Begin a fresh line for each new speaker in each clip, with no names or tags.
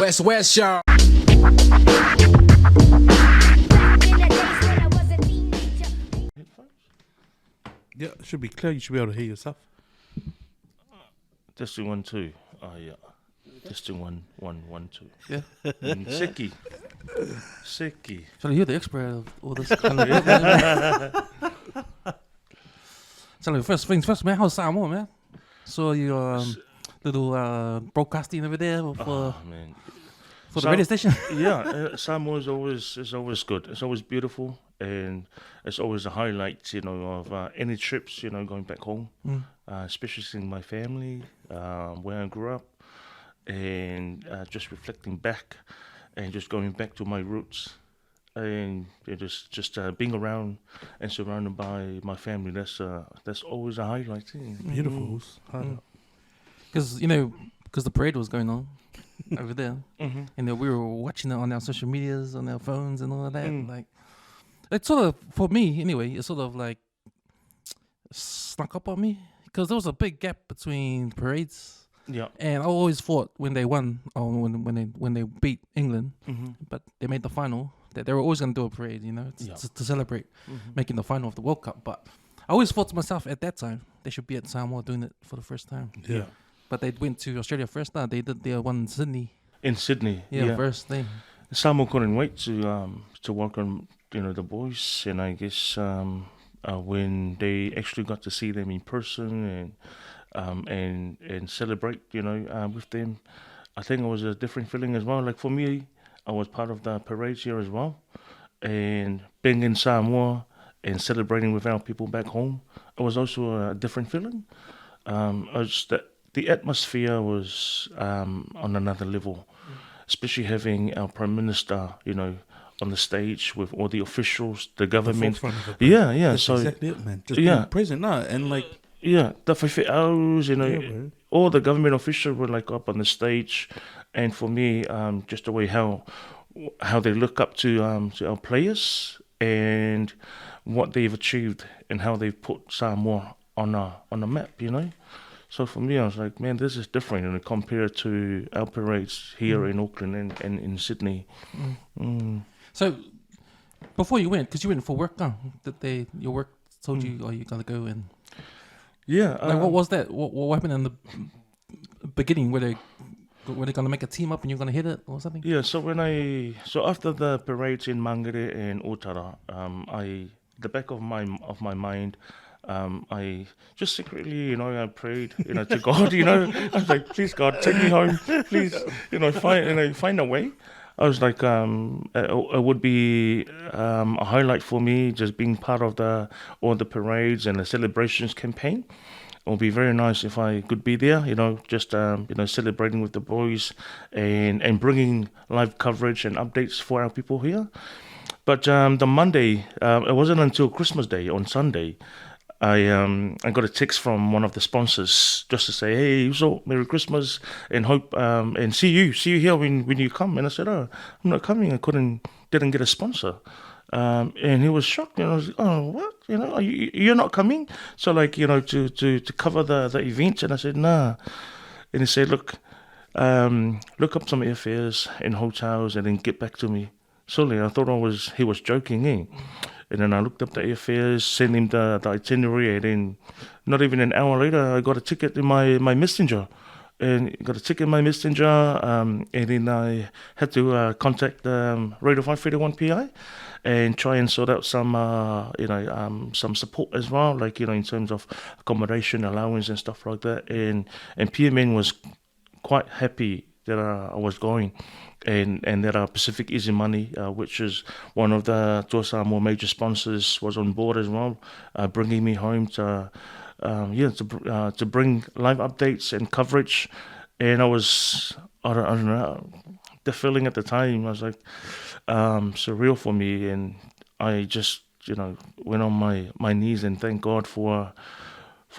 WESWES, y'all.
Yeah, it should be clear. You should be able to hear yourself.
Testing 1 2. Oh yeah. Testing 1 1 1 2.
Yeah.
Seki.
So you're the expert of all this kind of So first things first, man. How's Samoa, man? Saw your little broadcasting over there for
Man.
the radio station.
Yeah, Samoa is always good. It's always beautiful, and it's always a highlight, of any trips, going back home, especially seeing my family, where I grew up, and just reflecting back, and just going back to my roots, and just being around and surrounded by my family. That's always a highlight.
Beautiful. Because the parade was going on over there, and we were watching it on our social medias, on our phones, and all of that. Like, it's sort of, for me anyway, it's sort of like snuck up on me because there was a big gap between parades.
Yeah.
And I always thought when they won, or when they beat England, but they made the final, that they were always going to do a parade, to celebrate making the final of the World Cup. But I always thought to myself at that time they should be at Samoa doing it for the first time.
Yeah.
But they went to Australia first. Now they did their one in Sydney. First thing.
Samoa couldn't wait to welcome the boys, and I guess when they actually got to see them in person and celebrate with them, I think it was a different feeling as well. Like for me, I was part of the parades here as well, and being in Samoa and celebrating with our people back home, it was also a different feeling. The atmosphere was on another level, especially having our Prime Minister, on the stage with all the officials, the government.
That's
so
exactly it, man. Just being present, and like.
Yeah, the Whawhiwhiaus, all the government officials were like up on the stage, and for me, just the way how they look up to our players and what they've achieved and how they've put Samoa on a map, So for me, I was like, man, this is different, compared to our parades here in Auckland and in Sydney.
So before you went, because you went for work, your work told you, you gotta go and.
Yeah.
Like, what was that? What happened in the beginning? Were they gonna make a team up and you're gonna hit it or something?
Yeah. So after the parades in Mangere and Otara, the back of my mind, I just secretly, I prayed, to God, I was like, please God, take me home, please, find a way. I was like, it would be a highlight for me just being part of all the parades and the celebrations campaign. It would be very nice if I could be there, just celebrating with the boys and bringing live coverage and updates for our people here. But the Monday, it wasn't until Christmas Day on Sunday, I got a text from one of the sponsors just to say, hey, so Merry Christmas and hope and see you here when you come. And I said, oh, I'm not coming. I didn't get a sponsor. And he was shocked. I was like, oh, what? You're not coming? So to cover the event. And I said, nah. And he said, look up some airfares and hotels and then get back to me. Sorry, I thought he was joking, And then I looked up the airfares, sent him the itinerary, and then not even an hour later, I got a ticket in my messenger. And then I had to contact Radio 531 PI and try and sort out some support as well, in terms of accommodation allowance and stuff like that. And PMN was quite happy that I was going. And that Pacific Easy Money, which is one of the Toa Samoa major sponsors, was on board as well, bringing me home to bring live updates and coverage. And I don't know, the feeling at the time was like surreal for me, and I just went on my knees and thank God for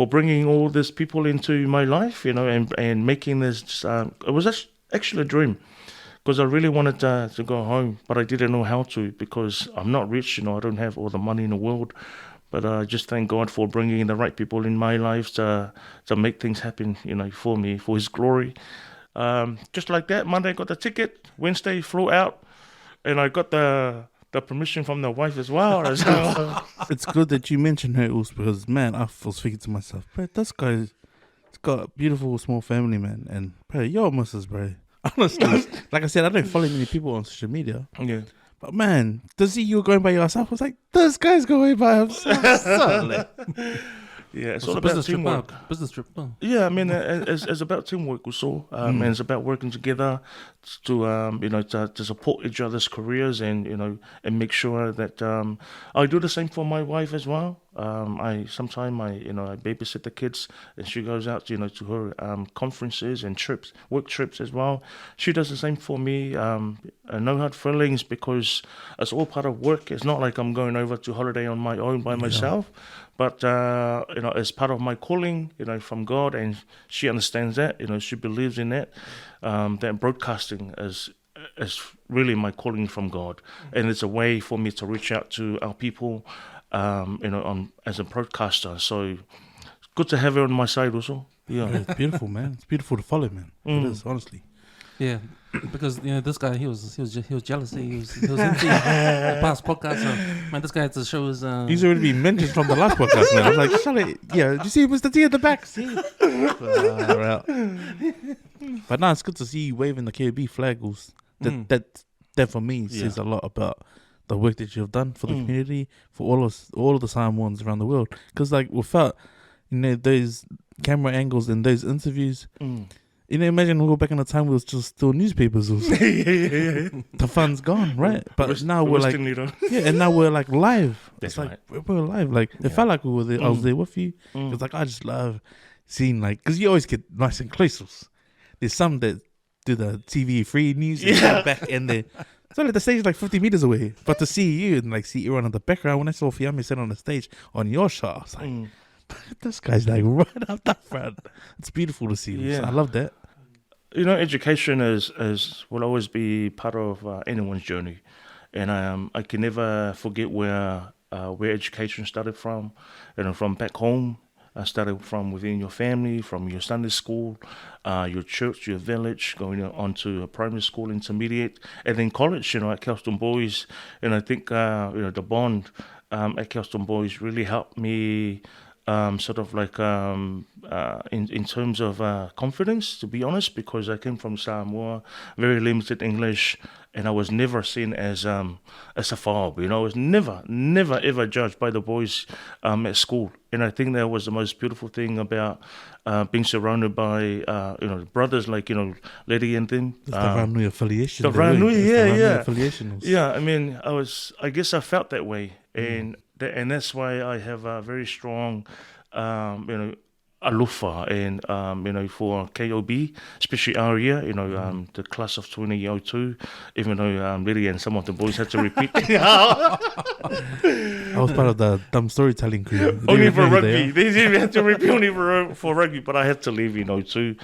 bringing all these people into my life, and making this. It was actually a dream. Because I really wanted to go home, but I didn't know how to because I'm not rich, I don't have all the money in the world. But I just thank God for bringing the right people in my life to make things happen, for me, for His glory. Just like that, Monday got the ticket, Wednesday flew out, and I got the permission from the wife as well.
It's good that you mentioned her, also, because man, I was thinking to myself, bro, this guy's got a beautiful small family, man, and bro, your missus, bro. Honestly, like I said, I don't follow many people on social media.
Yeah.
But man, to see you going by yourself, I was like, this guy's going by himself.
Yeah, it's
It's
all
a
about
business trip,
teamwork.
business trip.
Yeah, I mean, it's about teamwork also, and it's about working together to, to support each other's careers and make sure that I do the same for my wife as well. I babysit the kids, and she goes out, to her conferences and trips, work trips as well. She does the same for me. No hard feelings because it's all part of work. It's not like I'm going over to holiday on my own by myself. But, it's part of my calling, from God, and she understands that, she believes in that, that broadcasting is really my calling from God. And it's a way for me to reach out to our people, as a broadcaster. So it's good to have her on my side also. Yeah.
It's beautiful, man. It's beautiful to follow, man. It is, honestly.
Yeah, because this guy he was jealous. He was into the past podcast. So, man, this guy had to show his.
He's already been mentioned from the last podcast, man. I was like, Charlie, yeah, did you see Mr. T at the back? See? But no, it's good to see you waving the KOB flag. That for me says a lot about the work that you've done for the community, for all of the Samoans around the world. Because like without those camera angles and those interviews. Imagine we go back in a time we was just still newspapers. The fun's gone, right? But now we're like, and now we're like live.
That's
it's like we're live. Like it felt like we were there. I was there with you. It's like I just love seeing because you always get nice and close. There's some that do the TV free news and come back and they. So like the stage is like 50 meters away, but to see you and see everyone in the background. When I saw Fiame sit on the stage on your shot, I was like. This guy's like right up that front. It's beautiful to see. Yeah. I love that.
Education will always be part of anyone's journey, and I can never forget where education started from. From back home, I started from within your family, from your Sunday school, your church, your village, going on to a primary school, intermediate, and then college. At Kelston Boys, and I think the bond at Kelston Boys really helped me. In terms of confidence, to be honest, because I came from Samoa, very limited English, and I was never seen as a fob. I was never ever judged by the boys at school, and I think that was the most beautiful thing about being surrounded by brothers like Lady and them.
The Ranui affiliation.
The Ranui,
affiliation.
Yeah, I mean, I guess I felt that way, and that's why I have a very strong, alufa and for KOB, especially Aria, the class of 2002. Even though Lily and some of the boys had to repeat.
I was part of the dumb storytelling crew.
Only for rugby, they had to repeat only for rugby, but I had to leave, too.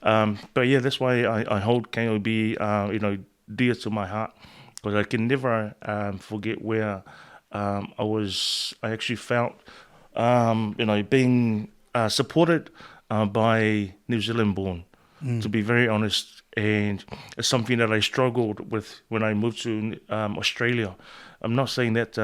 But yeah, that's why I hold KOB, dear to my heart, because I can never forget where. I actually felt, being supported by New Zealand born, to be very honest. And it's something that I struggled with when I moved to Australia. I'm not saying that,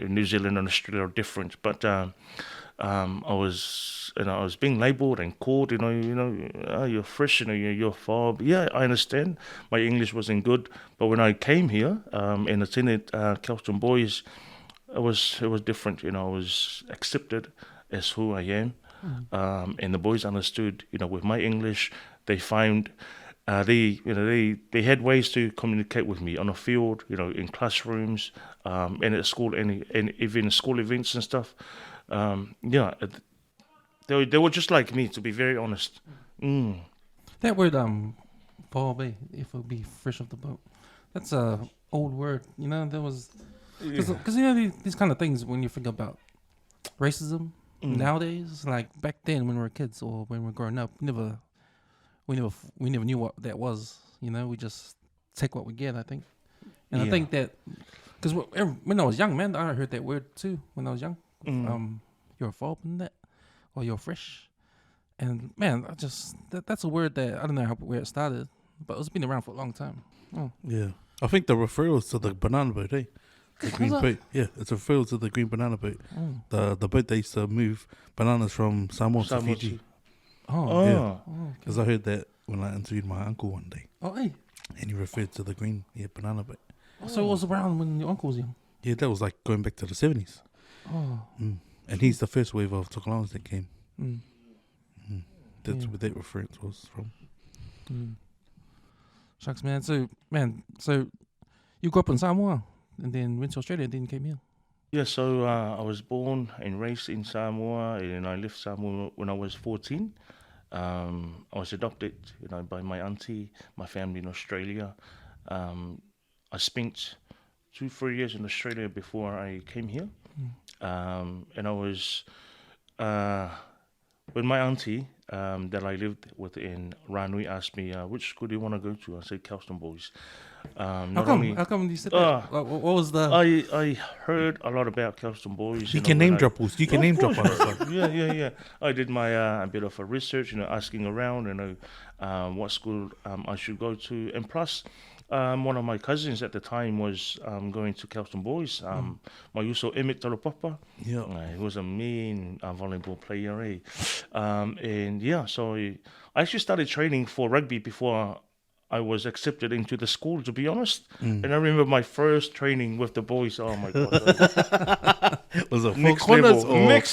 New Zealand and Australia are different, but I was being labelled and called, you're fresh, you're fob. Yeah, I understand. My English wasn't good, but when I came here and attended Kelston Boys, it was different. I was accepted as who I am, and the boys understood. With my English, they found they had ways to communicate with me on the field, in classrooms, and at school, and even school events and stuff. They were just like me, to be very honest.
That word, fob, if it be fresh off the boat, that's a old word. There was because these kind of things when you think about racism nowadays, like back then when we were kids or when we were growing up, we never knew what that was. We just take what we get, I think. And I think that because when I was young, man, I heard that word too when I was young. You're a fob and that, or you're fresh. And man, that's a word that I don't know where it started, but it's been around for a long time. Oh.
Yeah. I think the referrals to the banana boat, eh? The green boat. Yeah, it's a referral to the green banana boat. The boat that used to move bananas from Samoa to Fiji.
Oh.
Yeah. Because I heard that when I interviewed my uncle one day.
Oh, hey.
And he referred to the green banana boat.
So it was around when your uncle was young?
Yeah, that was like going back to the 70s.
Oh.
And he's the first wave of Tokalans that came. That's
Yeah.
where that reference was from.
Shucks, man. So you grew up in Samoa and then went to Australia and then came here.
Yeah, so I was born and raised in Samoa, and I left Samoa when I was 14. I was adopted, by my auntie, my family in Australia. I spent 2-3 years in Australia before I came here. And I was, when my auntie that I lived with in Ranui asked me, which school do you want to go to? I said, Kelston Boys.
How come you said that? What was the...
I heard a lot about Kelston Boys.
You can name drop us. You can name drop us.
Yeah. I did my a bit of a research, asking around, what school I should go to. And plus, one of my cousins at the time was going to Kelston Boys. My uso Emmett Taropapa.
Yeah.
He was a mean volleyball player. And yeah, so I actually started training for rugby before I was accepted into the school, to be honest. And I remember my first training with the boys. Oh my God.
Was it
next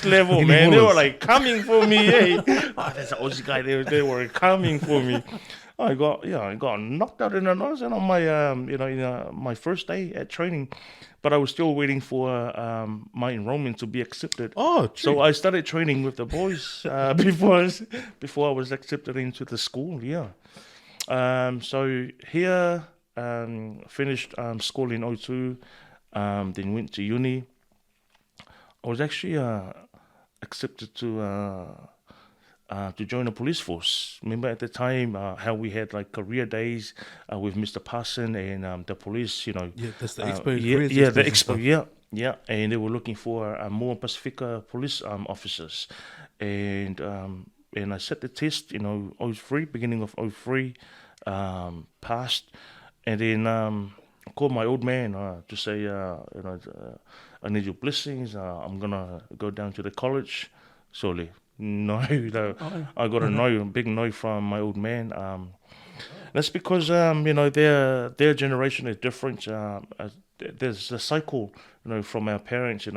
level, man. They were like coming for me. Hey. There's an Aussie guy. They were coming for me. I got knocked out in the nose and on my my first day at training, but I was still waiting for my enrollment to be accepted.
Oh, true.
So I started training with the boys before I was accepted into the school. Yeah. So here finished school in 02, then went to uni. I was actually accepted to join the police force. Remember at the time how we had like career days with Mr. Parson and the police,
Yeah, that's the expo.
The expo, yeah. And they were looking for more Pacifica police officers. And I set the test, 03, beginning of 03, passed. And then I called my old man to say, I need your blessings. I'm going to go down to the college. Sorry. No, I got a big no from my old man. That's because their generation is different. There's a cycle, from our parents.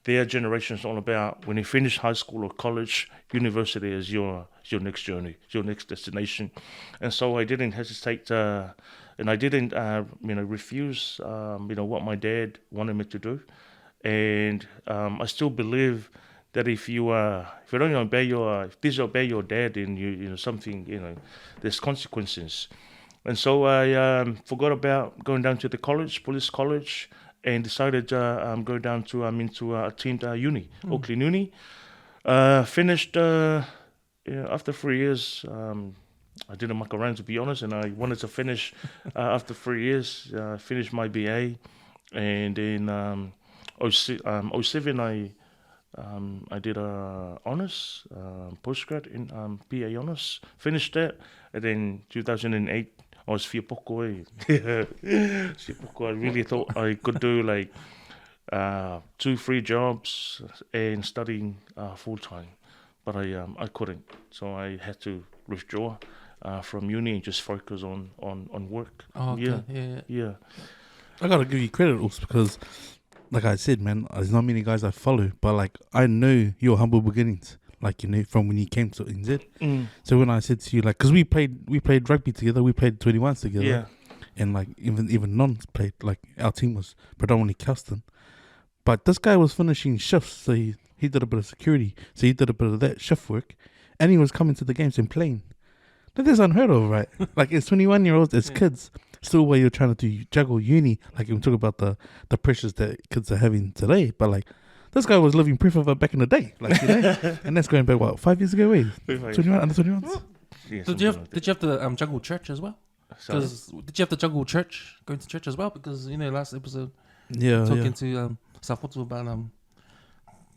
Their generation is all about when you finish high school or college, university is your next journey, your next destination. And so I didn't hesitate, and I didn't refuse what my dad wanted me to do, and I still believe that if you don't obey if disobey your dad, then something, there's consequences. And so I forgot about going down to the college, police college, and decided go down to attend uni, Auckland Uni. Finished after 3 years. I didn't muck around, to be honest, and I wanted to finish after 3 years. Finished my BA, and then 07 I did a honours, postgrad in PA honours. Finished that, and then 2008 I was whiapoko. I really thought I could do like 2-3 jobs and studying full time, but I couldn't. So I had to withdraw from uni and just focus on work.
Oh, okay.
Yeah.
I gotta give you credit also because, like I said, man, there's not many guys I follow, but like I know your humble beginnings, like from when you came to NZ. So when I said to you, like, because we played rugby together, we played 21s together, and like even nons played. Like our team was predominantly Kelston, but this guy was finishing shifts, so he did a bit of security, so he did a bit of that shift work, and he was coming to the games and playing. That is unheard of, right? Like it's 21-year-olds, it's kids. Still where you're trying to juggle uni, like you talk about the pressures that kids are having today, but like this guy was living proof of it back in the day, like and that's going back 5 years ago, 21 under 21s.
Yeah,
did you have to juggle church as well? Did you have to juggle going to church as well? Because last episode, talking to Safotu about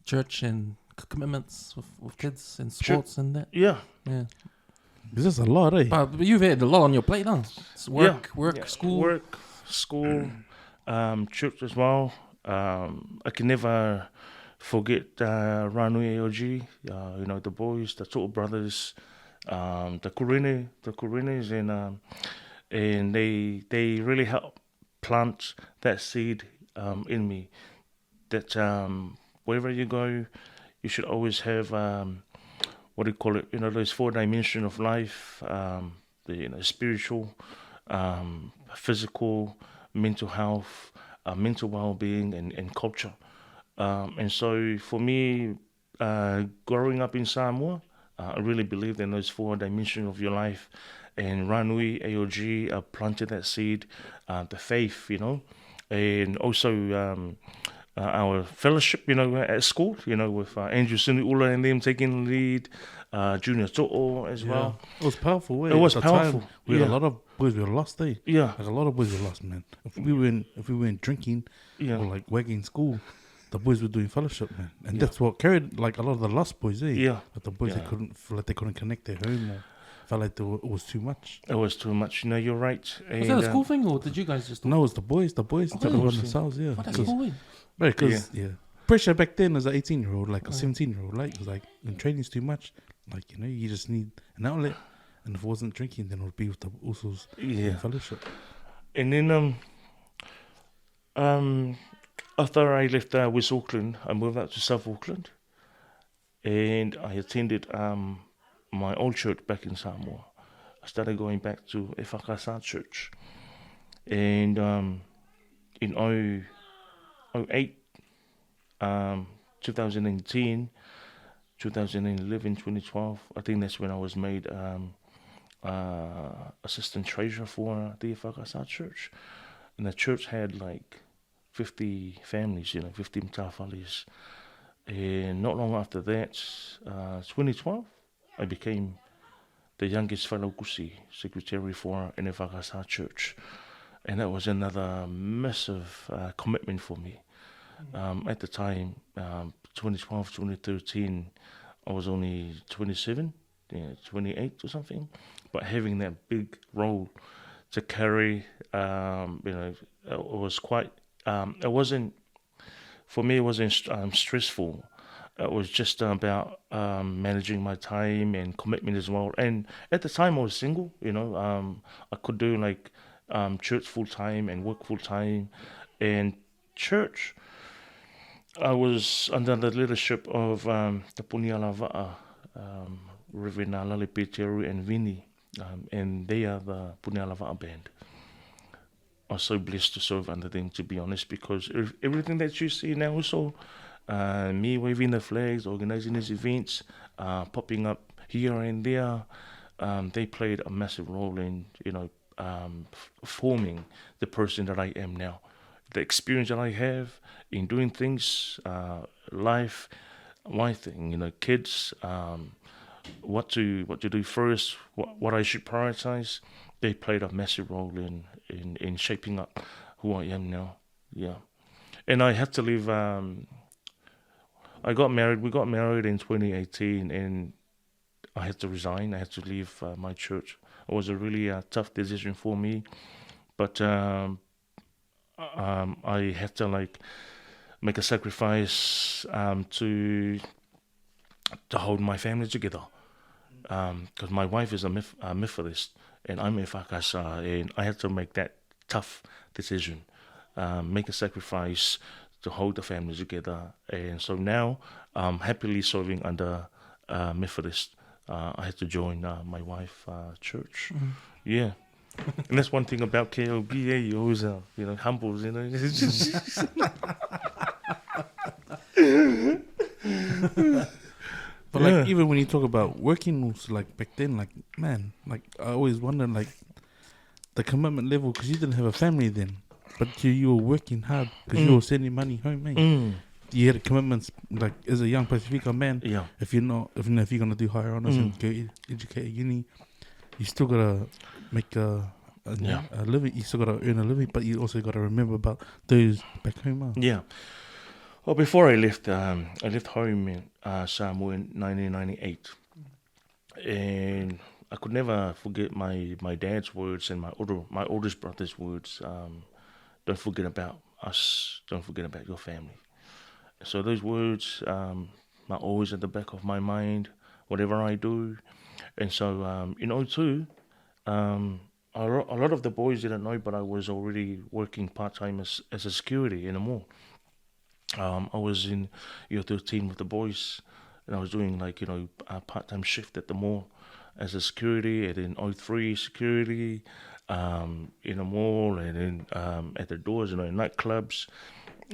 church and commitments with kids and sports and that.
Yeah.
Yeah.
It's just a lot, eh?
But you've had a lot on your plate, huh? It's work, school.
Work, school, church as well. I can never forget Ranui AOG, the boys, the Total Brothers, the Culineries, and they really helped plant that seed in me. That wherever you go, you should always have what do you call it? Those 4 dimensions of life: the spiritual, physical, mental health, mental well-being, and culture. And so for me, growing up in Samoa, I really believed in those 4 dimensions of your life. And Ranui AOG planted that seed, the faith, and also our fellowship, at school, with Andrew Suniula and them taking the lead, Junior To'o as well.
It was powerful.
It was powerful.
We had a lot of boys were lost, eh?
Yeah.
Like a lot of boys were lost, man. If we weren't drinking or like working in school, the boys were doing fellowship, man. And that's what carried like a lot of the lost boys, eh?
Yeah.
But the boys that couldn't feel like they couldn't connect their home or felt like it was too much.
It was too much. You're right.
Was that a school thing, or did you guys just?
No, it was the boys. The boys that were on themselves, yeah.
Oh, that's cool.
Right, because pressure back then as an 18-year-old, like a 17-year-old, like it was like when training's too much, like you just need an outlet, and if it wasn't drinking, then it would be with the Usos fellowship.
And then after I left West Auckland, I moved out to South Auckland, and I attended my old church back in Samoa. I started going back to E Whakasa Church, and in 08, 2010, 2011, 2012, I think that's when I was made assistant treasurer for the Whakasa Church. And the church had like 50 families, 50 mtawalis. And not long after that, 2012, I became the youngest fellow kusi secretary for the Whakasa Church. And that was another massive commitment for me. At the time, 2012, 2013, I was only 27, 28 or something. But having that big role to carry, it was quite, it wasn't, for me, it wasn't stressful. It was just about managing my time and commitment as well. And at the time, I was single, I could do like church full time and work full time. And church, I was under the leadership of the Punia Lava'a, Reverend Leififi and Vinny, and they are the Punia Lava'a band. I was so blessed to serve under them, to be honest, because everything that you see now also, me waving the flags, organizing these events, popping up here and there, they played a massive role in, forming the person that I am now. The experience that I have in doing things, life, my thing, kids, what to do first, what I should prioritize. They played a massive role in shaping up who I am now. Yeah, and I had to leave. We got married in 2018, and I had to resign. I had to leave my church. It was a really tough decision for me, but I had to make a sacrifice to hold my family together, because my wife is a Methodist and I'm a Whakasa, and I had to make that tough decision, make a sacrifice to hold the family together. And so now I'm happily serving under Methodist. I had to join my wife's church. Mm-hmm. Yeah. And that's one thing about KOB, you always, humble,
But even when you talk about working, back then, man, I always wonder, the commitment level, because you didn't have a family then, but you were working hard because you were sending money home, man. You had commitments, as a young Pacifica man.
Yeah.
If you're gonna do higher honors and go educate at uni, you still gotta make a living. You still gotta earn a living, but you also gotta remember about those back home.
Yeah. Well, before I left home in Samoa in 1998, and I could never forget my dad's words and my oldest brother's words. Don't forget about us. Don't forget about your family. So those words are always at the back of my mind, whatever I do. And so in '02, a lot of the boys didn't know, but I was already working part-time as a security in a mall. I was in year 13 with the boys, and I was doing a part-time shift at the mall as a security, and then '03 security in a mall, and then at the doors, nightclubs.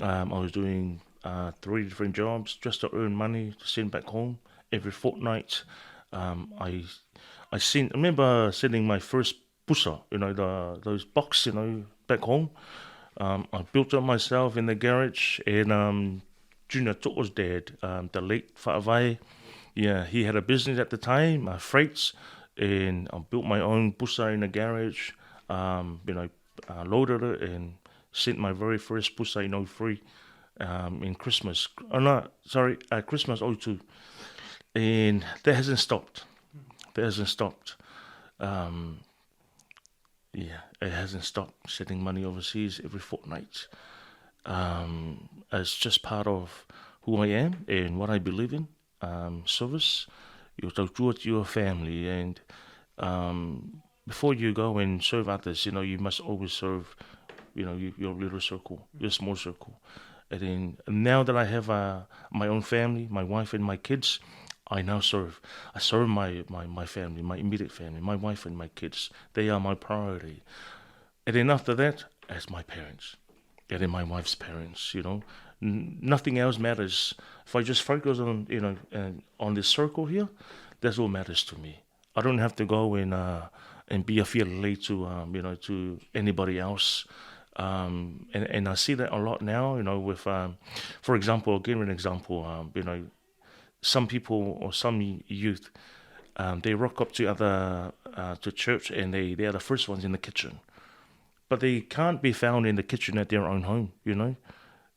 I was doing 3 different jobs just to earn money to send back home every fortnight. I remember sending my first pusa, those box, back home. I built it myself in the garage, and Junior To'o's dad, the late Whaavai, yeah, he had a business at the time, freights, and I built my own pusa in the garage, loaded it and sent my very first pusa in '03 in Christmas. Oh, no, sorry, Christmas '02. And that hasn't stopped. That hasn't stopped. Yeah, it hasn't stopped sending money overseas every fortnight. It's just part of who I am and what I believe in. Service, you tautua to your family, and before you go and serve others, you must always serve, your little circle, your small circle. And then now that I have my own family, my wife and my kids, I now serve. I serve my family, my immediate family, my wife and my kids. They are my priority. And then after that, as my parents. And then my wife's parents, Nothing else matters. If I just focus on, on this circle here, that's what matters to me. I don't have to go and be affiliated to anybody else. And I see that a lot now, with, for example, I'll give an example, some people or some youth, they rock up to to church, and they are the first ones in the kitchen, but they can't be found in the kitchen at their own home,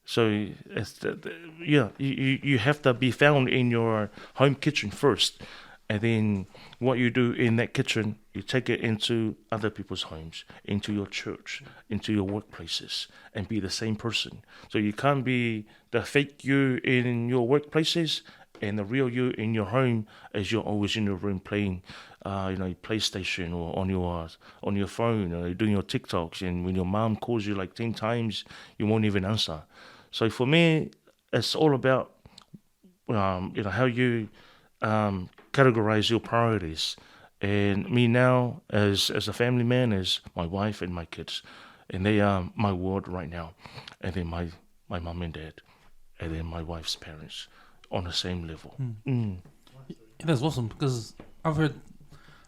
So you have to be found in your home kitchen first, and then what you do in that kitchen, you take it into other people's homes, into your church, into your workplaces, and be the same person. So you can't be the fake you in your workplaces and the real you in your home, as you're always in your room playing, PlayStation, or on your phone, doing your TikToks, and when your mom calls you like 10 times, you won't even answer. So for me, it's all about how you categorize your priorities. And me now, as a family man, is my wife and my kids, and they are my world right now. And then my mom and dad, and then my wife's parents, on the same level.
That's awesome, because I've heard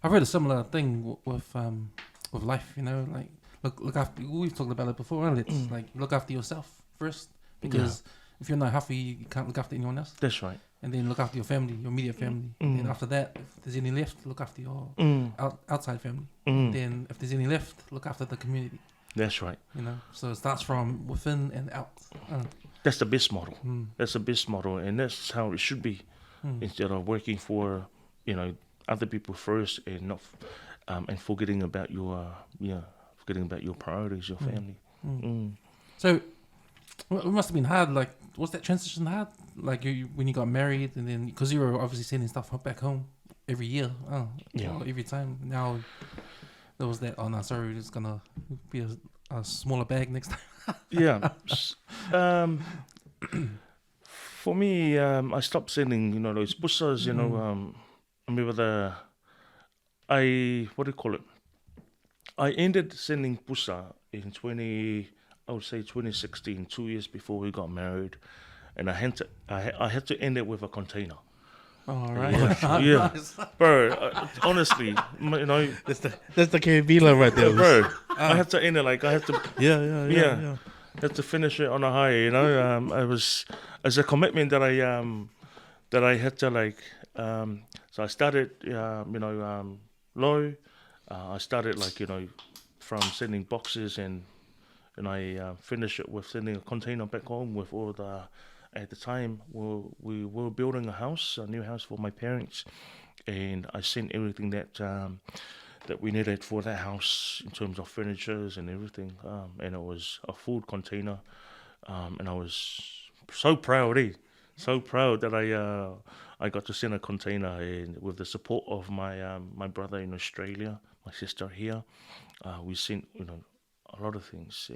a similar thing with life. Like look after. We've talked about it before. And it's like look after yourself first, because if you're not healthy, you can't look after anyone else.
That's right.
And then look after your family, your immediate family. And after that, if there's any left, look after your outside family. Then if there's any left, look after the community.
That's right.
So it starts from within and out.
That's the best model. That's the best model, and that's how it should be. Instead of working for, other people first, and not, and forgetting about your priorities, your family.
So it must have been hard. Like, was that transition hard? Like when you got married, and then because you were obviously sending stuff back home every year, or every time. Now there was that. Oh no, sorry, it's gonna be a smaller bag next time.
Yeah. For me, I stopped sending, those pusas, I remember what do you call it? I ended sending pusa in 2016, 2 years before we got married, and I had to end it with a container.
All right.
Yeah. Bro, honestly,
That's the KBila right there.
Bro, I had to end it I had to.
Yeah.
Had to finish it on a high, I was as a commitment that I had to so I started low. I started from sending boxes, and I finished it with sending a container back home with all the at the time, we were building a new house for my parents, and I sent everything that we needed for that house in terms of furnitures and everything. And it was a food container, and I was so proud, so proud that I got to send a container, and with the support of my brother in Australia, my sister here, we sent a lot of things,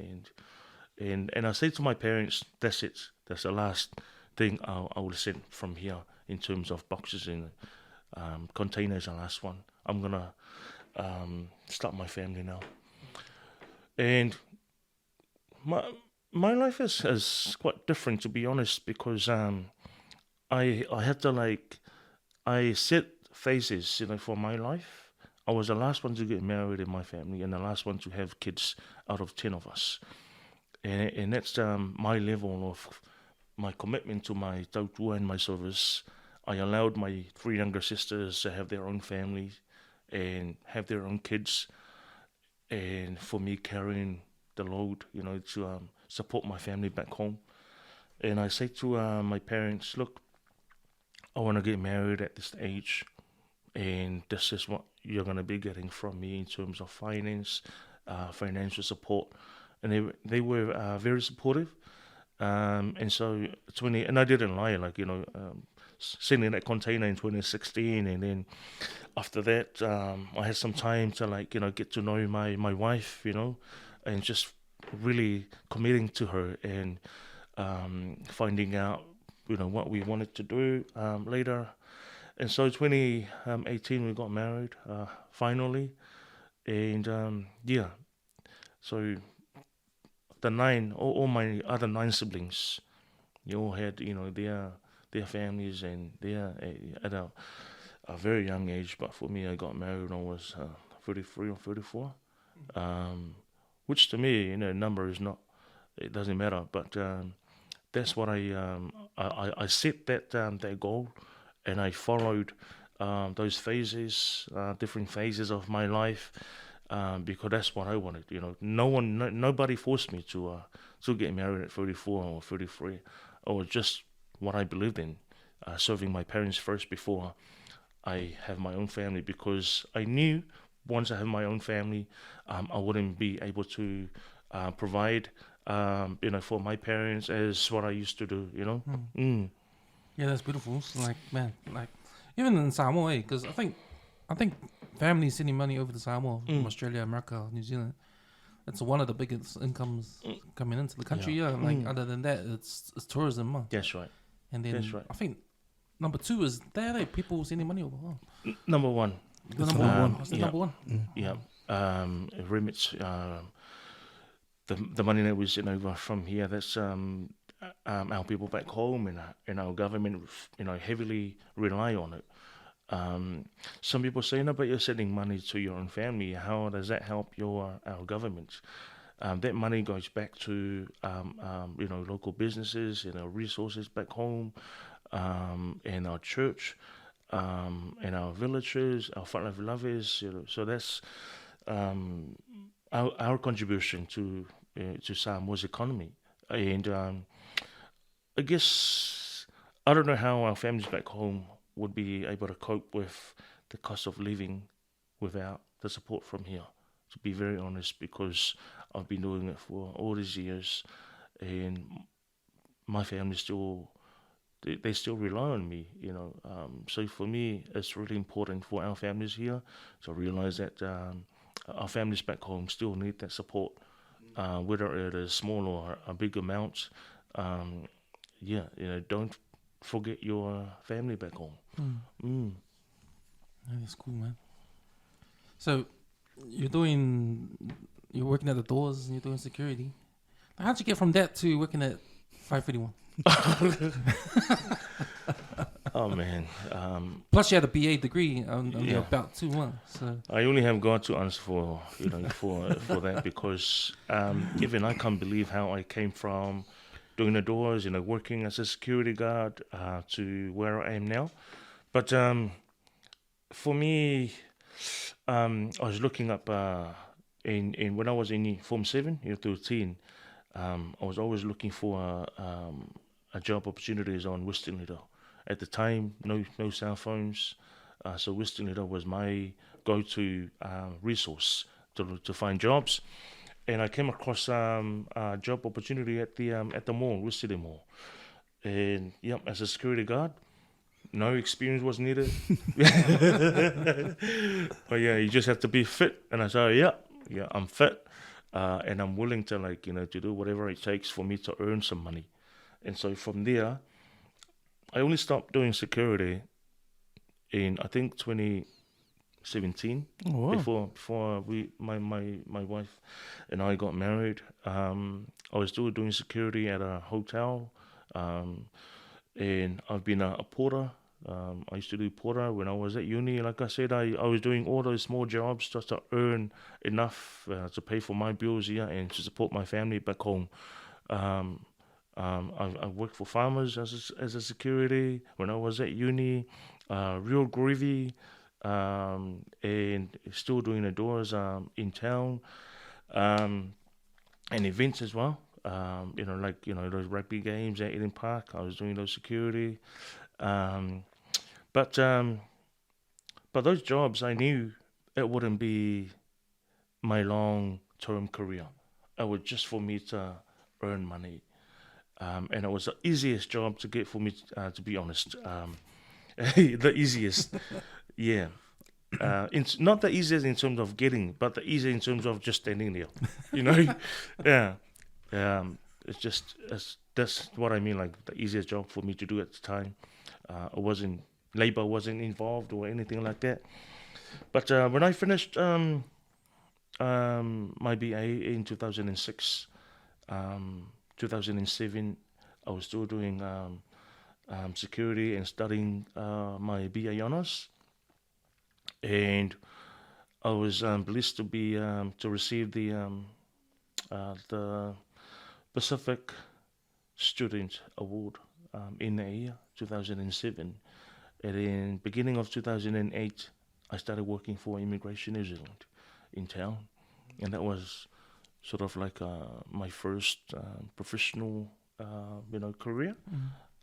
and I said to my parents, that's it, that's the last thing I will send from here in terms of boxes and containers. The last one, I'm gonna start my family now, and my life is quite different, to be honest, because I had to I set phases, for my life. I was the last one to get married in my family and the last one to have kids out of 10 of us. And that's my level of my commitment to my tautua and my service. I allowed my 3 younger sisters to have their own families and have their own kids, and for me carrying the load, to support my family back home. And I say to my parents, look, I want to get married at this age, and this is what you're going to be getting from me in terms of financial support. And they were very supportive. And so and I didn't lie, sending that container in 2016, and then after that, I had some time to get to know my wife, and just really committing to her, and finding out what we wanted to do later. And so 2018 we got married finally, and so all my other 9 siblings, they all had their families, and they're at a very young age. But for me, I got married when I was 33 or 34, which to me, number is not, it doesn't matter. But that's what I set that goal, and I followed those phases, different phases of my life, because that's what I wanted. Nobody forced me to get married at 34 or 33. It was just what I believed in, serving my parents first before I have my own family, because I knew once I have my own family, I wouldn't be able to provide, for my parents as what I used to do.
Yeah, that's beautiful. It's even in Samoa, because I think families sending money over to Samoa from Australia, America, New Zealand, it's one of the biggest incomes coming into the country. Yeah, other than that, it's tourism.
That's right.
And then
That's right.
I think number 2 is there people sending money over.
Number 1.
Number one. What's the number 1?
Yeah. Remits. The money that was sent over from here, that's our people back home, and our government, heavily rely on it. Some people say, no, but you're sending money to your own family. How does that help our government? That money goes back to local businesses, resources back home, and our church, and our villages, our whānau lovers. So that's our contribution to Samoa's economy. And I guess I don't know how our families back home would be able to cope with the cost of living without the support from here, to be very honest, because I've been doing it for all these years, and my family they still rely on me, so for me, it's really important for our families here to realize that our families back home still need that support, whether it is small or a big amount. Don't forget your family back home.
That's cool, man. So you're working at the doors and you're doing security. How'd you get from that to working at 531?
Oh man!
Plus, you had a BA degree on about 2 months. So
I only have God to answer for for that, because even I can't believe how I came from doing the doors, working as a security guard, to where I am now. But for me, I was looking up in when I was in Form 7, 13. I was always looking for job opportunities on Western Little. At the time, no cell phones, so Western Little was my go-to resource to find jobs. And I came across a job opportunity at the mall, West City Mall. And yep, as a security guard, no experience was needed. But yeah, you just have to be fit. And I said, yeah, I'm fit, and I'm willing to to do whatever it takes for me to earn some money. And so from there, I only stopped doing security in I think 2017.
Oh, wow.
Before my wife and I got married. I was still doing security at a hotel, and I've been a porter. I used to do porter when I was at uni. Like I said, I was doing all those small jobs just to earn enough to pay for my bills here and to support my family back home. I worked for farmers as a security when I was at uni, real groovy, and still doing the doors in town, and events as well. Those rugby games at Eden Park. I was doing those security, but those jobs I knew it wouldn't be my long-term career. It was just for me to earn money. And it was the easiest job to get for me, to be honest. The easiest, yeah. Not the easiest in terms of getting, but the easiest in terms of just standing there. Yeah. That's what I mean. Like the easiest job for me to do at the time. Labor wasn't involved or anything like that. But when I finished my BA in 2006. 2007, I was still doing security and studying my BA honors, and I was blessed to be to receive the Pacific Student Award in the year 2007. And in beginning of 2008, I started working for Immigration New Zealand in town, and that was sort of like my first professional, career.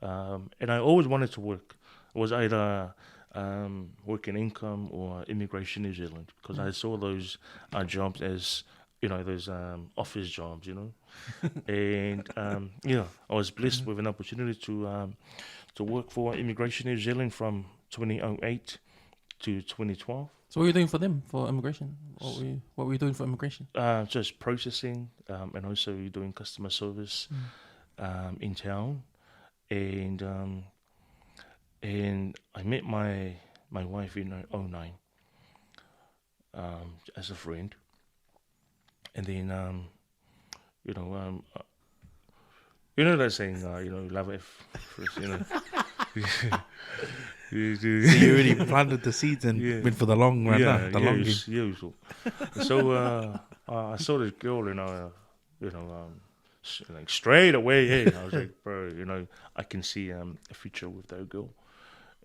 And I always wanted to work. It was either work in income or Immigration New Zealand, because I saw those jobs as, those office jobs, And, I was blessed with an opportunity to work for Immigration New Zealand from 2008 to 2012.
So what were you doing for them, for immigration? What were you doing for immigration?
Just processing, and also doing customer service in town. And I met my wife in 2009 as a friend. And then, that saying, love at first,
So you already planted the seeds and went for the long run, the long game.
Usual. So I saw this girl, like straight away. Hey, I was like, bro, I can see a future with that girl,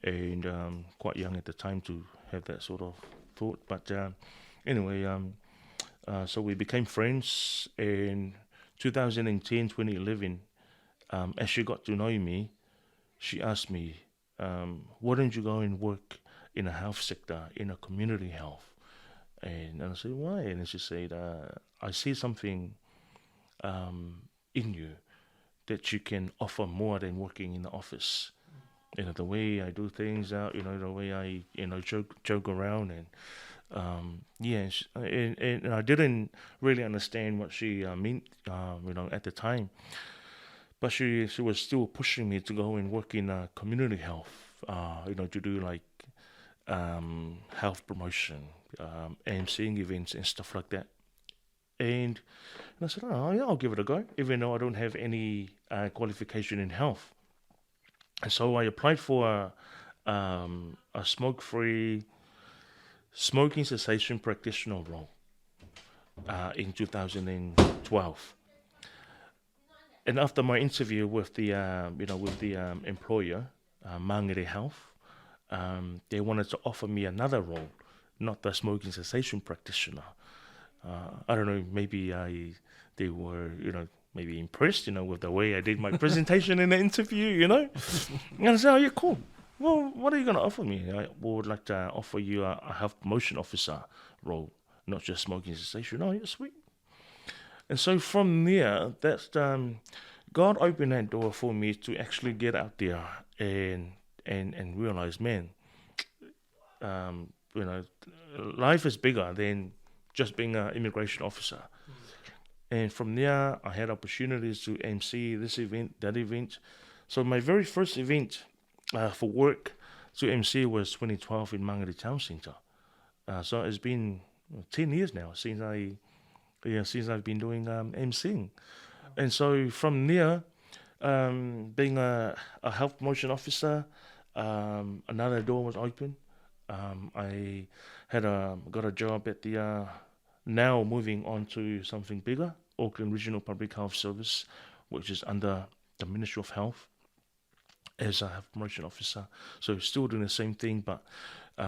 and quite young at the time to have that sort of thought. But anyway, so we became friends in 2010, 2011. As she got to know me, she asked me, why don't you go and work in a health sector, in a community health? And I said, why? And she said, I see something in you that you can offer more than working in the office. The way I do things out, the way I, joke around and, and I didn't really understand what she meant, at the time. But she was still pushing me to go and work in community health, to do like health promotion, emceeing events and stuff like that. And I said, oh yeah, I'll give it a go, even though I don't have any qualification in health. And so I applied for a smoke-free smoking cessation practitioner role in 2012. And after my interview with the employer, Mangere Health, they wanted to offer me another role, not the smoking cessation practitioner. I don't know, maybe they were, maybe impressed, with the way I did my presentation in the interview, And I said, oh, yeah, cool. Well, what are you going to offer me? I would like to offer you a health promotion officer role, not just smoking cessation. Oh, yeah, sweet. And so from there, that's God opened that door for me to actually get out there and realize, man, life is bigger than just being an immigration officer. And from there, I had opportunities to MC this event, that event. So my very first event for work to MC was 2012 in Mangere Town Centre. So it's been 10 years now since I've been doing MCing. And so from there, being a health promotion officer, another door was open. I had got a job at the now moving on to something bigger, Auckland Regional Public Health Service, which is under the Ministry of Health as a health promotion officer. So still doing the same thing, but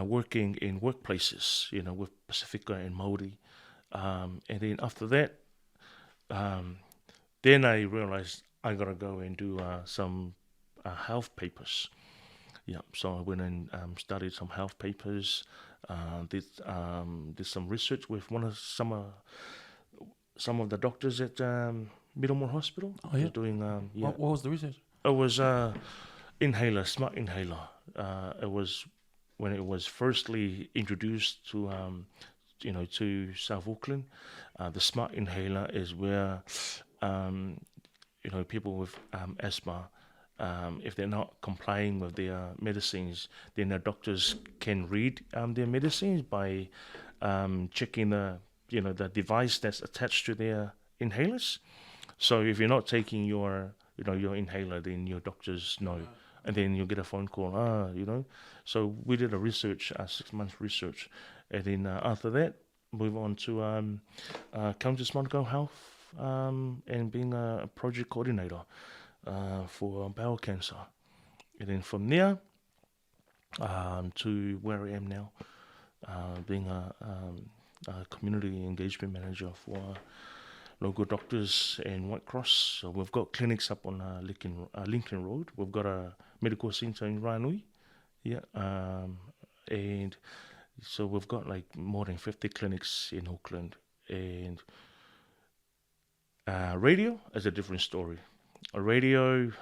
working in workplaces, with Pacifica and Māori. And then after that, then I realized I gotta go and do some health papers. Yeah, so I went and studied some health papers. Did some research with some of the doctors at Middlemore Hospital.
Oh, yeah.
Doing
What was the research?
It was inhaler, smart inhaler. It was when it was firstly introduced to to South Auckland. The smart inhaler is where people with asthma, if they're not complying with their medicines, then the doctors can read their medicines by checking the device that's attached to their inhalers. So if you're not taking your inhaler, then your doctors know, and then you'll get a phone call. So we did a research, 6 months research, and then after that, move on to Countess Monaco Health and being a project coordinator for bowel cancer. And then from there to where I am now, being a community engagement manager for local doctors and White Cross. So we've got clinics up on Lincoln Road. We've got a medical centre in Ranui. Yeah. And so we've got like more than 50 clinics in Auckland. And radio is a different story. A radio,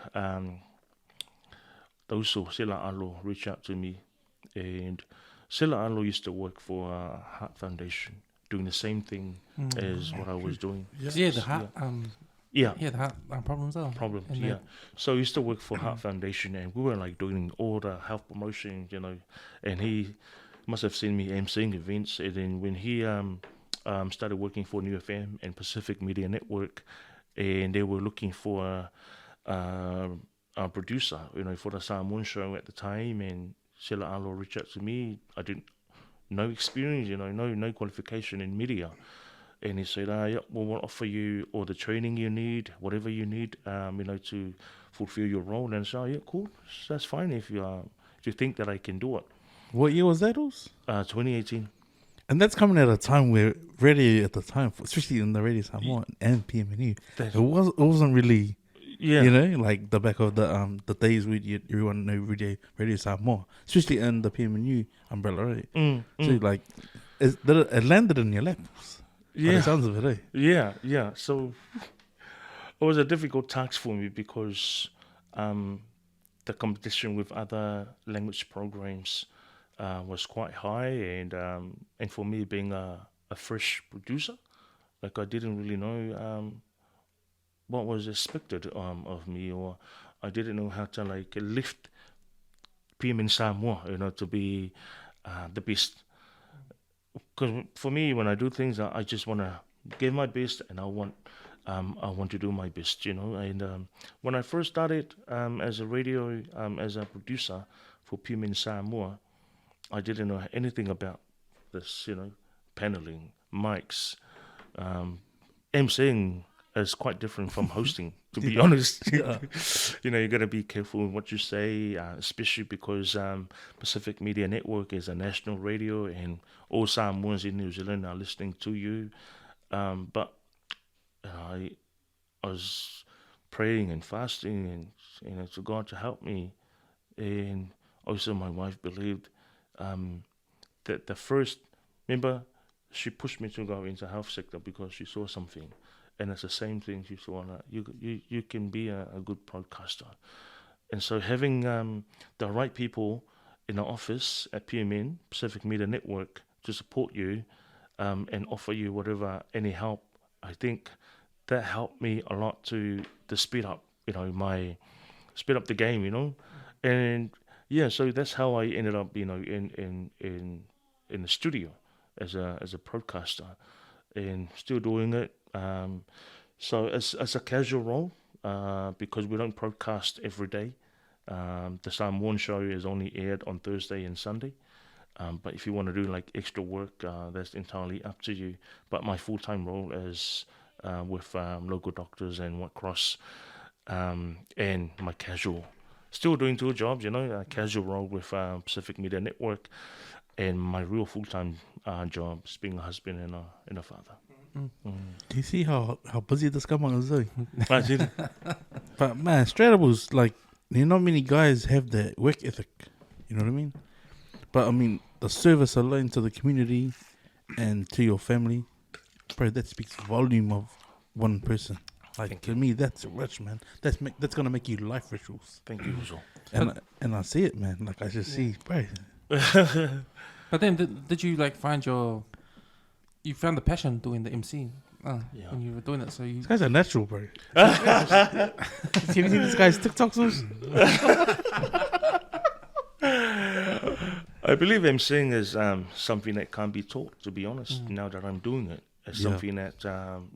those who Sila Alo reached out to me, and Sila Alo used to work for Heart Foundation, doing the same thing as what I was doing.
Yeah, the heart. The heart problems.
Problems, yeah. So he used to work for Heart Foundation, and we were like doing all the health promotion, and he must have seen me emceeing events. And then when he started working for New FM and Pacific Media Network, and they were looking for a producer, for the Samoan show at the time, and Sila Alo reached out to me. I didn't no experience, no qualification in media. And he said, we'll offer you all the training you need, whatever you need, to fulfill your role. And so, cool, that's fine if you think that I can do it.
What year was that,
2018.
And that's coming at a time where radio at the time, especially in the Radio Samoa and PMNU, it wasn't really, like the back of the days where everyone know Radio Samoa, especially in the PMNU umbrella, right? So like, it landed in your lap. Yeah, the sounds of it,
Yeah. So it was a difficult task for me because the competition with other language programs was quite high, and for me being a fresh producer, like I didn't really know what was expected of me, or I didn't know how to like lift PMN Samoa, to be the best. Because for me, when I do things, I just want to give my best, and I want to do my best, And when I first started as a radio, as a producer for PMN Samoa, I didn't know anything about this, paneling, mics. MCing is quite different from hosting, to be honest. You got to be careful with what you say, especially because Pacific Media Network is a national radio, and all Samoans in New Zealand are listening to you. But I was praying and fasting and to God to help me. And also my wife believed that the first, remember, she pushed me to go into health sector because she saw something. And it's the same thing she saw. You can be a good broadcaster. And so having the right people in the office at PMN, Pacific Media Network, to support you and offer you any help, I think that helped me a lot to speed up, speed up the game. And yeah, so that's how I ended up, in the studio as a broadcaster, and still doing it. So as a casual role, because we don't broadcast every day. The Samoan show is only aired on Thursday and Sunday. But if you want to do like extra work, that's entirely up to you. But my full-time role is with local doctors and White Cross, and my casual, still doing two jobs, a casual role with Pacific Media Network, and my real full-time job is being a husband and a father.
Do you see how busy this guy is doing?
I did.
But man, straight up was like, not many guys have that work ethic. You know what I mean? But I mean, the service alone to the community and to your family, bro, that speaks volume of one person. Like, to me, that's rich, man. That's gonna make you life rituals.
Thank you, Uzo.
And I see it, man. Like, I just see, bro.
But then, did you like you found the passion doing the MC when you were doing it? So you.
This guy's a natural, bro. Have you seen this guy's TikToks?
I believe emceeing is something that can't be taught. To be honest, now that I'm doing it, it's something that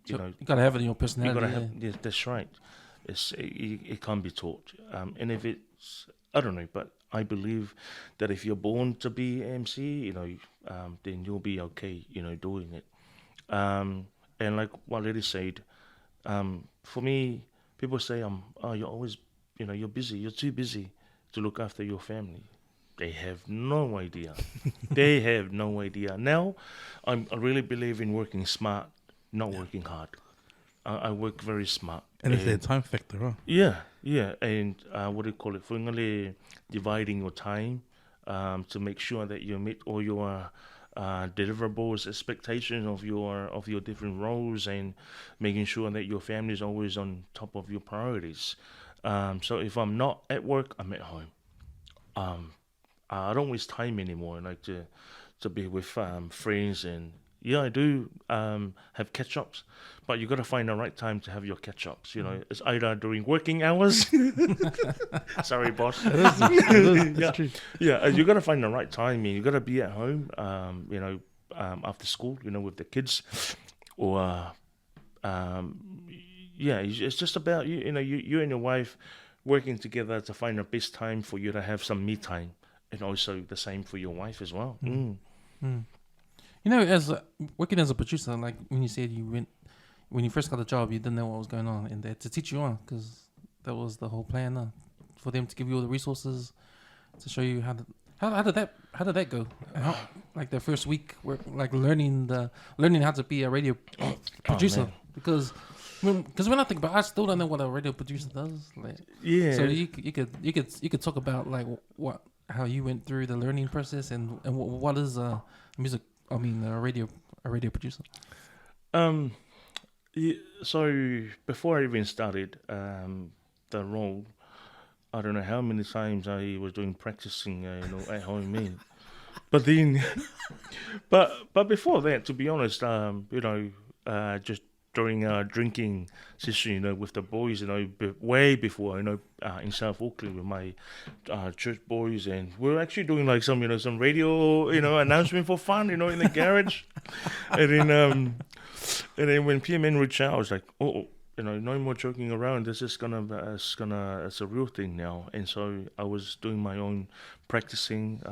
you
gotta have it in your personality.
You gotta have. Yeah, that's right. It can't be taught. And if it's, I don't know, but I believe that if you're born to be MC, then you'll be okay, doing it. And like what Lady said, for me, people say, you're always, you're busy. You're too busy to look after your family. They have no idea. They have no idea. Now, I really believe in working smart, not working hard. I work very smart.
And it's their time factor, huh?
Yeah. And what do you call it? Finally, dividing your time to make sure that you meet all your deliverables, expectations of your different roles, and making sure that your family is always on top of your priorities. So if I'm not at work, I'm at home. I don't waste time anymore. I like to be with friends, and I do have catch-ups, but you got to find the right time to have your catch-ups. It's either during working hours. Sorry, boss.
It is true.
Yeah, you got to find the right time. You got to be at home. After school. With the kids, or it's just about you. You and your wife working together to find the best time for you to have some me time. And also the same for your wife as well.
As working as a producer, like when you said when you first got the job, you didn't know what was going on, and they had to teach you on, because that was the whole plan, for them to give you all the resources to show you how did that go? Like the first week, like learning how to be a radio producer, because when I think about it, I still don't know what a radio producer does. Like, so you could talk about like how you went through the learning process, and what is a radio producer.
So before I even started the role, I don't know how many times I was doing practicing, at home, man. But then, but before that, to be honest, just during a drinking session, with the boys, way before, in South Auckland with my church boys, and we're actually doing like some radio, announcement for fun, in the garage, and then when PMN reached out, I was like, no more joking around. This is it's a real thing now. And so I was doing my own practicing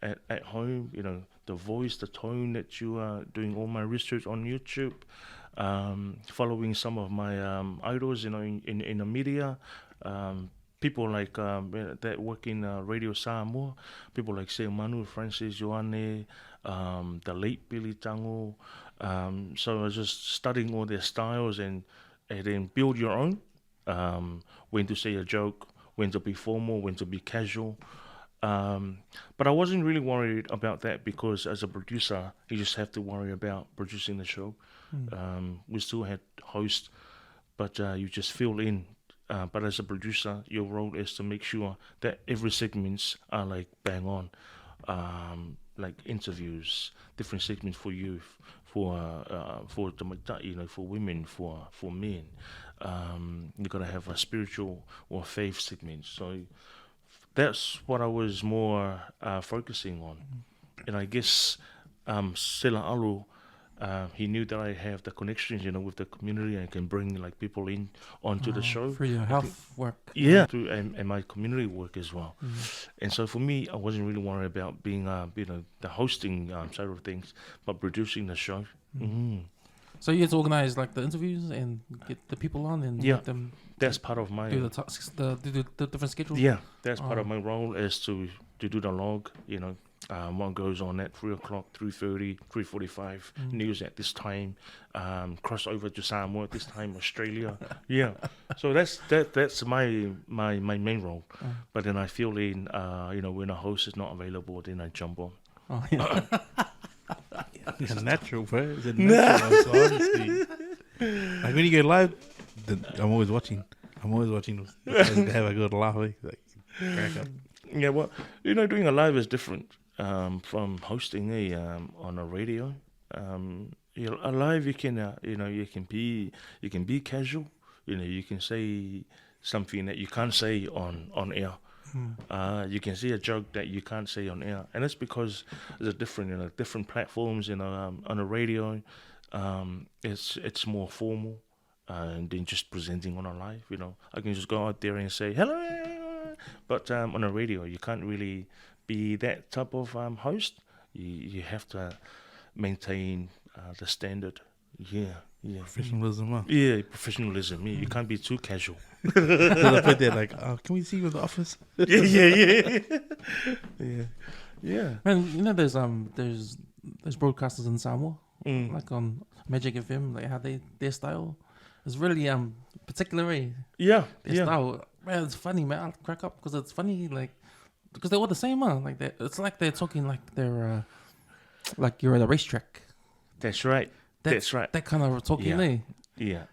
at home, the voice, the tone that you are doing all my research on YouTube. Following some of my idols, in the media, people like that work in Radio Samoa, people like say Manu, Francis, Ioane, the late Billy Tango. So I was just studying all their styles and and then build your own. When to say a joke, when to be formal, when to be casual. But I wasn't really worried about that because as a producer, you just have to worry about producing the show. We still had hosts, but you just fill in. But as a producer, your role is to make sure that every segments are like bang on, like interviews, different segments for youth, for the for women, for men. You gotta have a spiritual or faith segment. So that's what I was more focusing on. And I guess Sela Alu, he knew that I have the connections, with the community and can bring like people in onto the show.
For your health work.
Yeah, and my community work as well. And so for me, I wasn't really worried about being, the hosting side of things, but producing the show.
So you had to organize like the interviews and get the people on and
Yeah.
make them
That's part of my
do the tasks, the different schedules.
yeah. That's part of my role is to do the log. What goes on at 3:00, 3:30, 3:45. News at this time. Cross over to Samoa at this time. Australia. Yeah. So that's my main role. But then I feel in when a host is not available, then I jump on.
Oh, yeah.
It's a natural, bro. It's a natural. So honestly, like when you go live, I'm always watching. They have a good laugh. Like, crack up.
Yeah, well, doing a live is different from hosting on a radio. A live you can be casual. You can say something that you can't say on air. You can say a joke that you can't say on air, and that's because there's different platforms. On a radio, it's more formal, and then just presenting on a live. I can just go out there and say hello, but on a radio, you can't really be that type of host. You have to maintain the standard. Yeah.
Professionalism, huh?
Yeah, professionalism. Yeah, you can't be too casual.
So they put there like, can we see you in the office?
Yeah.
Man, there's broadcasters in Samoa, like on Magic FM, like how their style is really particular.
Yeah.
Their style, man, it's funny, man. I'll crack up because it's funny, like because they're all the same, huh? Like it's like they're talking like they're like you're at a racetrack.
That's right. That's right.
That kind of talking,
Yeah. Yeah.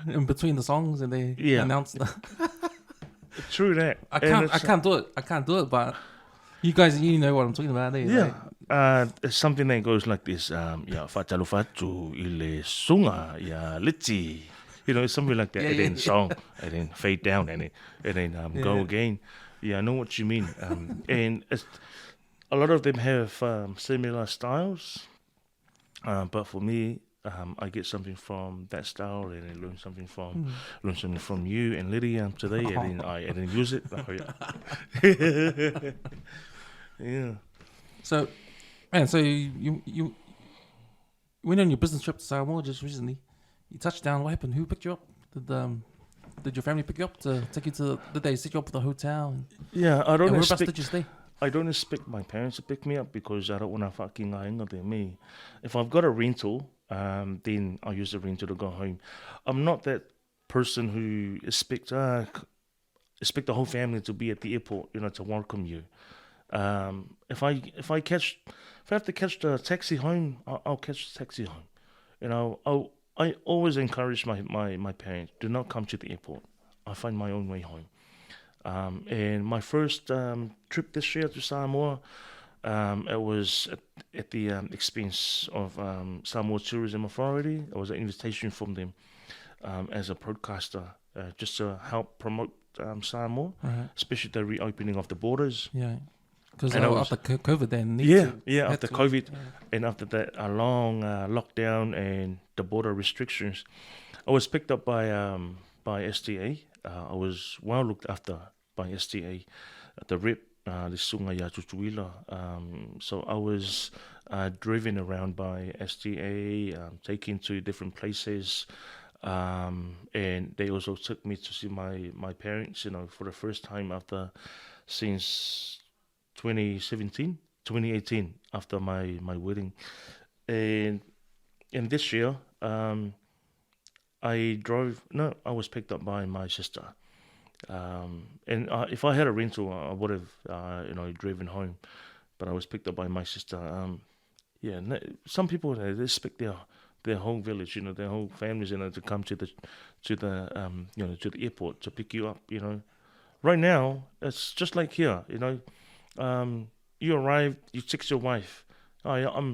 in between the songs, and they announce the.
True that.
I can't do it, but you guys, know what I'm talking about, eh?
Yeah. It's something that goes like this. Fatalu fatu ile sunga ya litsi. It's something like that. And then song, and then fade down, and then go again. Yeah, I know what you mean. And a lot of them have similar styles. But for me, I get something from that style, and I learn something from you and Lydia today, and then use it. Yeah. So,
man, you went on your business trip to Samoa just recently. You touched down. What happened? Who picked you up? Did your family pick you up to take you to? Did they set you up with a hotel?
Yeah, I don't.
Whereabouts did you stay?
I don't expect my parents to pick me up because I don't want to fucking hang with me. If I've got a rental, then I'll use the rental to go home. I'm not that person who expect the whole family to be at the airport, to welcome you. If I have to catch the taxi home, I'll catch the taxi home. I always encourage my parents, do not come to the airport. I find my own way home. And my first trip this year to Samoa, it was at the expense of Samoa Tourism Authority. It was an invitation from them as a broadcaster, just to help promote Samoa, especially the reopening of the borders.
Yeah, because after COVID, then
after COVID, and after that a long lockdown and the border restrictions, I was picked up by STA. I was well looked after by STA at the RIP, the Sungaya Tutuila. So I was driven around by STA, taken to different places, and they also took me to see my parents, for the first time since 2018, after my wedding. And this year, I was picked up by my sister. And if I had a rental, I would have, driven home. But I was picked up by my sister. Some people they expect their whole village, their whole families, to come to the to the airport to pick you up. Right now it's just like here. You arrive, you text your wife. Oh yeah,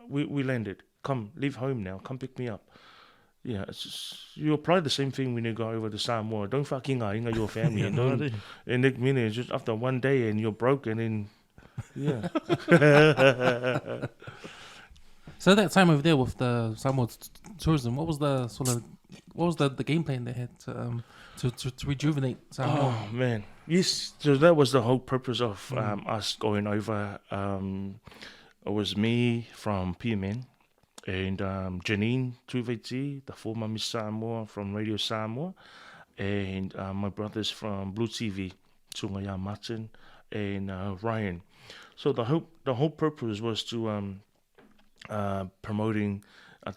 we landed. Come, leave home now. Come pick me up. Yeah, you apply the same thing when you go over to Samoa. Don't fucking inga your family, and next minute just after one day and you're broke, and then yeah.
So that time over there with the Samoa tourism, what was the game plan they had to rejuvenate Samoa?
Oh man, yes. So that was the whole purpose of us going over. It was me from PMN. And Janine Tuveti, the former Miss Samoa from Radio Samoa, and my brothers from Blue TV, Tungaya Martin and Ryan. So the whole purpose was to promoting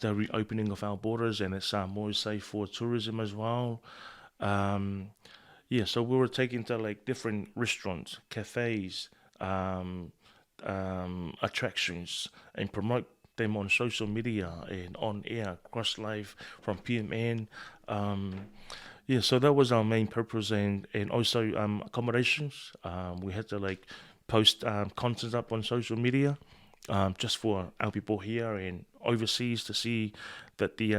the reopening of our borders, and that Samoa is safe for tourism as well. So we were taking to like different restaurants, cafes, attractions, and promote them on social media and on air, cross live from PMN. So that was our main purpose, and also accommodations. We had to like post content up on social media, just for our people here and overseas to see that the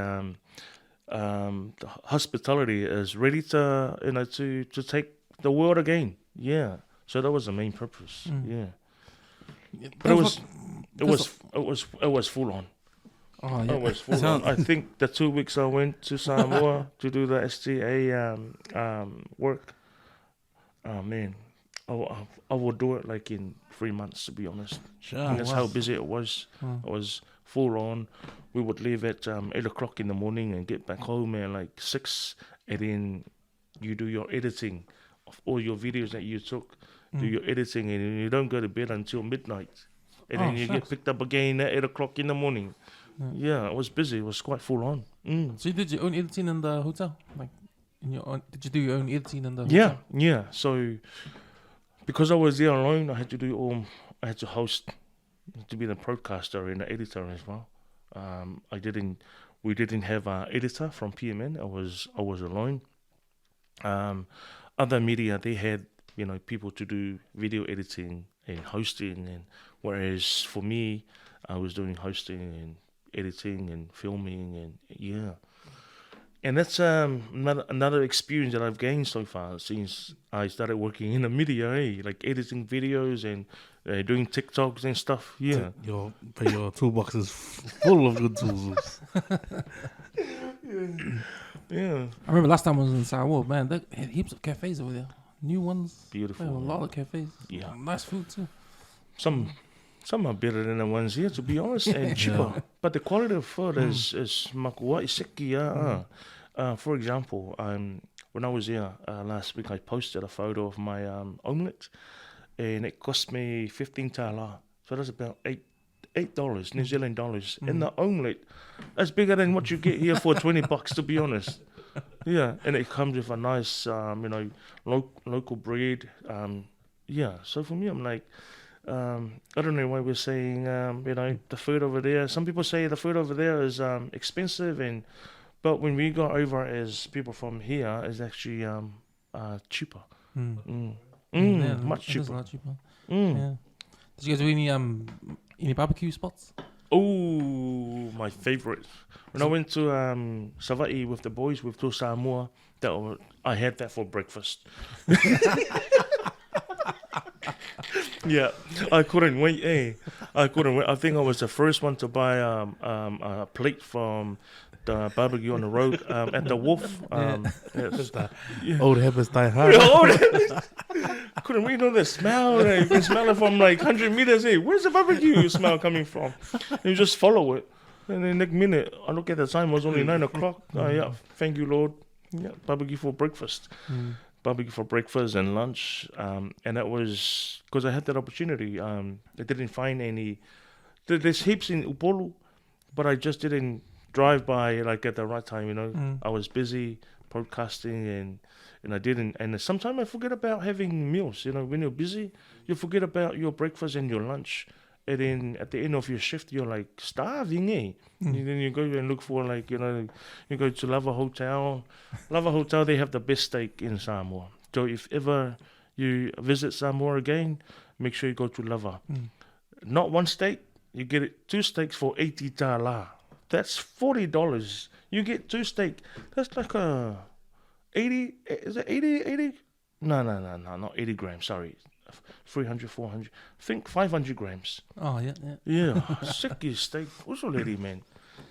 hospitality is ready to take the world again. Yeah. So that was the main purpose. Yeah. But it was full on.
Oh yeah.
It was full on. I think the 2 weeks I went to Samoa to do the STA work. Oh man, I would do it like in 3 months, to be honest.
Sure.
And that's how busy it was. It was full on. We would leave at 8 o'clock in the morning and get back home at like 6, and then you do your editing of all your videos that you took. Do your editing, and you don't go to bed until midnight, and then you get picked up again at 8 o'clock in the morning. Yeah, it was busy. It was quite full on.
So you did your own editing in the hotel, like did you do your own editing in the hotel?
Yeah. So because I was there alone, I had to do I had to host, to be the broadcaster and the editor as well. We didn't have an editor from PMN. I was alone. Other media, they had people to do video editing and hosting, and whereas for me, I was doing hosting and editing and filming, and and that's another experience that I've gained so far since I started working in the media, like editing videos and doing TikToks and stuff. Yeah,
your toolbox is full of good tools.
Yeah.
I remember last time I was in Samoa, man, they had heaps of cafes over there. New ones.
Beautiful.
A lot of cafes.
Yeah.
Nice food too.
Some are better than the ones here, to be honest, and cheaper. But the quality of food is makua iseki. For example, when I was here last week, I posted a photo of my omelette, and it cost me 15 tala. So that's about $8 New Zealand dollars. And the omelette, that's bigger than what you get here for $20, to be honest. Yeah, and it comes with a nice, local bread. So for me, I'm like, I don't know why we're saying, the food over there. Some people say the food over there is expensive, but when we go over as people from here, it's actually cheaper.
Yeah,
much cheaper.
It is a lot cheaper. Yeah. Did you guys do any barbecue spots?
Oh, my favorite. When I went to Sava'i with the boys, with two Samoa, I had that for breakfast. Yeah, I couldn't wait. I couldn't wait. I think I was the first one to buy a plate from the barbecue on the road at the Wolf.
Old habits die hard.
I couldn't wait on the smell. You can smell it from like 100 meters. Hey, where's the barbecue smell coming from? And you just follow it. And then next minute, I look at the time, it was only 9 o'clock. Yeah, thank you, Lord. Yeah, barbecue for breakfast. Barbecue for breakfast and lunch. And that was because I had that opportunity. I didn't find any. There's heaps in Upolu, but I just didn't drive by like at the right time. You know, I was busy podcasting and I didn't. And sometimes I forget about having meals. You know, when you're busy, you forget about your breakfast and your lunch. And then at the end of your shift, you're like starving, eh? And then you go and look for like, you know, you go to Lava Hotel. Lava Hotel, they have the best steak in Samoa. So if ever you visit Samoa again, make sure you go to Lava. Not one steak, you get it 2 steaks for 80 tala. That's $40. You get 2 steak. That's like a 80, is it 80? No, not 80 grams, sorry. 300, 400, I think 500 grams.
Oh, yeah.
Yeah, sicky steak. Also, lady, man.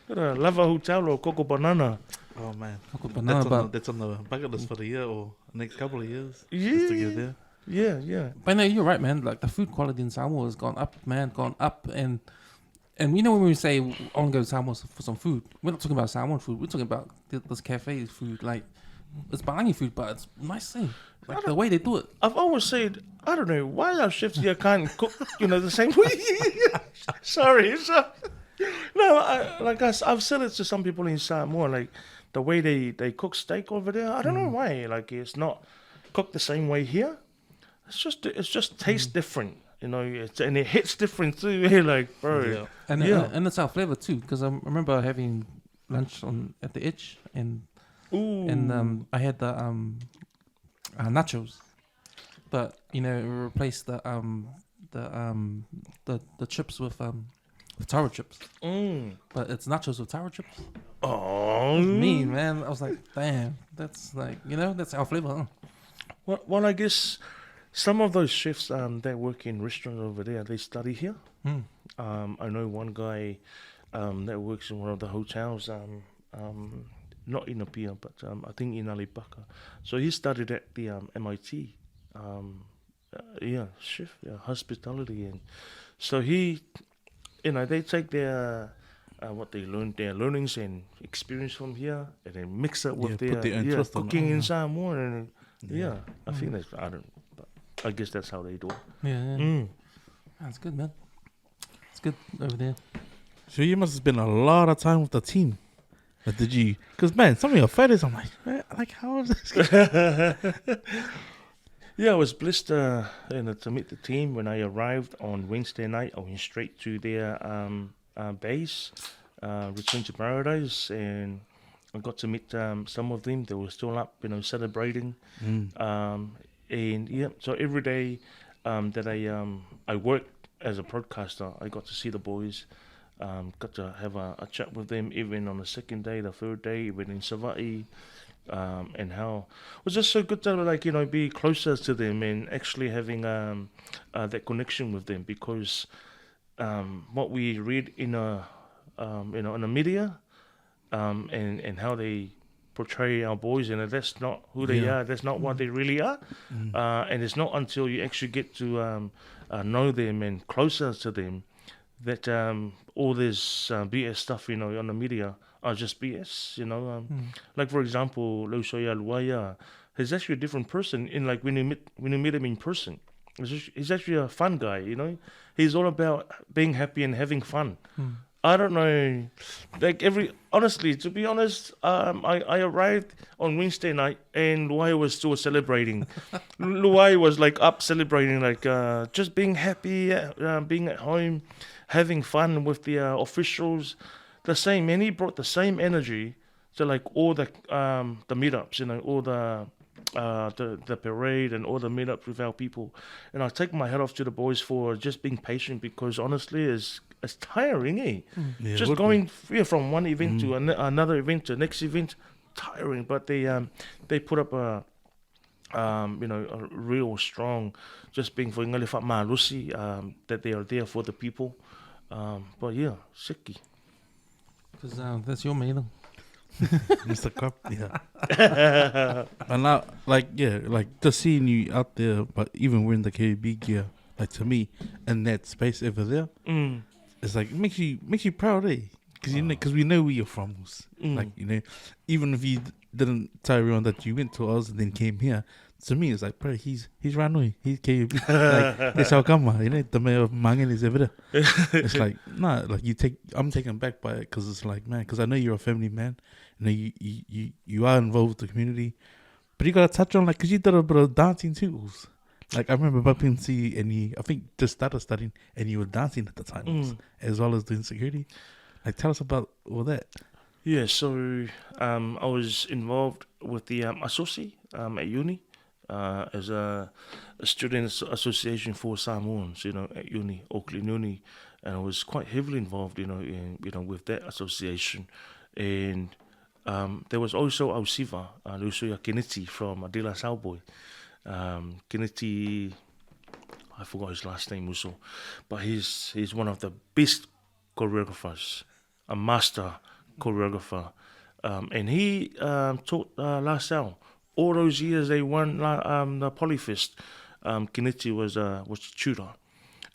Got a Lava Hotel or Coco Banana.
Oh man,
Coco banana,
that's on the bucket list for the year or next couple of years.
Yeah.
Just to get there.
Yeah.
But no, you're right, man. Like the food quality in Samoa has gone up, man, and you know when we say I want to go to Samoa for some food, we're not talking about Samoan food. We're talking about this cafe food. Like it's Balangi food, but it's nice thing. Like the way they do it.
I've always said, I don't know why our chefs here can't cook, you know, the same way. Sorry. I've said it to some people in Samoa, like the way they cook steak over there. I don't know why. Like it's not cooked the same way here. It's just tastes different, you know, and it hits different too. Like, bro,
And it's our flavor too. Because I remember having lunch at the Edge and I had the nachos, but you know replaced the chips with taro chips. But it's nachos with taro chips.
Oh,
Mean, man. I was like, damn, that's like, you know, that's our flavor, huh?
Well, I guess some of those chefs that work in restaurants over there, they study here. I know one guy that works in one of the hotels, not in Apia, but I think in Alipaka. So he studied at the MIT, chef, hospitality, and so he, you know, they take their what they learned, their learnings and experience from here, and then mix it with their cooking in Samoa, and I think that's but I guess that's how they do it.
Yeah. That's good, man. It's good over there.
So you must have spent a lot of time with the team. But did you? Because man, some of your photos, I'm like, man, like how is this?
Yeah, I was blessed to meet the team when I arrived on Wednesday night. I went straight to their base, Return to Paradise, and I got to meet some of them. They were still up, you know, celebrating. And yeah, so every day that I worked as a broadcaster, I got to see the boys. Got to have a chat with them even on the second day, the third day, even in Sava'i, and how it was just so good to, like, you know, be closer to them and actually having that connection with them, because what we read in you know, in the media, and how they portray our boys, and that's not who they are. That's not what they really are. And it's not until you actually get to know them and closer to them that all this BS stuff, you know, on the media are just BS, you know. Like, for example, Lausoya Luaya, he's actually a different person in, like, when you meet him in person. He's actually a fun guy, you know. He's all about being happy and having fun. I don't know, like honestly, to be honest, I arrived on Wednesday night and Luai was still celebrating. Luai was like up celebrating, like just being happy, being at home, having fun with the officials, the same. And he brought the same energy to, like, all the meetups, you know, all the parade and all the meetups with our people. And I take my hat off to the boys for just being patient, because honestly, it's tiring, eh?
Yeah,
just going from one event to another event to next event, tiring. But they put up a you know, a real strong, just being for Ngalifat Malusi, that they are there for the people. But yeah, Siki.
Because that's your meal.
Mr. Cup, yeah. And now, like just seeing you out there, but even wearing the KB gear, like, to me, in that space over there, it's like, it makes you proud, eh? because we know where you're from. Like, you know, even if you didn't tell everyone that you went to Oz and then came here, to me it's like, bro, he's Ranui, he's KUB. Like, it's how come, you know, the mayor of Mangan is ever there. It's like, nah, like I'm taken back by it, because it's like, man, because I know you're a family man, you know, you are involved with the community, but you gotta touch on, like, because you did a bit of dancing too. Like, I remember bumping into you, and you, I think, just started studying, and you were dancing at the time, as well as doing security. Like, tell us about all that.
Yeah, so I was involved with the associate at uni as a students' association for Samoans, you know, at uni, Auckland Uni, and I was quite heavily involved, you know, with that association, and there was also Ausiva, Lucia Kennedy from Adela Sauboy. Kennedy, I forgot his last name also, but he's one of the best choreographers, a master choreographer, and he taught La Salle. All those years they won the Polyfest. Kennedy was a tutor,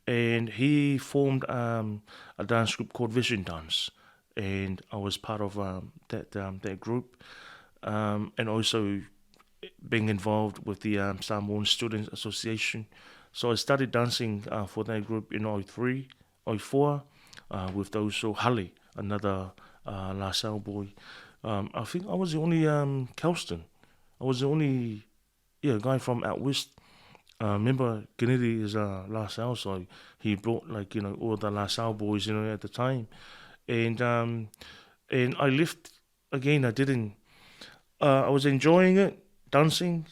and he formed a dance group called Vision Dance, and I was part of that group, and also being involved with the Samoan Students Association. So I started dancing for that group in 03, 04, with also Hale, another La Salle boy. I think I was the only Kelston. I was the only guy from out west. Remember, Kennedy is La Salle, so he brought, like, you know, all the La Salle boys, you know, at the time. And I left again. I didn't. I was enjoying it, dancing,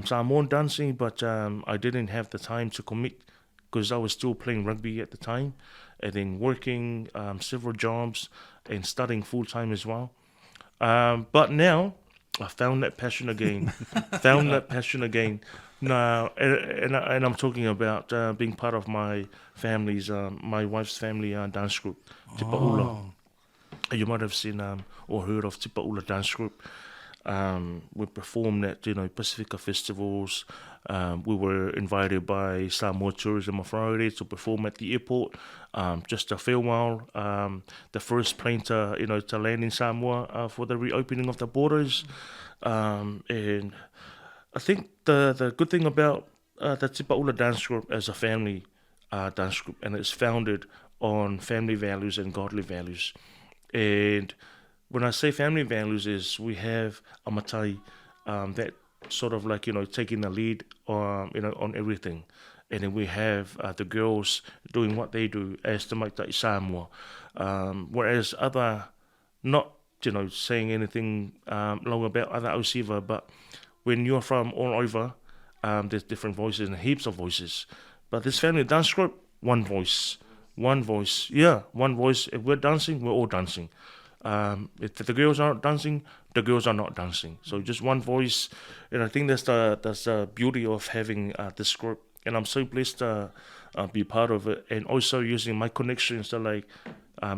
Samoan dancing, but I didn't have the time to commit, because I was still playing rugby at the time, and then working several jobs and studying full time as well. But now I found that passion again. Now, and I'm talking about being part of my family's, my wife's family dance group, Tipaula. You might have seen or heard of Tipaula Dance Group. We performed at, you know, Pacifica festivals. We were invited by Samoa Tourism Authority to perform at the airport. Just a farewell, the first plane to land in Samoa for the reopening of the borders. And I think the good thing about the Tipaula Dance Group as a family dance group, and it's founded on family values and godly values. And when I say family values, is we have a matai that sort of, like, you know, taking the lead on everything, and then we have the girls doing what they do as the Maitai Samoa, whereas other, not, you know, saying anything long about other Ausiva, but when you're from all over, there's different voices and heaps of voices, but this family dance group, one voice, yeah, one voice. If we're dancing, we're all dancing. If the girls aren't dancing, the girls are not dancing. So just one voice, and I think that's the beauty of having this group. And I'm so blessed to be part of it, and also using my connections to, like,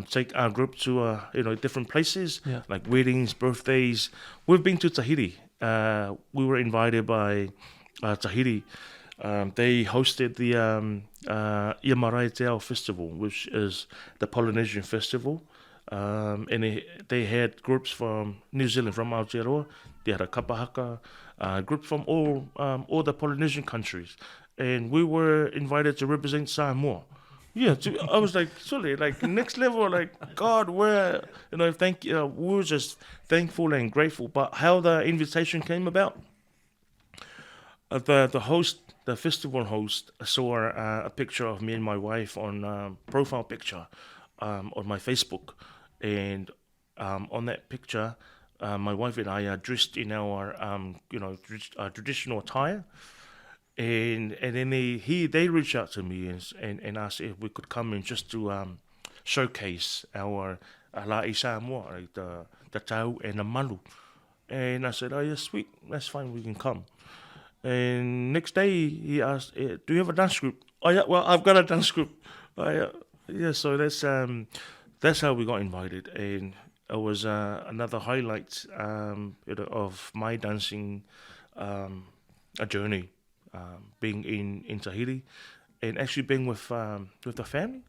take our group to different places, like weddings, birthdays. We've been to Tahiti. We were invited by Tahiti. They hosted the Ia Marae Te Ao Festival, which is the Polynesian festival. And they had groups from New Zealand, from Aotearoa. They had a kapahaka, groups from all the Polynesian countries, and we were invited to represent Samoa. Yeah, I was like, surely, like, next level, like, God, we're, thank you. We were just thankful and grateful. But how the invitation came about, the host, the festival host, saw a picture of me and my wife on profile picture on my Facebook. And on that picture, my wife and I are dressed in our, traditional attire. And then they reached out to me and asked if we could come in just to showcase our La'i Samoa, like the tau and the malu. And I said, oh yeah, sweet, that's fine, we can come. And next day he asked, do you have a dance group? Oh yeah, well, I've got a dance group. Yeah, so that's how we got invited, and it was another highlight of my dancing a journey, being in Tahiti, and actually being with the family.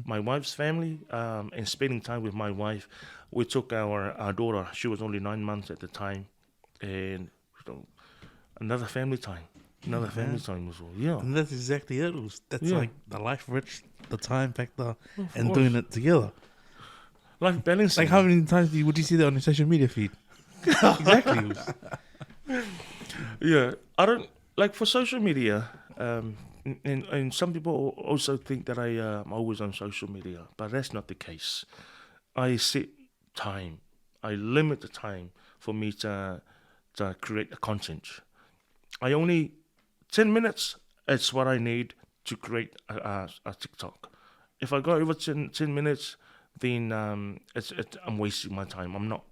my wife's family, and spending time with my wife. We took our daughter. She was only 9 months at the time, and another family time. Another family time as well. Yeah.
And that's exactly it. That's
Yeah.
like the life rich, the time factor,
Of
and
course.
doing it together.
Life balancing.
Like how many times would you see that on your social media feed? Exactly.
Yeah, I don't like for social media. And some people also think that I'm always on social media, but that's not the case. I set time. I limit the time for me to create the content. I only 10 minutes. It's what I need to create a TikTok. If I go over 10 minutes, then I'm wasting my time. I'm not,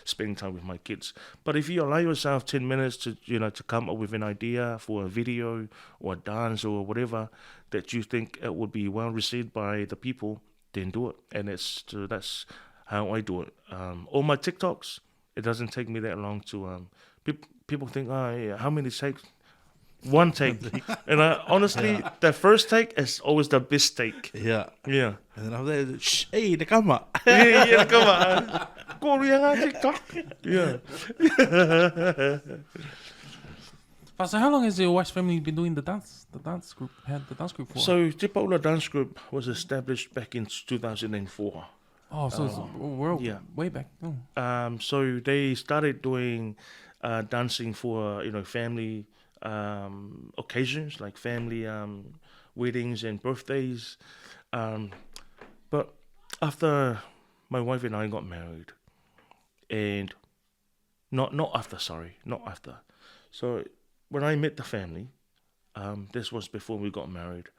spending time with my kids. But if you allow yourself 10 minutes to, to come up with an idea for a video or a dance or whatever that you think it would be well received by the people, then do it. And that's how I do it. All my TikToks, it doesn't take me that long to. People think, oh, yeah, how many takes? One take. And honestly, the first take is always the best take.
Yeah.
Yeah.
And then after that, shh, hey, the camera.
Yeah, come on. Go on TikTok. Yeah.
But so how long has your wife's family been doing the dance group for?
So Te Paula Dance Group was established back in 2004.
Oh, so it's
yeah.
way back. Oh.
So they started doing dancing for family occasions like family weddings and birthdays. But after my wife and I got married, and not after. So when I met the family, this was before we got married,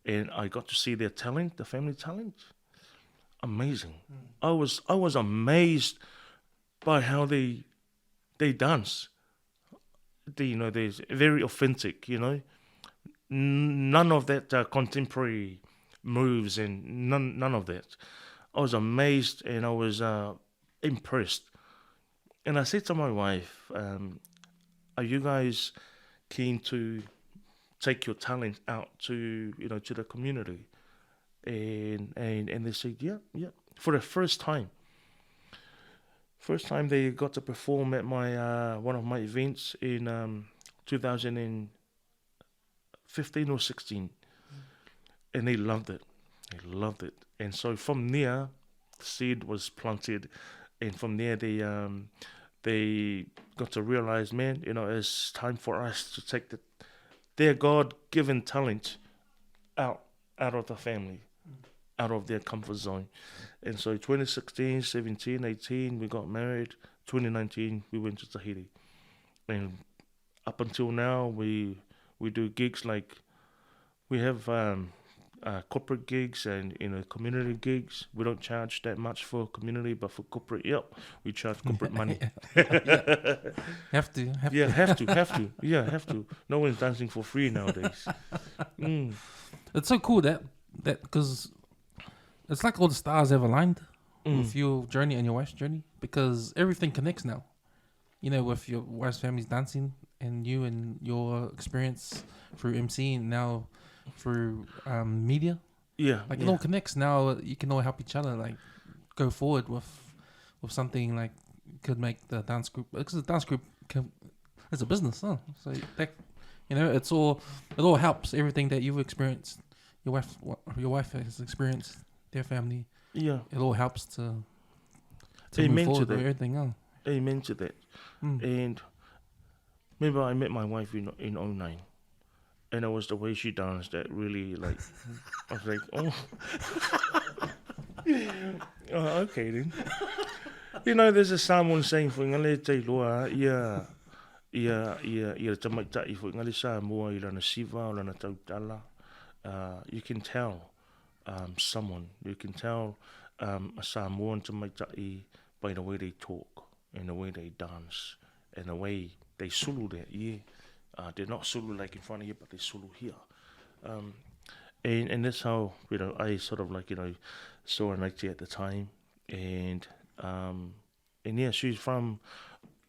and I got to see their talent, the family talent. Amazing. I was amazed by how they dance. They're very authentic. None of that contemporary moves and none of that. I was amazed and I was impressed. And I said to my wife, "Are you guys keen to take your talent out to to the community?" And they said, yeah. For the first time they got to perform at my one of my events in 2015 or 16, and they loved it. And so from there, the seed was planted, and from there they got to realize, man, it's time for us to take their God-given talent out of the family, out of their comfort zone. And so 2016, 17, 18, we got married. 2019, we went to Tahiti. And up until now, we do gigs like, we have corporate gigs and community gigs. We don't charge that much for community, but for corporate, we charge corporate money.
Have to.
Yeah, have to. Yeah, have to. No one's dancing for free nowadays.
It's so cool that because it's like all the stars have aligned with your journey and your wife's journey, because everything connects now. With your wife's family's dancing and you and your experience through MCing now through media.
Yeah.
Like it all connects now. You can all help each other, like go forward with something like could make the dance group, because the dance group is a business, huh? So that, it all helps. Everything that you've experienced, your wife has experienced, their family. Yeah, it all helps to move forward with everything else.
Amen to that. And remember, I met my wife in 2009, and it was the way she danced that really, like, I was like, okay then. There's a Samoan saying for ngale te loa ia tamaitai for ngale Samoa I lana siva o lana tautala. You can tell someone, you can tell a Samoan tamaitai by the way they talk and the way they dance and the way they sulu their ear. They're not sulu like in front of you, but they sulu here. And that's how I sort of saw her Naiti at the time, and yeah, she's from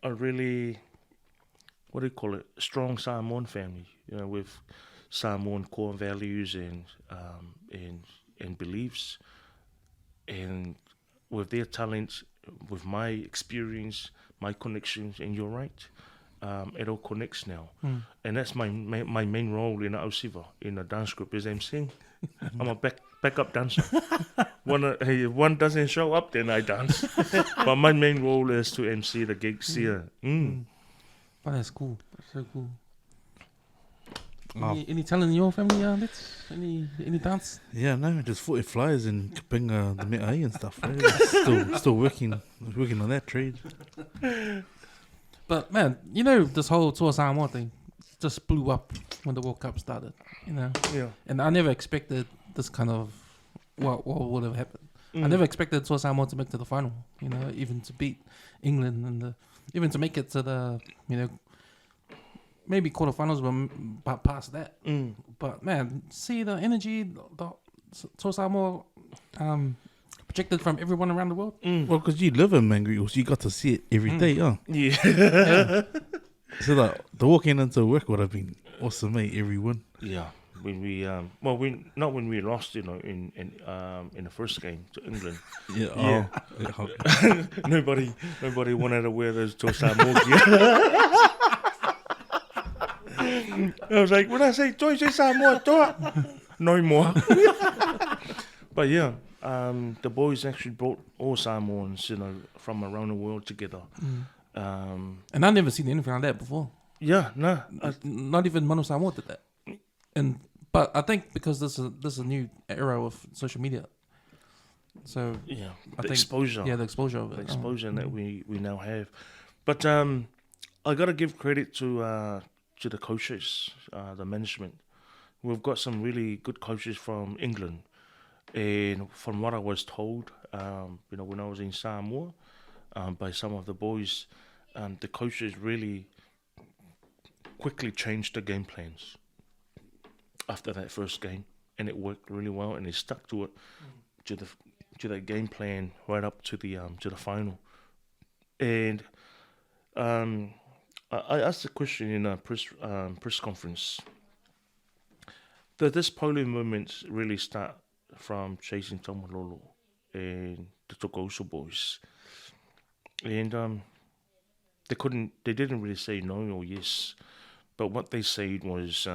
a really, what do you call it, strong Samoan family, with Samoan core values and and beliefs, and with their talents, with my experience, my connections, and you're right, it all connects now. And that's my main role in the Ausiva, in the dance group, is emceeing. I'm a backup dancer. If one doesn't show up, then I dance. But my main role is to MC the gigs here.
But that's cool. That's so cool. Any talent in your family, Let's any dance?
Yeah, no, just 40 flyers and Kapinga, the Me'ai and stuff. Right? Still working on that trade.
But man, this whole Toa Samoa thing just blew up when the World Cup started.
Yeah.
And I never expected this kind of what would have happened. I never expected Toa Samoa to make to the final. Even to beat England and even to make it to the maybe quarterfinals, but past that. But man, see the energy, the Toa Samoa projected from everyone around the world.
Well, because you live in Mangere, so you got to see it every day, huh?
Yeah.
So the walking into work would have been awesome, mate. Every win.
Yeah. When we not when we lost, in the first game to England.
Yeah.
Nobody wanted to wear those Toa Samoa gear. I was like, when I say Toa Samoa, no more. But yeah, the boys actually brought all Samoans, from around the world together.
And I've never seen anything like that before.
Yeah, no,
not even Manu Samoa did that. But I think because this is a new era of social media. So
yeah,
I think
exposure.
Yeah, the exposure of it.
The exposure that we now have. But I got to give credit to the coaches, the management. We've got some really good coaches from England, and from what I was told, when I was in Samoa, by some of the boys, the coaches really quickly changed the game plans after that first game, and it worked really well, and they stuck to it, to the game plan right up to the final. And I asked the question in a press conference. Did this polling movement really start from chasing Tomalolo and the Tokoso boys? And they didn't really say no or yes, but what they said was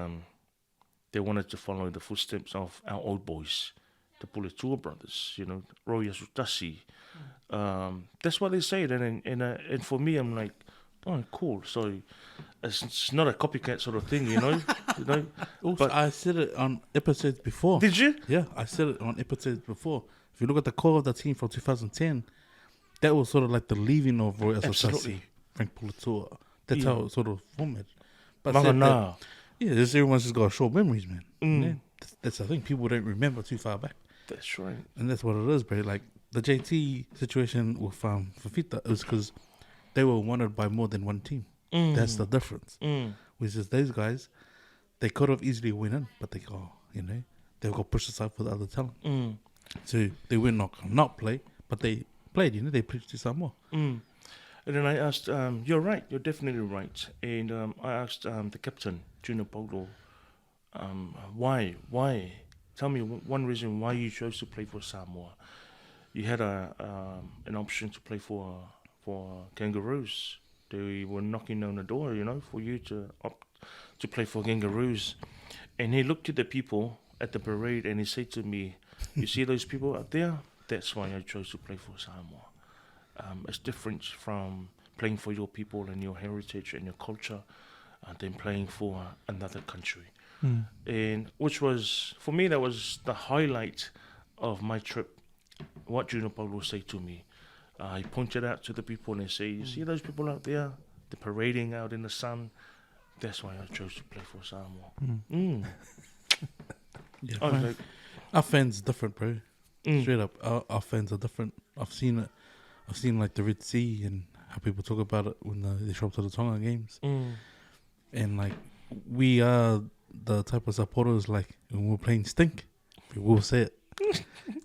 they wanted to follow the footsteps of our old boys, the Puletua brothers, Roya Sutasi. That's what they said, and for me, I'm like, oh, cool. So it's not a copycat sort of thing,
Also,
But
I said it on episodes before.
Did you?
Yeah, I said it on episodes before. If you look at the core of the team from 2010, that was sort of like the leaving of Roy Asasasi, Frank Puletua. That's how it sort of formed. But just everyone's just got short memories, man. Yeah, that's the thing. People don't remember too far back.
That's right.
And that's what it is, bro. Like the JT situation with Fafita is because they were wanted by more than one team. That's the difference. Which is those guys, they could have easily went in, but they got pushed aside for the other talent. So they were not play, but they played. They played to Samoa.
And then I asked, you're right, you're definitely right. And I asked the captain, Junior Polo, why? Tell me one reason why you chose to play for Samoa. You had an option to play for Kangaroos. They were knocking on the door, for you to opt to play for Kangaroos. And he looked at the people at the parade and he said to me, you see those people up there? That's why I chose to play for Samoa. It's different from playing for your people and your heritage and your culture than playing for another country. And which was, for me, that was the highlight of my trip. What Junior Paulo said to me. He pointed out to the people and he said, you see those people out there? They're parading out in the sun. That's why I chose to play for Samoa.
Yeah, our fans different, bro. Straight up, our fans are different. I've seen it. I've seen like the Red Sea and how people talk about it when they show up to the Tonga games. And like we are the type of supporters, like when we're playing stink, we will say it.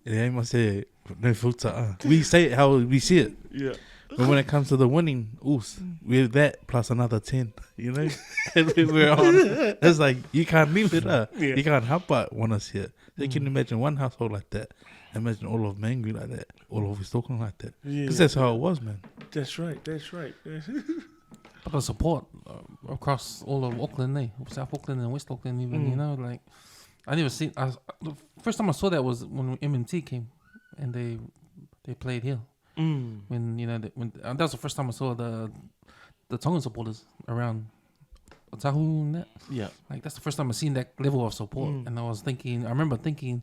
And I must say no filter. We say it how we see it.
Yeah.
But when it comes to the winning, we're that plus another 10, you know? And we're on. It's like, you can't leave it up.
Yeah.
You can't help but want us here. You can imagine one household like that. Imagine all of Mangu like that. All of us talking like that. Because that's how it was, man.
That's right.
But the support across all of Auckland, South Auckland and West Auckland, even you know, like I never seen. The first time I saw that was when M&T came, and they played here. When you know, that was the first time I saw the Tongan supporters around Otahu and that.
Yeah,
like that's the first time I seen that level of support, and I remember thinking,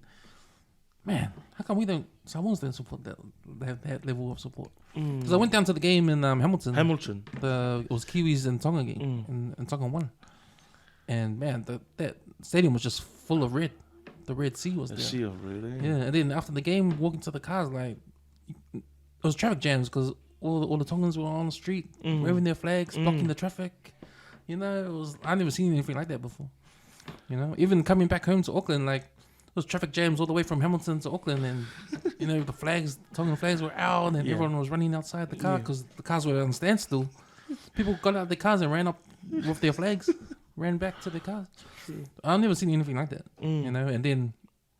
man, how come Samoans don't support that level of support? Because I went down to the game in Hamilton. It was Kiwis and Tonga game, and Tonga won. And man, that stadium was just full of red. The Red Sea was there.
The sea of red,
yeah. And then after the game, walking to the cars, like it was traffic jams because all the Tongans were on the street waving their flags, blocking the traffic. You know, I never seen anything like that before. You know, even coming back home to Auckland, like. There was traffic jams all the way from Hamilton to Auckland, and you know the Tongan flags were out, and everyone was running outside the car because the cars were on standstill. People got out of their cars and ran up with their flags, ran back to their cars. I've never seen anything like that, you know. And then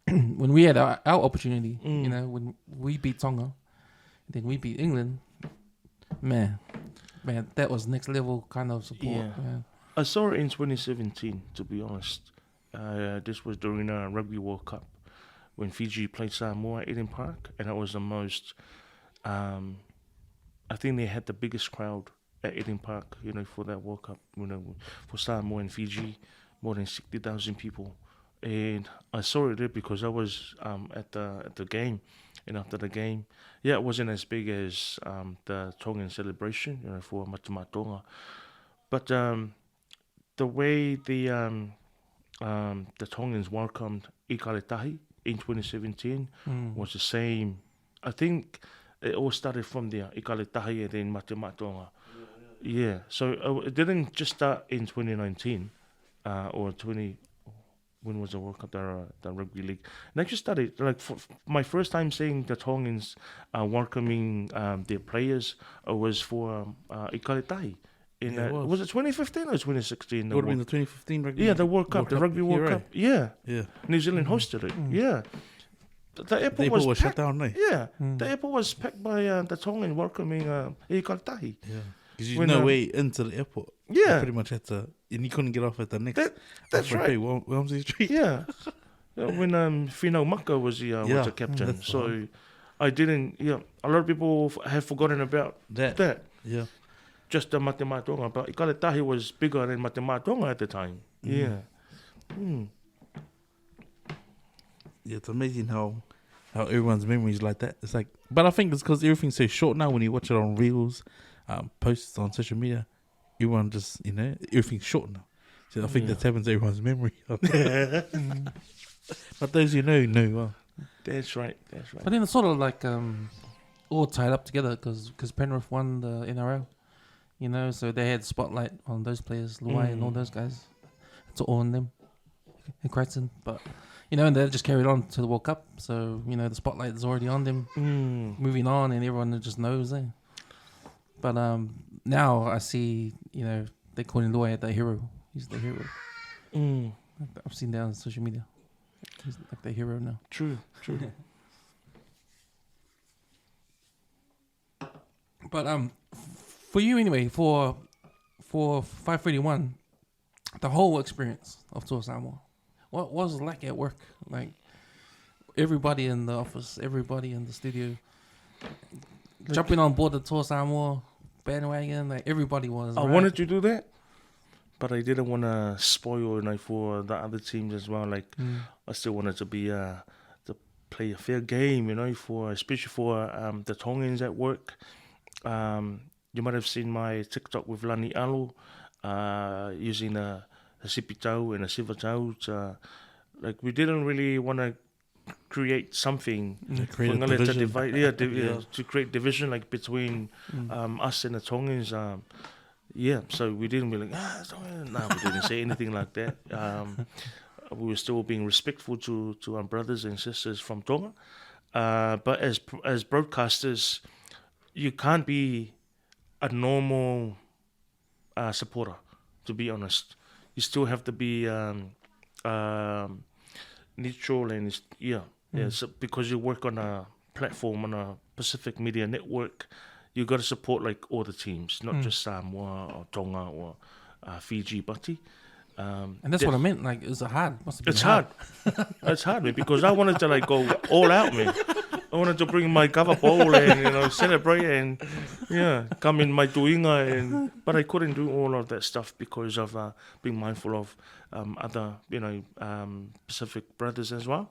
when we had our opportunity, you know, when we beat Tonga, then we beat England, man, that was next level kind of support.
Yeah. I saw it in 2017, to be honest. This was during a Rugby World Cup when Fiji played Samoa at Eden Park, and it was the most. I think they had the biggest crowd at Eden Park, you know, for that World Cup. You know, for Samoa and Fiji, more than 60,000 people, and I saw it there because I was at the game, and after the game, it wasn't as big as the Tongan celebration, you know, for Matamatonga, but the way the Tongans welcomed Ikaretahi in 2017 was the same. I think it all started from there, Ikaretahi and then Matamatonga. Yeah, so it didn't just start in 2019 or 20. When was the World Cup, the Rugby League? And I just started, like, for my first time seeing the Tongans welcoming their players was for Ikaretahi. Was it 2015 or 2016?
It would have been the 2015 Rugby.
Yeah, the World Cup, the Rugby World Cup. Yeah. New Zealand hosted it. Yeah. The airport was
shut down, eh?
Yeah. The airport was packed by the Tongan welcoming Ikaretahi.
Yeah. Because you no way into the airport.
Yeah.
You pretty much had to, and you couldn't get off at the next.
That's right.
Wilmsey Street.
Yeah. When Finau Maka was the captain. So I didn't, a lot of people have forgotten about that.
Yeah.
Just the Matamatonga, but Ikaretahi was bigger than Matamatonga at the time. Yeah.
Yeah, it's amazing how everyone's memories like that. It's like, but I think it's because everything's so short now. When you watch it on reels, posts on social media, everyone just, you know, everything's short now. So I think that happens to everyone's memory. But those you know well.
That's right.
But then it's sort of like all tied up together because Penrith won the NRL. You know, so they had spotlight on those players, Luai and all those guys. It's all on them, and Crichton. But, you know, and they just carried on to the World Cup. So, you know, the spotlight is already on them. Moving on, and everyone just knows. But now I see, you know, they're calling Luai the hero. He's the hero. I've seen that on social media. He's like the hero now.
True.
But for you anyway, for 531, the whole experience of Tour Samoa, what was it like at work? Like everybody in the office, everybody in the studio, jumping on board the Tour Samoa bandwagon, like everybody was.
I wanted to do that, but I didn't want to spoil for the other teams as well. Like I still wanted to be to play a fair game, you know, especially for the Tongans at work. You might have seen my TikTok with Lani Alo, using a sipitau and a sivatau. Like we didn't really want to create something
to
create division like between us and the Tongans. So we didn't really we didn't say anything like that. We were still being respectful to our brothers and sisters from Tonga. But as broadcasters, you can't be a normal supporter, to be honest. You still have to be neutral and so because you work on a platform on a Pacific Media Network, you got to support like all the teams, not just Samoa or Tonga or Fiji, Bati.
And that's what I meant. Like, is it hard? Must have been
It's hard. It's hard, man, because I wanted to like go all out, man. I wanted to bring my cover bowl and celebrate and come in my tuinga but I couldn't do all of that stuff because of being mindful of other Pacific brothers as well.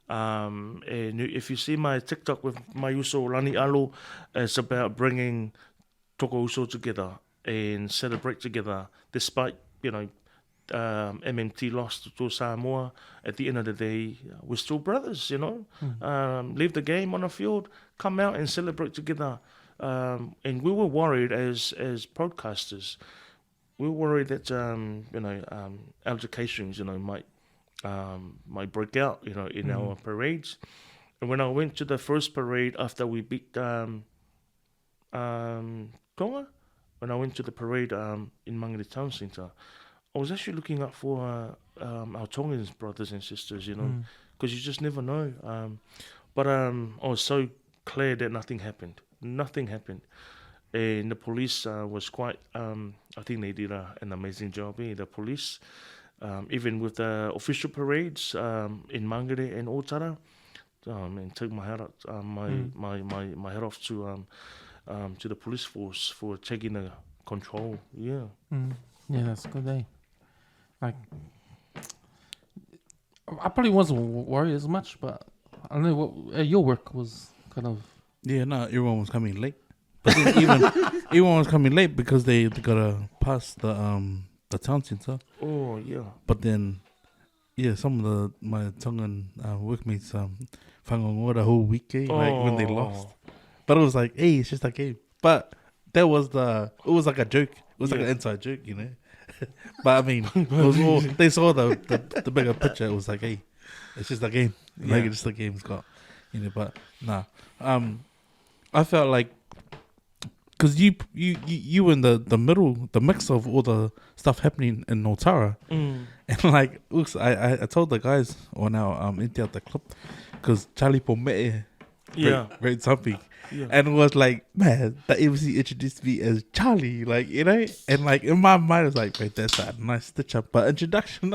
And if you see my TikTok with my uso Lani Alo, it's about bringing toko uso together and celebrate together despite MMT lost to Samoa. At the end of the day, we're still brothers, leave the game on the field, come out and celebrate together. And we were worried as broadcasters. We were worried that altercations, might break out, in our parades. And when I went to the first parade after we beat Tonga, when I went to the parade in Mangere Town Centre, I was actually looking up for our Tongan brothers and sisters, because you just never know. But I was so clear that nothing happened. Nothing happened. And the police was quite, I think they did an amazing job. The police, even with the official parades in Mangere and Otara, and take my hat up, my hat off to the police force for taking the control. Yeah.
Yeah, that's a good day. Like, I probably wasn't worried as much, but I don't know what your work was kind of.
Yeah, no, everyone was coming late. But then even everyone was coming late because they gotta pass the town centre.
Oh yeah.
But then, some of my Tongan workmates whangongo the whole week, like when they lost. But it was like, hey, it's just a game. But it was like a joke. It was like an inside joke, But I mean, it was more, they saw the bigger picture. It was like, hey, it's just a game. Like it's just a game, Scott. But nah. I felt like, cause you in the middle, the mix of all the stuff happening in Otara, and like, oops, I told the guys on our into the club, cause Charlie Pomete, read something. Yeah. And it was like, man, the MC introduced me as Charlie, like, and like in my mind, it's like, wait, that's a nice stitch up, but introduction,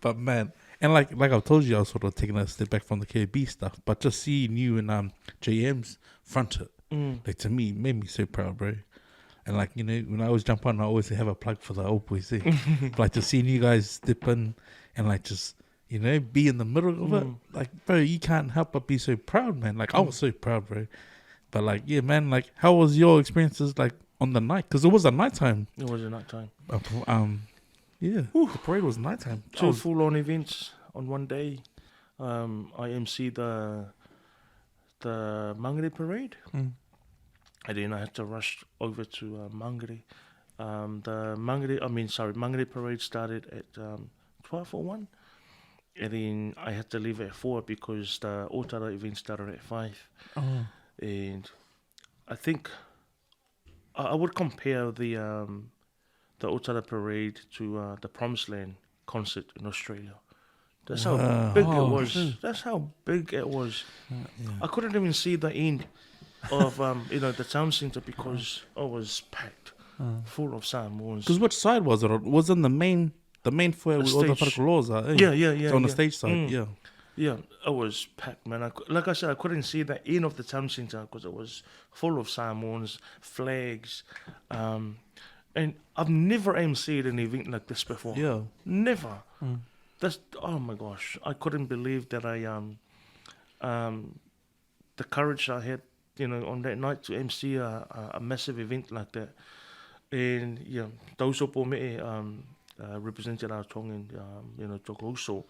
but man, and like I've told you, I was sort of taking a step back from the KB stuff, but just seeing you and JM's fronted, like to me, made me so proud, bro. And like, when I always jump on, I always have a plug for the old boys, but like just seeing you guys step in and like just, be in the middle of it. Like, bro, you can't help but be so proud, man. Like, I was so proud, bro. But like, yeah, man, like, how was your experiences, like, on the night? Because it was a nighttime.
It was a nighttime.
The parade was nighttime.
Two full-on events on one day. I emceed the Mangere parade. And then I had to rush over to Mangere. The Mangere parade started at 12:01. And then I had to leave at 4 because the Otara event started at 5. And I think I would compare the Otara parade to the Promised Land concert in Australia. That's how big it was. That's how big it was. I couldn't even see the end of the town centre because it was packed, full of Samoans.
Because which side was it? Was it the main foyer with all the whakaroa are?
Yeah.
So on the stage side,
Yeah, it was packed, man. Like I said, I couldn't see the end of the town centre because it was full of Samoans, flags, and I've never emceed an event like this before.
Yeah,
never. That's oh my gosh! I couldn't believe that the courage I had, on that night to MC a massive event like that, and Tauso Pomete represented our Tongan, Toko Uso.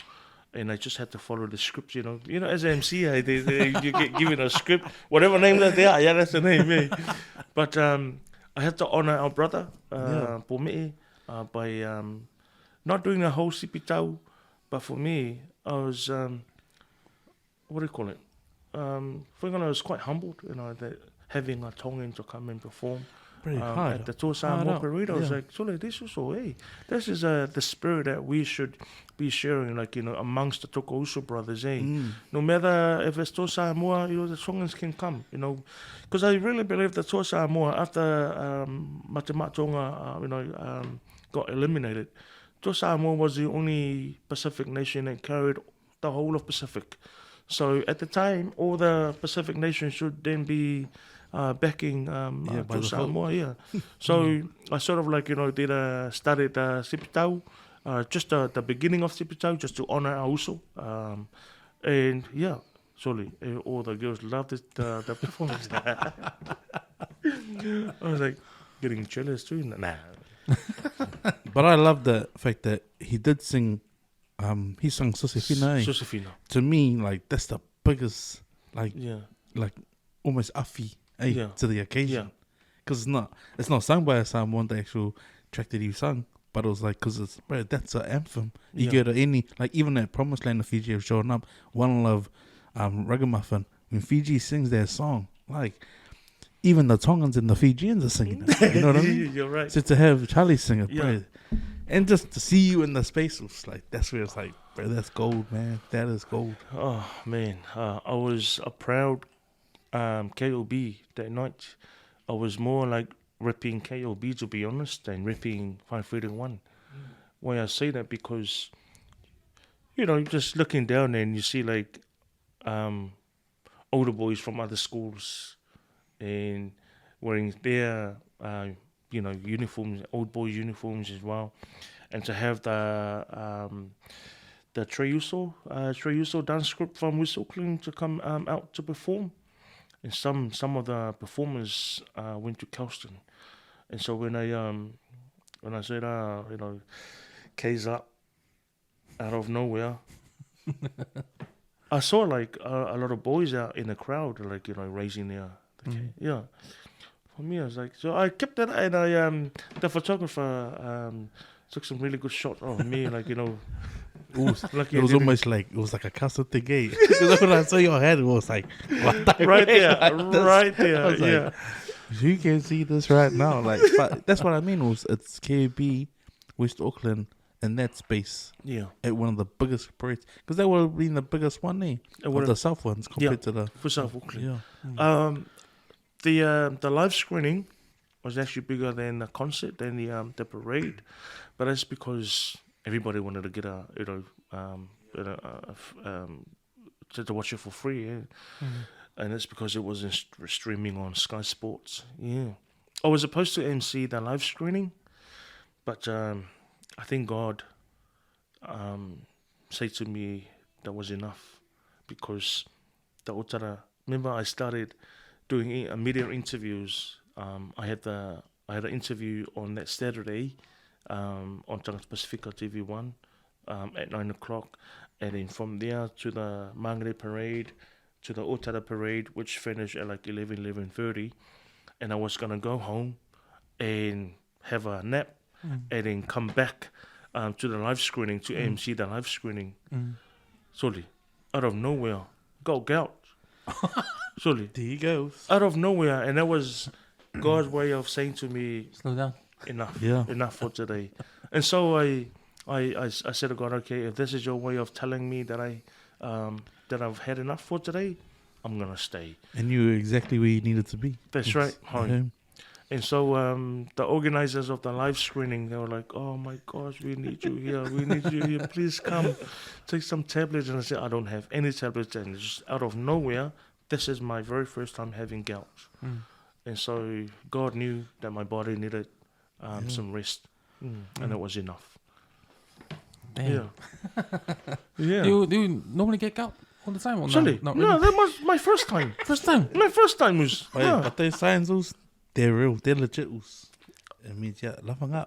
And I just had to follow the script, as an MC, you get given a script, whatever name that they are, that's the name, But I had to honor our brother, Pomete, by not doing the whole sipitau, but for me, I was, what do you call it? Whangana was quite humbled, that having a Tongan to come and perform.
Pretty hard.
At the Tō Samoa parade, I was like, this is this is the spirit that we should be sharing, amongst the Toko Uso brothers, No matter if it's Tō Samoa, the Tongans can come, because I really believe that Tō Samoa, after Matematonga, got eliminated, Tō Samoa was the only Pacific nation that carried the whole of Pacific. So at the time, all the Pacific nations should then be backing Tō Samoa, So I sort of started Sipitau, just the beginning of Sipitau, just to honor our uso. And sorry, all the girls loved it, the performance. I was like getting jealous too. Nah.
But I love the fact that he did sing. He sung Susefina.
Susefina.
To me, that's the biggest, almost afi to the occasion. Because it's not sung by a Samoan, the actual track that he sung, but it was because that's an anthem. You go to any, even at Promised Land of Fiji have shown up, One Love, Ragamuffin, when Fiji sings their song, even the Tongans and the Fijians are singing it. You know what I mean?
You're right.
So to have Charlie sing it, and just to see you in the space, it was that's where it's bro, that's gold, man. That is gold.
Oh, man. I was a proud KOB that night. I was more ripping KOB, to be honest, than ripping 531. Why I say that, because, just looking down and you see, older boys from other schools and wearing their, uniforms, old boys' uniforms as well. And to have the Treuso dance group from West Auckland to come out to perform. And some of the performers went to Kelston. And so when I said, Kaisara, out of nowhere, I saw a lot of boys out in the crowd, raising their K. For me, I was so I kept that, and the photographer took some really good shots of me,
it was almost it was like a custom thing, Because when I saw your head, it was what the
right there,
I was you can see this right now, but that's what I mean. It's KB, West Auckland, in that space. At one of the biggest parades, because that would have been the biggest one, of the South ones compared to the
for South Auckland. The live screening was actually bigger than the concert, than the parade, but that's because everybody wanted to get to watch it for free, and that's because it wasn't streaming on Sky Sports. I was supposed to MC the live screening, but I think God said to me that was enough, because the Otara. Remember, I started doing media interviews. I had an interview on that Saturday on Tangata Pacifica TV1 at 9:00, and then from there to the Mangere Parade, to the Otara Parade, which finished at 11:30, and I was gonna go home and have a nap, and then come back to the live screening, to MC the live screening. Sorry, out of nowhere, got gout. Sorry.
There you go.
Out of nowhere, and that was God's way of saying to me,
slow down.
Enough. Enough for today. And so I said to God, okay, if this is your way of telling me that I've had enough for today, I'm gonna stay.
And you were exactly where you needed to be.
That's right. And so the organizers of the live screening, they were like, oh my gosh, we need you here. We need you here. Please come. Take some tablets. And I said, I don't have any tablets. And just out of nowhere, this is my very first time having gout. And so God knew that my body needed some rest. And it was enough.
Damn. Do you normally get gout all the time? Or
Sorry.
Not really?
No, that was my first time. My first time was...
But those signs, they're real. They're legit. It means, lafanga.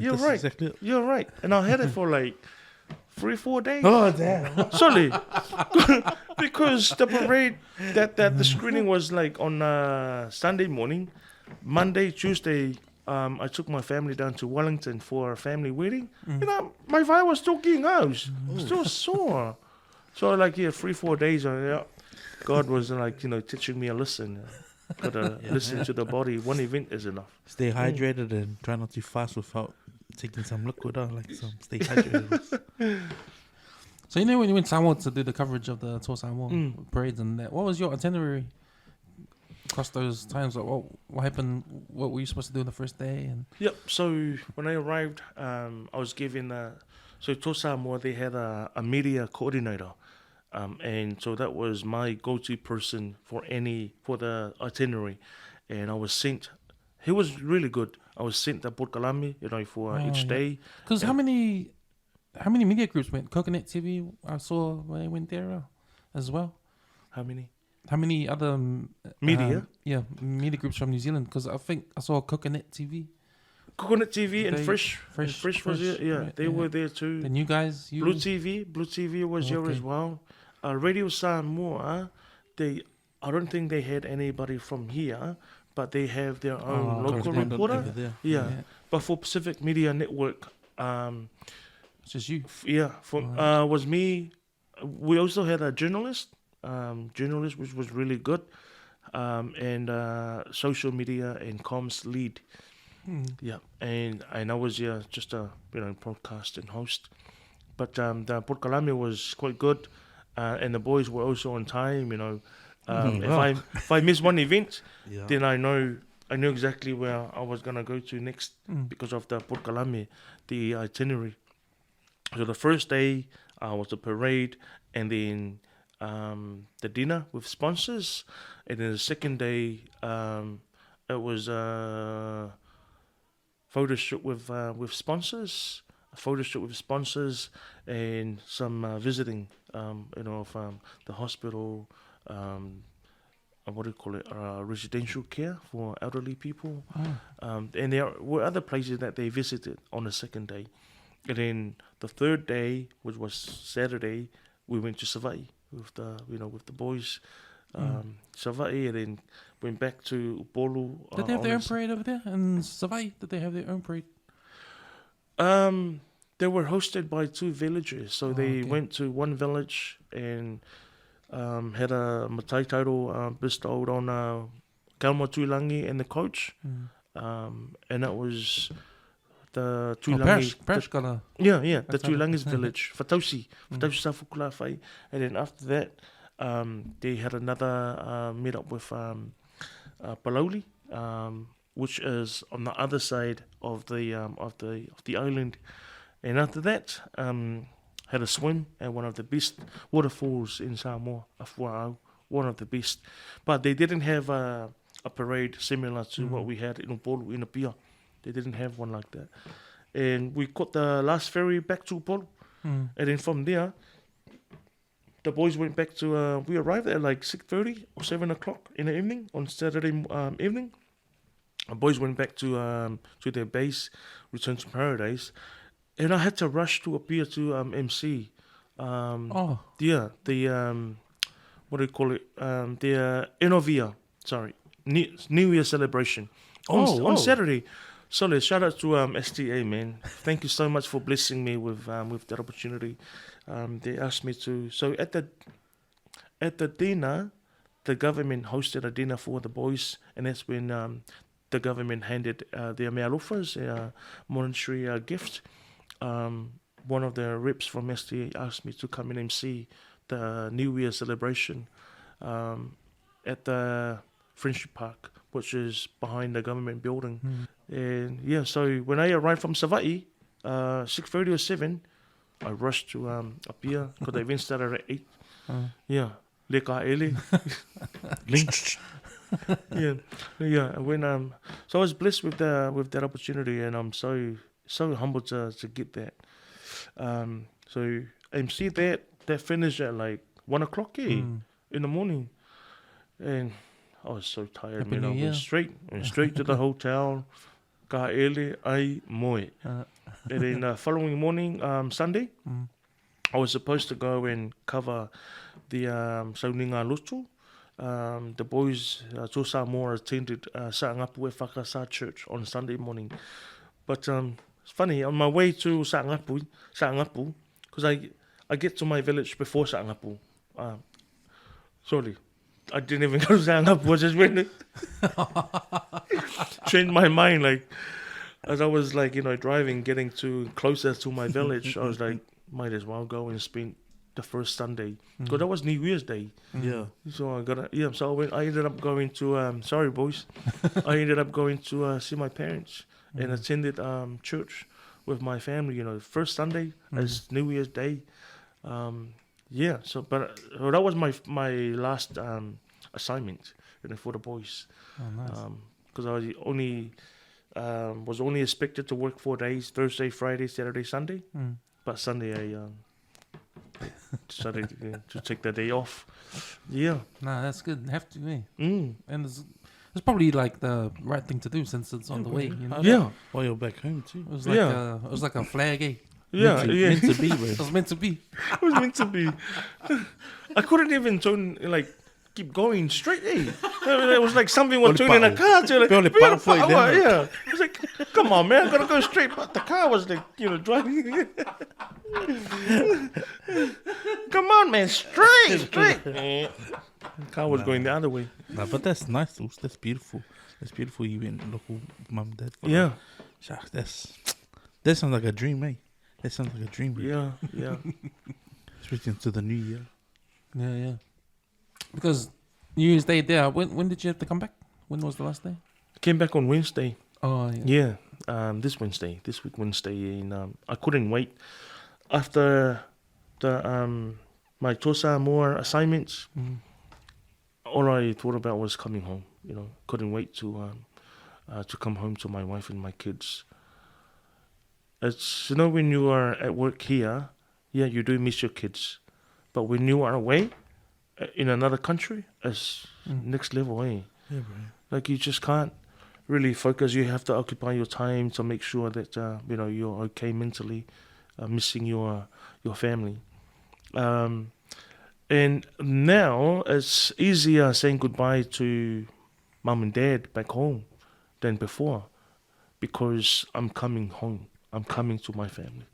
You're right. Exactly. You're right. And I had it for 3-4 days.
Oh, damn.
Sorry. Because the parade, that the screening was on Sunday morning. Monday, Tuesday, I took my family down to Wellington for a family wedding. My vibe was still getting out. Still sore. So like 3-4 days, God was like teaching me a lesson. Gotta listen to the body. One event is enough.
Stay hydrated and try not to fast without taking some liquid like some stay hydrated.
So when you went to Samoa to do the coverage of the Tour Samoa parades and that, what was your itinerary across those times? Like what happened? What were you supposed to do the first day? And
Yep. So when I arrived, I was given so Tour Samoa, they had a media coordinator, and so that was my go-to person for the itinerary, and I was sent. He was really good. I was sent to Port Kalami, for each day.
Because how many media groups went? Coconut TV, I saw when they went there as well.
How many?
How many other
Media?
Media groups from New Zealand? Because I think I saw Coconut TV.
Coconut TV and Fresh was there. Yeah, they were there too.
The new guys.
Blue TV was there as well. Radio Samoa, I don't think they had anybody from here, but they have their own local reporter. Yeah, but for Pacific Media Network,
it's just you.
Was me. We also had a journalist, which was really good, and social media and comms lead. Yeah, and I was just a broadcast and host, but the Port Kalami was quite good, and the boys were also on time. If I miss one event, then I knew exactly where I was gonna go to next because of the Port Kalami, the itinerary. So the first day was the parade, and then the dinner with sponsors, and then the second day it was photo shoot with sponsors, and some visiting, of the hospital, what do you call it, residential care for elderly people. And there were other places that they visited on the second day. And then the third day, which was Saturday, we went to Savai'i with the boys. Savai'i, and then went back to Upolu.
Did they have their own parade over there in Savai'i? Did they have their own parade?
They were hosted by two villages, so they went to one village and had a matai title bestowed on Kaumatuilangi and the coach, and that was the Tuilangi. The Tuilangi's village, Fatausi Safukula Fai, and then after that, they had another meet up with Palauli, which is on the other side of the island, and after that, had a swim at one of the best waterfalls in Samoa, one of the best. But they didn't have a parade similar to what we had in Upolu, in Apia. They didn't have one like that. And we caught the last ferry back to Upolu. And then from there, the boys went back to, we arrived at like 6:30 or 7 o'clock in the evening, on Saturday evening. The boys went back to their base, returned to Paradise. And I had to rush to Apia to MC. Yeah, the what do you call it? The Enovia, New Year celebration on Saturday. So shout out to STA, man. Thank you so much for blessing me with that opportunity. They asked me to. So at the dinner, the government hosted a dinner for the boys, and that's when the government handed their mea lofas, a monetary gift. One of the reps from STA asked me to come and MC the New Year celebration at the Friendship Park, which is behind the government building. And yeah, so when I arrived from Savai'i, 6:30 or 7, I rushed to Apia because the event started at 8. Yeah, leka ele.
Lynch.
Yeah. When so I was blessed with that opportunity, and I'm so humbled to get that. So MC that finished at like 1 o'clock in the morning, and I was so tired.
Happy New
I
Year.
went straight to the hotel. Ka ele ai moe. And then the following morning, Sunday, I was supposed to go and cover the Sauninga Lutu. The boys, Tō Samoa, attended Sa'angapu e Whakasa Church on Sunday morning. But it's funny, on my way to Sa'angapu, because I get to my village before Sangapu. Sorry, I didn't even go to Sangapu. I just went changed my mind. Like as I was like driving, getting closer to my village, I was like, might as well go and spend the first Sunday because that was New Year's Day.
Yeah.
So So I ended up going to. Sorry, boys. I ended up going to see my parents and attended church with my family. First Sunday as New Year's Day. So that was my last assignment for the boys.
Oh, nice.
Because I was only expected to work 4 days: Thursday, Friday, Saturday, Sunday. But Sunday I decided to take the day off. Yeah.
Nah, that's good. Have to, eh? And it's probably like the right thing to do since it's on the way.
Yeah.
While you're back home too.
It was like it was like a flag, eh?
Yeah,
Meant to be, bro.
It was meant to be.
It was meant to be. I couldn't even keep going straight, eh? It was like something was turning a car to like, yeah. It was like, come on, man, I gotta go straight. But the car was like, driving. Come on, man, straight. The car was going the other way.
Nah, but that's nice, though. That's beautiful. That's beautiful. You went local mum, dad.
Yeah.
Shucks, that sounds like a dream, eh? That sounds like a dream. Bro.
Yeah.
Especially into the new year.
Yeah. Because New Year's Day there, when did you have to come back? When was the last day?
Came back on Wednesday.
Oh, yeah.
Yeah. This week Wednesday, and I couldn't wait after the my Samoa assignments. All I thought about was coming home. Couldn't wait to come home to my wife and my kids. It's when you are at work here, you do miss your kids, but when you are away in another country, it's next level, eh?
Yeah, bro.
Like you just can't really focus. You have to occupy your time to make sure that you're okay mentally, missing your family. And now it's easier saying goodbye to mum and dad back home than before, because I'm coming home. I'm coming to my family.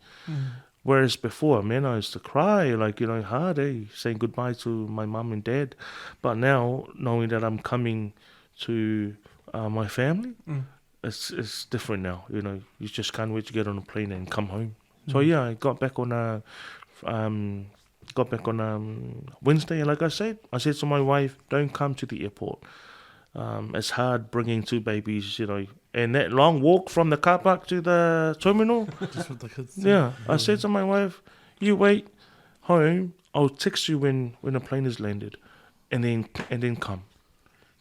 Whereas before, man, I used to cry, hard, saying goodbye to my mum and dad. But now, knowing that I'm coming to my family, it's different now. You just can't wait to get on a plane and come home. So I got back on Wednesday, and like I said to my wife, don't come to the airport. It's hard bringing two babies, and that long walk from the car park to the terminal.
Just with the kids.
Yeah, I said to my wife, you wait home. I'll text you when the plane is landed, and then come.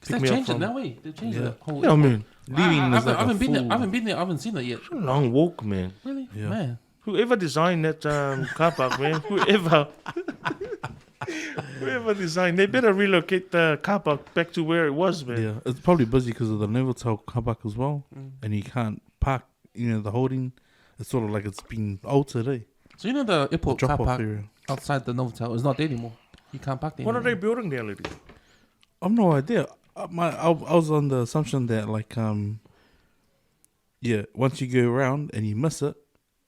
They changed it now, eh? They changed the whole.
Yeah, I mean,
Leaving
I
is like
haven't
a
been there.
full-
I haven't been there. I haven't seen it yet.
it's a long walk, man.
Really,
Yeah.
man.
Whoever designed that car park, man, whoever designed, they better relocate the car park back to where it was, man.
Yeah, it's probably busy because of the Novotel car park as well, and you can't park. The holding. It's sort of like it's been altered, eh?
So the airport car
Drop-off
park
area.
outside the Novotel is not there anymore. You can't park there.
What are they
anymore.
building there, lady?
I've no idea. I was on the assumption that once you go around and you miss it,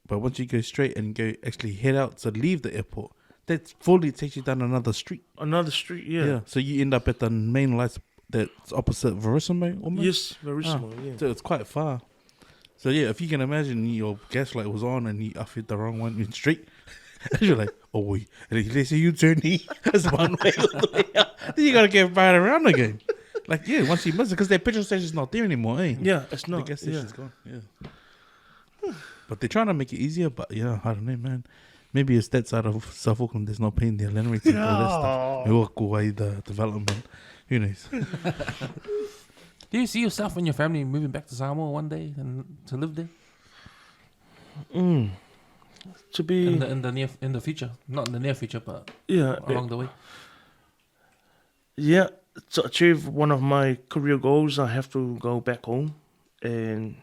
but once you go straight and go actually head out to leave the airport, that fully takes you down another street.
Another street, yeah.
So you end up at the main lights that's opposite Verissimo almost.
Yes, very small, yeah.
So it's quite far. So yeah, if you can imagine your gas light was on and you hit the wrong one in straight, you're like, oh wait, and they say you turn that's one way all the way out. Then you gotta get right around again. Once you miss it, because their petrol station's not there anymore, eh?
Yeah, it's not.
The gas station's gone. Yeah. But they're trying to make it easier. But yeah, I don't know, man. Maybe it's that side of South Auckland. There's no pain in the Culinary to all that stuff. Maybe we'll go away the development. Who knows?
Do you see yourself and your family moving back to Samoa one day and to live there
To be
in the future? Not in the near future, but
yeah,
along the way.
Yeah, to achieve one of my career goals, I have to go back home and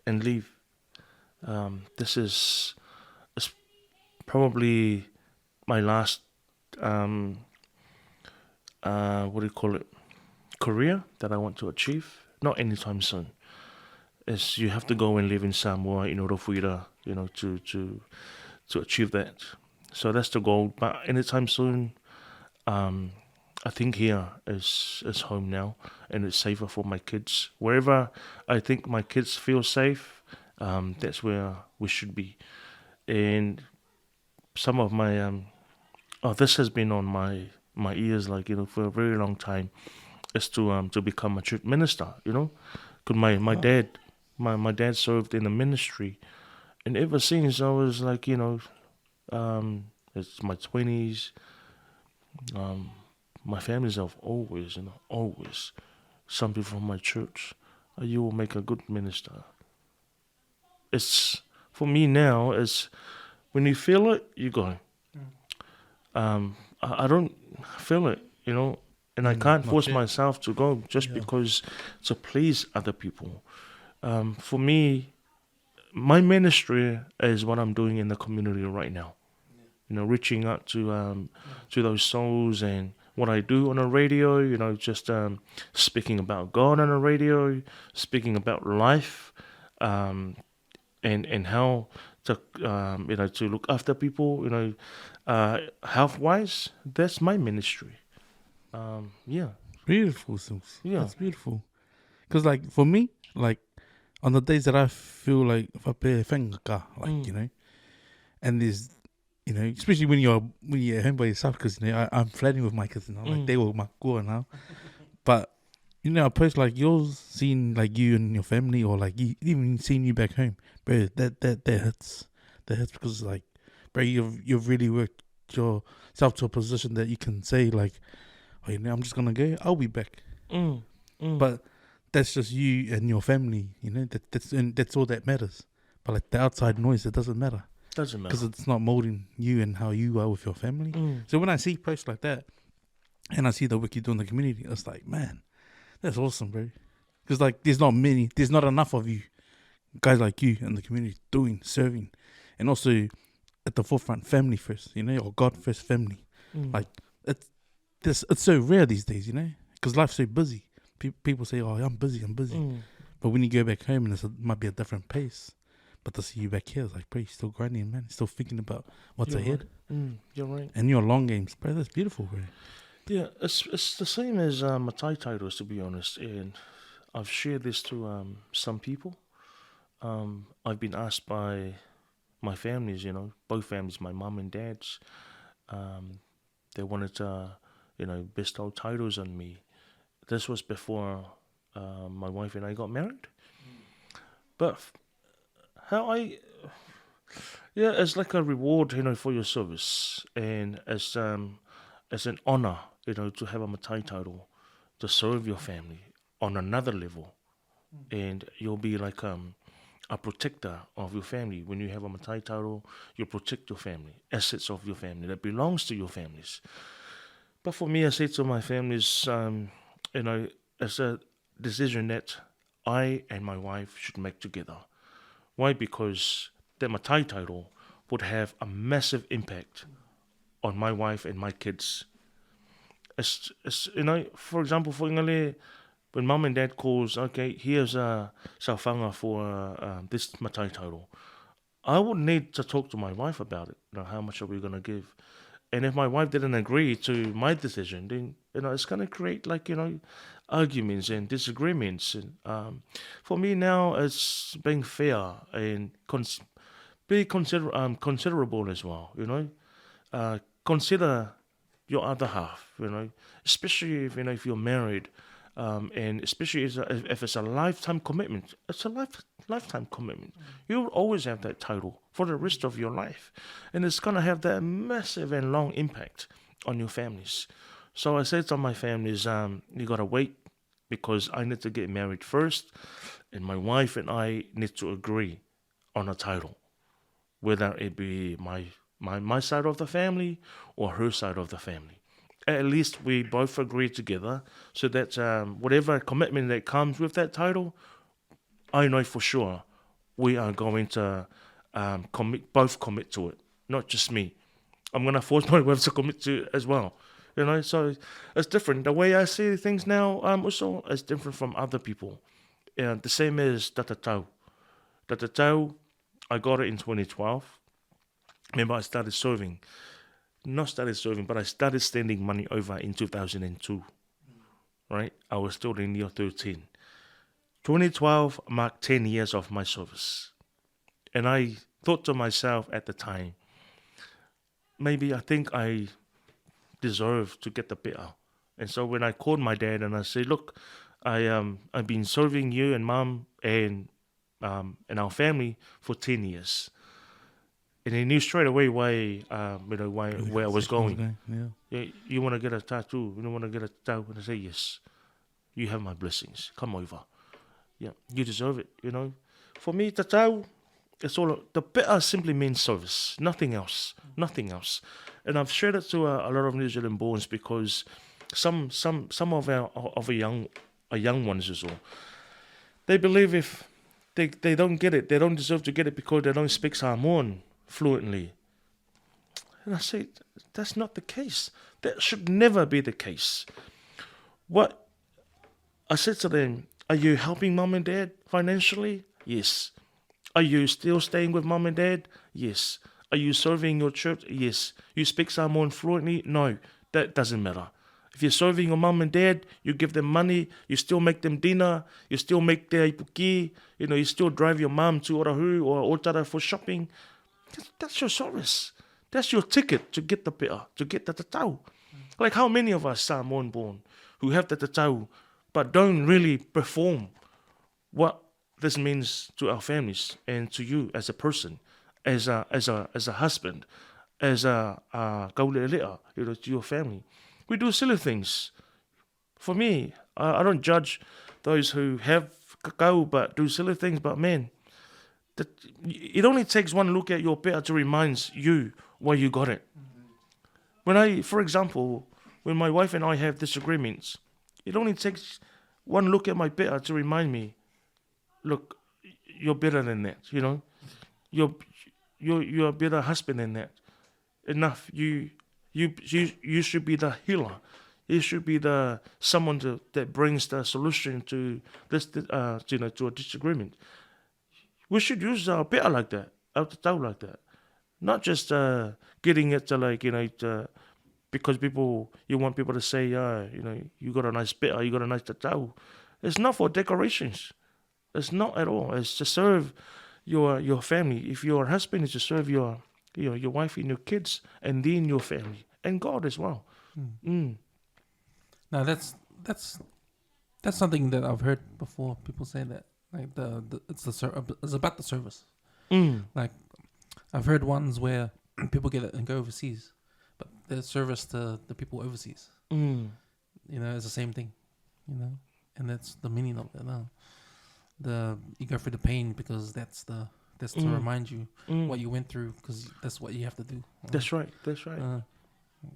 leave. This is probably my last career that I want to achieve. Not anytime soon. Is you have to go and live in Samoa in order for you to to achieve that. So that's the goal. But anytime soon, I think here is home now, and it's safer for my kids. Wherever I think my kids feel safe, that's where we should be. And some of my this has been on my ears, like, for a very long time, is to become a church minister. Because my dad, my dad served in the ministry, and ever since I was like, it's my 20s. My families have always some people from my church. You will make a good minister. It's for me now. It's when you feel it, you go. I don't feel it, and I can't force myself to go just because to please other people. For me, my ministry is what I'm doing in the community right now. Reaching out to those souls, and what I do on the radio, just speaking about God on the radio, speaking about life, and how to to look after people, health wise. That's my ministry.
Beautiful, Sims.
Yeah.
That's beautiful. Because, like, for me, like, on the days that I feel like whape whenga, like, and there's, especially when you're at home by yourself, because, I'm flatting with my kids, like, they were my kua now. But, a post like yours, seeing, like, you and your family, or, like, even seeing you back home, bro, that hurts. That hurts because, like, bro, you've really worked yourself to a position that you can say, like, oh, I'm just gonna go. I'll be back. But that's just you and your family. That's all that matters. But like the outside noise, it doesn't matter.
Doesn't matter
because it's not molding you and how you are with your family. So when I see posts like that, and I see the work you do in the community, it's like, man, that's awesome, bro. Because like there's not enough of you guys like you in the community doing, serving, and also at the forefront, family first, or God first, family. Like it's so rare these days, because life's so busy. People say, oh, I'm busy. But when you go back home, and it might be a different pace. But to see you back here, it's like, bro, you're still grinding, man. You're still thinking about what's ahead.
Right. You're right.
And your long games, bro, that's beautiful, bro.
Yeah, it's the same as my Thai titles, to be honest. And I've shared this to some people. I've been asked by my families, both families, my mum and dad's. They wanted to, bestow titles on me. This was before my wife and I got married. But it's like a reward, for your service, and as an honor, to have a Matai title, to serve your family on another level, and you'll be like a protector of your family. When you have a Matai title, you protect your family, assets of your family that belongs to your families. But for me, I say to my families, it's a decision that I and my wife should make together. Why? Because that Matai title would have a massive impact on my wife and my kids. It's for example, for Ingale, when mum and dad calls, okay, here's a saufanga for this Matai title, I would need to talk to my wife about it. How much are we going to give? And if my wife didn't agree to my decision, then it's going to create arguments and disagreements. And for me now, it's being fair and be considerable as well. Consider your other half. Especially if you're married, and especially if it's a lifetime commitment. It's a lifetime commitment. You'll always have that title for the rest of your life, and it's gonna have that massive and long impact on your families. So I said to my families, you gotta wait, because I need to get married first, and my wife and I need to agree on a title, whether it be my side of the family or her side of the family. At least we both agree together, so that whatever commitment that comes with that title, I know for sure we are going to both commit to it, not just me. I'm going to force my wife to commit to it as well. So it's different. The way I see things now also is different from other people. The same as Tatatau. Tatatau, I got it in 2012. Remember, I started serving. Not started serving, but I started sending money over in 2002. Right? I was still in year 13. 2012 marked 10 years of my service. And I thought to myself at the time, maybe I think I deserve to get the better. And so when I called my dad and I said, look, I've been serving you and mom and our family for 10 years. And he knew straight away where I was going. Yeah. You want to get a tattoo? You don't want to get a tattoo? And I say, yes. You have my blessings. Come over. Yeah, you deserve it, For me, tattoo, it's all, the better simply means service. Nothing else. Nothing else. And I've shared it to a lot of New Zealand borns because some of our young ones as well, they believe if they don't get it, they don't deserve to get it because they don't speak Samoan fluently. And I say, that's not the case. That should never be the case. What I said to them, are you helping mom and dad financially? Yes. Are you still staying with mom and dad? Yes. Are you serving your church? Yes. You speak Samoan fluently? No. That doesn't matter. If you're serving your mom and dad, you give them money, you still make them dinner, you still make their ipuki, you still drive your mom to Orahu or Otara for shopping. That's your service. That's your ticket to get the pea, to get the tatau. Like how many of us Samoan born who have the tatau but don't really perform what this means to our families and to you as a person, as a husband, as a kaulelea, to your family. We do silly things. For me, I don't judge those who have kakao but do silly things, but man, it only takes one look at your pea to remind you why you got it. For example, when my wife and I have disagreements, it only takes one look at my pea to remind me, look, you're better than that, You're a better husband than that. Enough. You should be the healer. You should be the someone that brings the solution to this, to a disagreement. We should use our pea like that, our tatau like that, not just getting it to because you want people to say, you got a nice pea, you got a nice tatau. It's not for decorations. It's not at all. It's to serve your family. If you're a husband, it's to serve your wife and your kids, and then your family and God as well.
Now that's something that I've heard before. People say that like it's about the service. Like I've heard ones where people get it and go overseas, but their service to the people overseas. It's the same thing. And that's the meaning of it. You go through the pain because that's to remind you what you went through, because that's what you have to do.
That's right.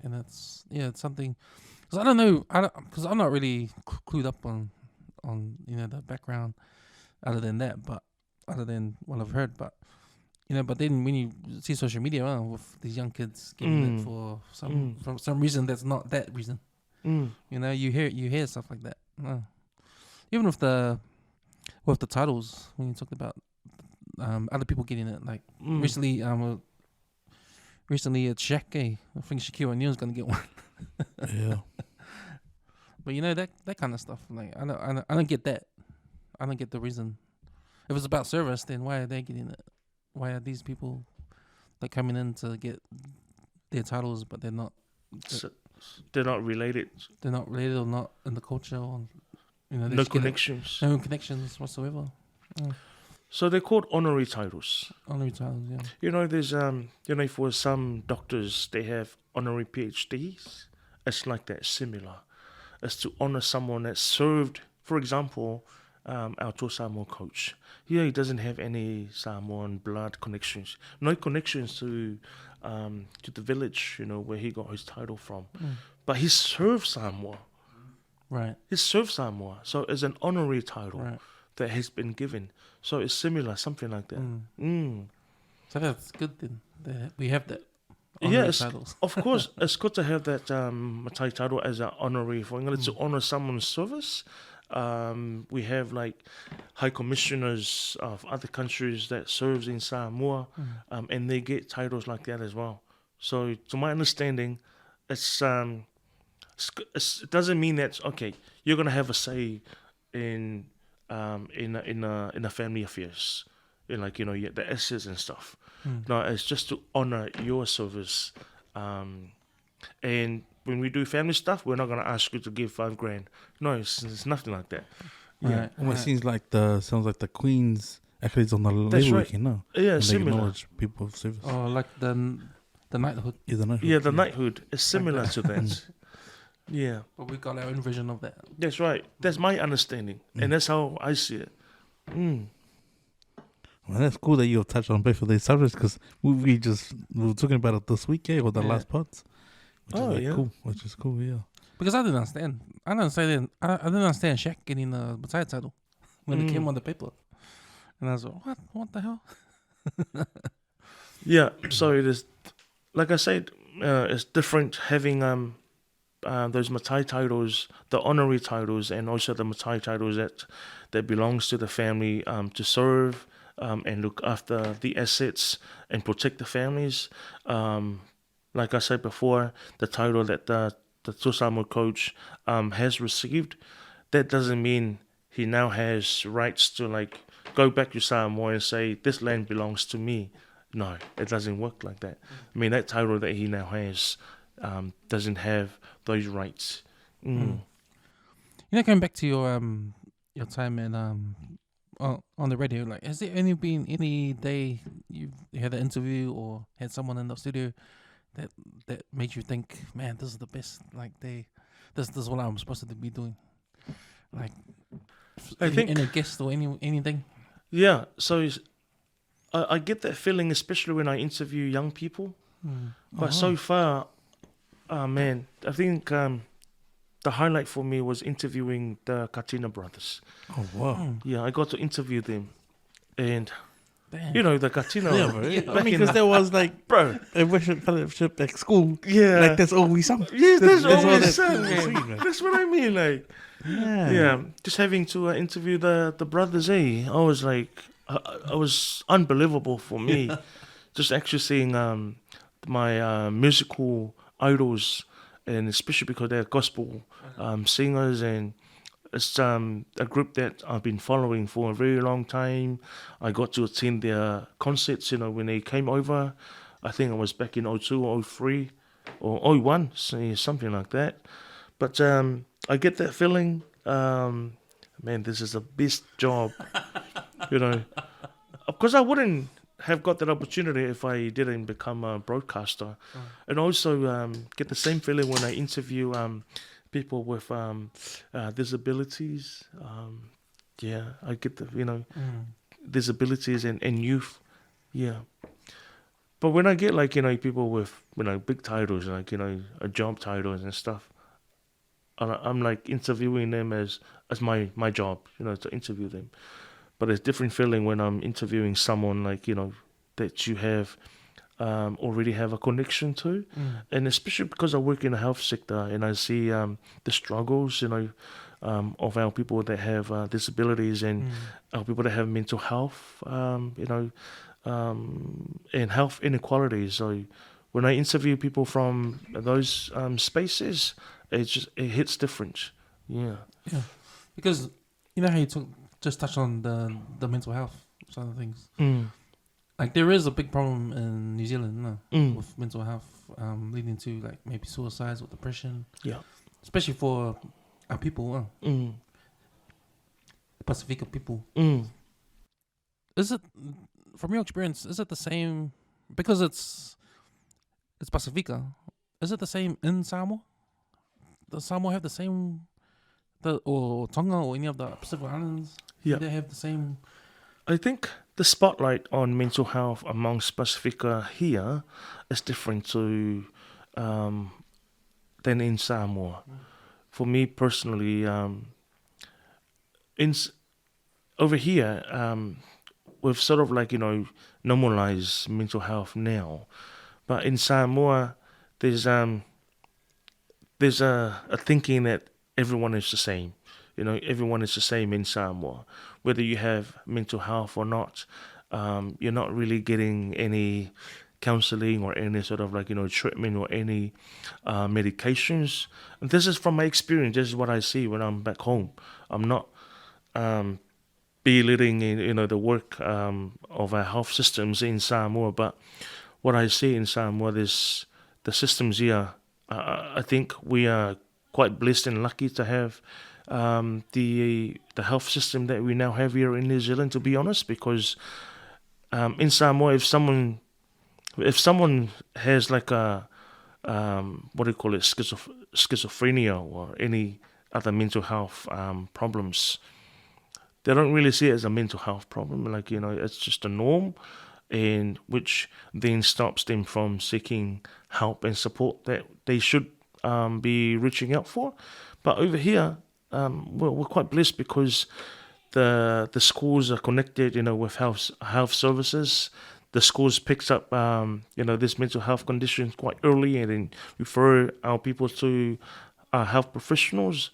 And it's something, because I don't know, because I'm not really clued up on the background other than what I've heard, but but then when you see social media with these young kids getting it for some reason that's not that reason, you hear stuff like that. Even with the titles, when you talked about other people getting it, like recently at Shaq, I think Shaquille O'Neal's gonna get one.
Yeah.
But that kind of stuff, like I don't get that. I don't get the reason. If it's about service, then why are they getting it? Why are these people like coming in to get their titles, but they're not?
They're not related.
They're not related, or not in the culture, or
no connections.
No connections whatsoever.
So they're called honorary titles.
Honorary titles, yeah.
There's for some doctors they have honorary PhDs. It's like that, similar. It's to honor someone that served. For example, our Samoan coach. He doesn't have any Samoan blood connections. No connections to the village, where he got his title from. But he served Samoa.
Right.
He served Samoa. So it's an honorary title that has been given. So it's similar, something like that.
So that's good then. We have that.
Yes,
titles.
Of course, it's good to have that Matai title as an honorary for England to honor someone's service. We have like high commissioners of other countries that serves in Samoa, and they get titles like that as well. So, to my understanding, it doesn't mean that okay, you're gonna have a say in in a family affairs, in like the assets and stuff. No, it's just to honor your service. And when we do family stuff, we're not gonna ask you to give $5,000. No, it's nothing like that. Yeah,
Right.
Almost sounds like the Queen's actually is on the
That's
label,
right.
you know.
Yeah,
And they
similar.
acknowledge people of service.
Oh, like the knighthood.
Yeah, the knighthood.
Yeah, the knighthood is similar to that. Yeah,
But we got our own version of that.
that's right. That's my understanding, and that's how I see it.
Well, that's cool that you touched on both of these subjects because we were talking about it this week, or the
Yeah.
last parts. Which
Oh,
is like
yeah.
cool. Which is cool, yeah.
Because I didn't understand. I didn't understand Shaq getting the Messiah title when it came on the paper. And I was like, what? What the hell?
Yeah, so it is. Like I said, it's different having those Matai titles, the honorary titles, and also the Matai titles that belongs to the family to serve and look after the assets and protect the families. Like I said before, the title that the Samoa coach has received, that doesn't mean he now has rights to like go back to Samoa and say this land belongs to me. No, it doesn't work like that. I mean, that title that he now has doesn't have those rights.
You know, going back to your time in on the radio, like, has there been any day you had an interview or had someone in the studio that made you think, man, this is the best, like this is what I'm supposed to be doing, like
I think
any guest or anything?
Yeah, so I get that feeling, especially when I interview young people. But so far, man, I think the highlight for me was interviewing the Katina brothers.
Oh, wow.
Yeah, I got to interview them. And,
Damn.
the Katina...
Yeah, bro.
back
I mean,
in
because there was like,
bro,
a worship fellowship at school.
yeah.
Like, that's all we sung.
Yes, that's
all
always
that
said,
we sing,
man.
man.
That's what I mean, like... Yeah, just having to interview the brothers, I was like... I was unbelievable for me. Just actually seeing my musical idols, and especially because they're gospel singers, and it's a group that I've been following for a very long time. I got to attend their concerts, when they came over. I think it was back in 02, 03, or 01, something like that. But I get that feeling, man, this is the best job, because I wouldn't have got that opportunity if I didn't become a broadcaster. And also get the same feeling when I interview people with disabilities. I get the, disabilities and youth. Yeah. But when I get people with, big titles, a job titles and stuff, I'm like interviewing them as my job, to interview them. But it's different feeling when I'm interviewing someone that you have already have a connection to, and especially because I work in the health sector and I see the struggles, of our people that have disabilities and our people that have mental health, and health inequalities. So when I interview people from those spaces, it hits different. Yeah.
Yeah, because how you just touch on the mental health side of things. Like, there is a big problem in New Zealand with mental health, leading to like maybe suicides or depression.
Yeah.
Especially for our people, Pacifica people. Is it, from your experience, is it the same? Because it's Pacifica. Is it the same in Samoa? Does Samoa have the same, or Tonga or any of the Pacific Islands?
Yeah.
Do they have the same?
I think the spotlight on mental health amongst Pacifica here is different to than in Samoa. For me personally, over here, we've sort of normalized mental health now, but in Samoa, there's a thinking that everyone is the same. everyone is the same in Samoa. Whether you have mental health or not, you're not really getting any counseling or any sort of treatment or any medications. And this is from my experience. This is what I see when I'm back home. I'm not belittling the work of our health systems in Samoa, but what I see in Samoa is the systems here. I think we are quite blessed and lucky to have the health system that we now have here in New Zealand, to be honest, because in Samoa, if someone has like a what do you call it, schizophrenia or any other mental health problems, they don't really see it as a mental health problem. It's just a norm, and which then stops them from seeking help and support that they should be reaching out for. But over here, we're quite blessed because the schools are connected, with health services. The schools picks up, this mental health condition quite early and then refer our people to health professionals.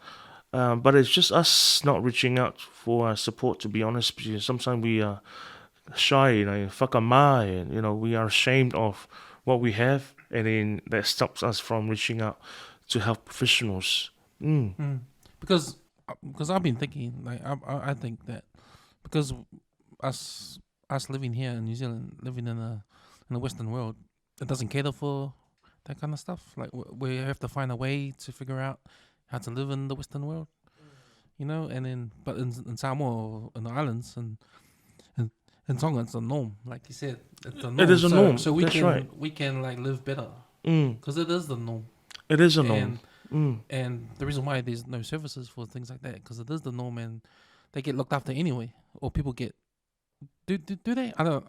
But it's just us not reaching out for support, to be honest, because sometimes we are shy, whakamā, and, we are ashamed of what we have, and then that stops us from reaching out to health professionals.
Because I've been thinking, I think that because us living here in New Zealand, living in the Western world, it doesn't cater for that kind of stuff. Like we have to find a way to figure out how to live in the Western world, and then but in Samoa, in the islands, and in Tonga, it's a norm, like you said. It's a norm.
It is a norm.
So we
That's
can
right.
we can live better because it is the norm.
It is a norm.
And the reason why there's no services for things like that, because it is the norm, and they get looked after anyway, or people get. Do they? I don't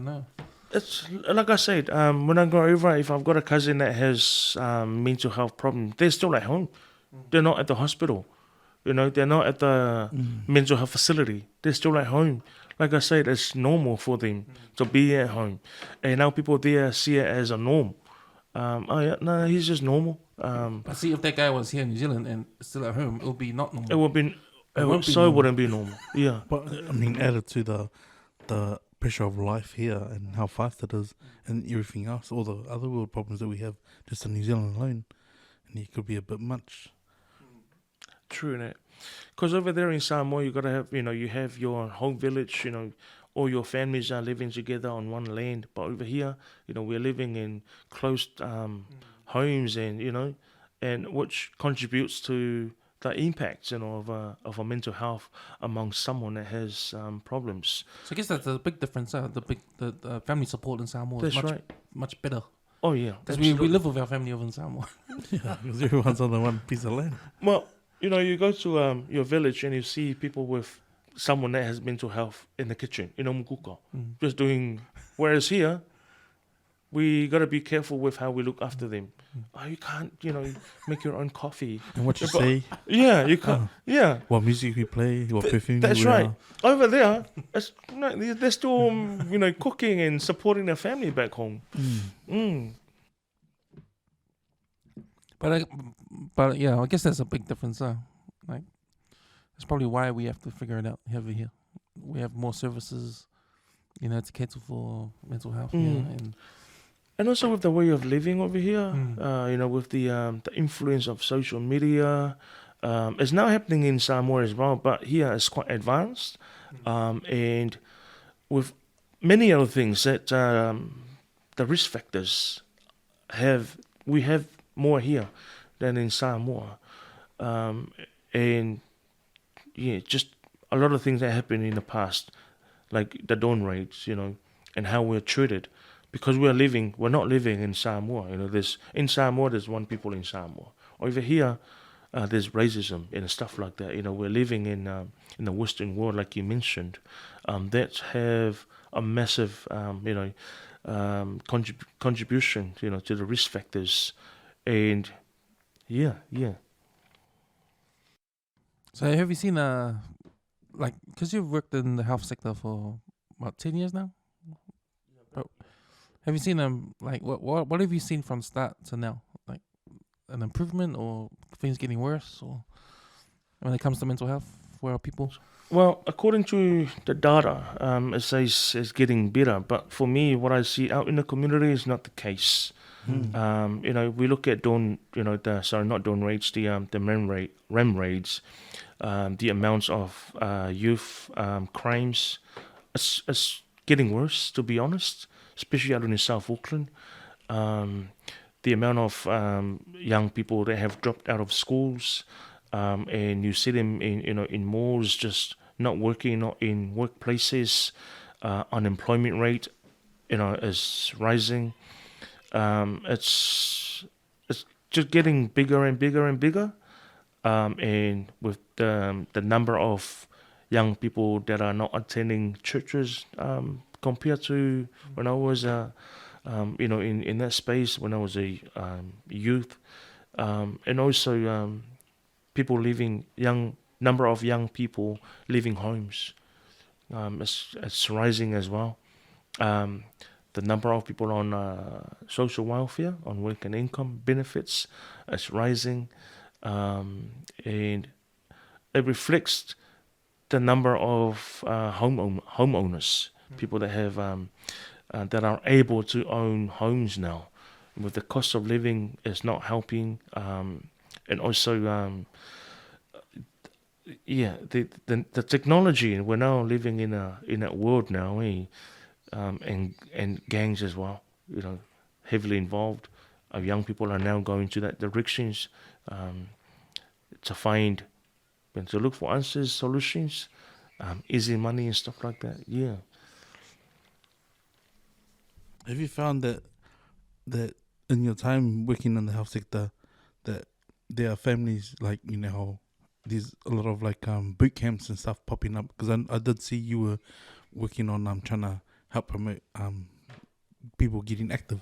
know.
It's like I said. When I go over, if I've got a cousin that has mental health problem, they're still at home. They're not at the hospital. They're not at the mental health facility. They're still at home. Like I said, it's normal for them to be at home, and now people there see it as a norm. No, he's just normal.
But see, if that guy was here in New Zealand and still at home, it would be not normal.
It would be. Wouldn't be normal. Yeah.
But I mean, added to the pressure of life here and how fast it is, and everything else, all the other world problems that we have just in New Zealand alone, and it could be a bit much.
True, innit? Because over there in Samoa, you gotta have, you have your home village, all your families are living together on one land. But over here, we're living in close homes, and and which contributes to the impacts, of a mental health among someone that has problems.
So I guess that's a big difference. The family support in Samoa is much better.
Oh yeah,
because we live with our family over in Samoa.
Yeah, because everyone's on the one piece of land.
Well, you go to your village and you see people with someone that has mental health in the kitchen, mukuka, just doing. Whereas here, we got to be careful with how we look after them. Oh, you can't, make your own coffee.
And what you say.
Yeah, you can't. Yeah.
What music we play, what perfume
That's
we wear.
right. Over there, they're still, cooking and supporting their family back home.
But yeah, I guess that's a big difference. That's probably why we have to figure it out over here. We have more services, to cater for mental health here,
and also with the way of living over here, with the influence of social media, it's now happening in Samoa as well, but here it's quite advanced, and with many other things that the risk factors we have more here than in Samoa, and just a lot of things that happened in the past, like the dawn raids, and how we're treated. Because we're not living in Samoa. In Samoa, there's one people in Samoa. Over here, there's racism and stuff like that. We're living in the Western world, like you mentioned, that have a massive, contribution, to the risk factors, and yeah.
So have you seen because you've worked in the health sector for about 10 years now? Have you seen what have you seen from start to now? Like an improvement or things getting worse, or when it comes to mental health for our people?
Well, according to the data, it says it's getting better. But for me, what I see out in the community is not the case. We look at dawn raids, the REM raids, the amounts of youth crimes. It's getting worse, to be honest, especially out in South Auckland. The amount of young people that have dropped out of schools, and you see them in malls, just not working, not in workplaces. Unemployment rate, is rising. It's just getting bigger and bigger and bigger. And with the number of young people that are not attending churches, compared to when I was in that space when I was a youth, and also people number of young people leaving homes, it's rising as well. The number of people on social welfare, on work and income benefits, is rising, and it reflects the number of homeowners, people that have that are able to own homes now. With the cost of living is not helping, and also the technology. We're now living in a world now, and gangs as well, heavily involved. Our young people are now going to that directions, to find and to look for answers, solutions, easy money and stuff like that. Yeah.
Have you found that in your time working in the health sector, that there are families like how there's a lot of boot camps and stuff popping up? Because I did see you were working on trying to help promote people getting active.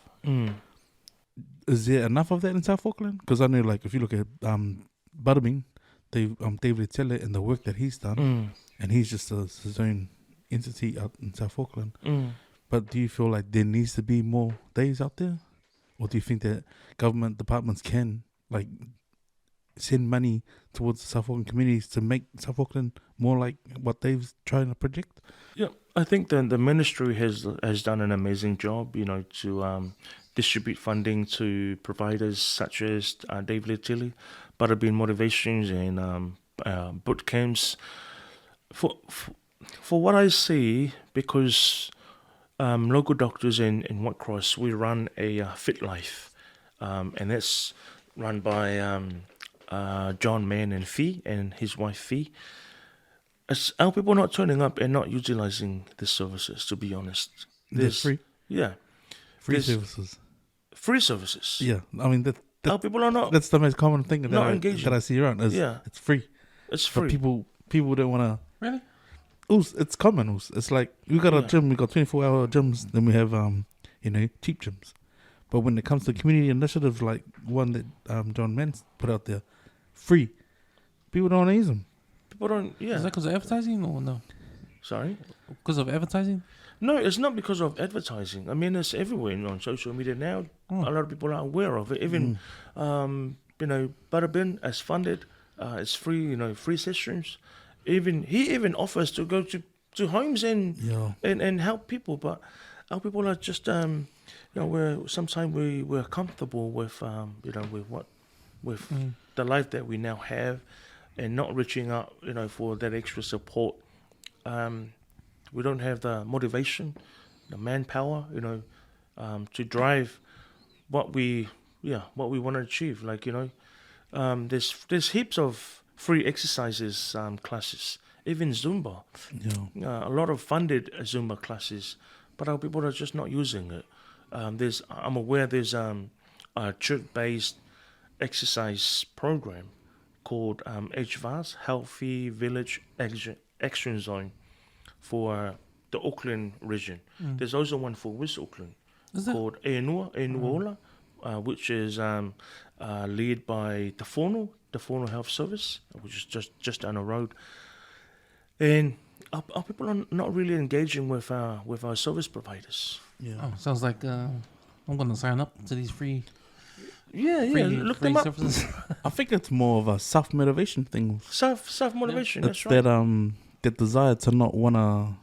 Is there enough of that in South Auckland? Because I know if you look at Butterbean, David Teller and the work that he's done, and he's just his own entity out in South Auckland. But do you feel like there needs to be more days out there? Or do you think that government departments can send money towards the South Auckland communities to make South Auckland more like what Dave's trying to project?
Yeah, I think the ministry has done an amazing job, to distribute funding to providers such as Dave Letili, Butterbean Motivations, and boot camps. For what I see, because local doctors in White Cross, we run a Fit Life, and that's run by John Mann and Fee and his wife Fee. It's our people not turning up and not utilising the services, to be honest.
They're free?
Yeah.
Free services.
Free services.
Yeah, I mean,
our people are not.
That's the most common thing that I see around. It's free.
It's free.
But people don't want to.
Really?
It's common. It's like we got a gym. We got 24-hour gyms. Then we have cheap gyms. But when it comes to community initiatives like one that John Mans put out there, free, people don't want to use them.
People don't. Yeah.
Is that because of advertising or no?
Sorry.
Because of advertising?
No, it's not because of advertising. I mean, it's everywhere on social media now. A lot of people are aware of it. Even Butterbean is funded. It's free. Free sessions. He even offers to go to homes and help people, but our people are just we're comfortable with the life that we now have, and not reaching out for that extra support. We don't have the motivation, the manpower, to drive what we want to achieve. There's heaps of free exercises classes, even Zumba. A lot of funded Zumba classes, but our people are just not using it. I'm aware there's a church-based exercise program called HVAS, Healthy Village Action Zone, for the Auckland region. There's also one for West Auckland called Enuola, which is led by the Whānau Health Service, which is just down the road. And our people are not really engaging with our service providers.
Yeah. Oh, sounds like I'm going to sign up to these free
Yeah, look them up.
I think it's more of a self-motivation thing.
Self-motivation,
It's
that's right.
that desire to not wanna,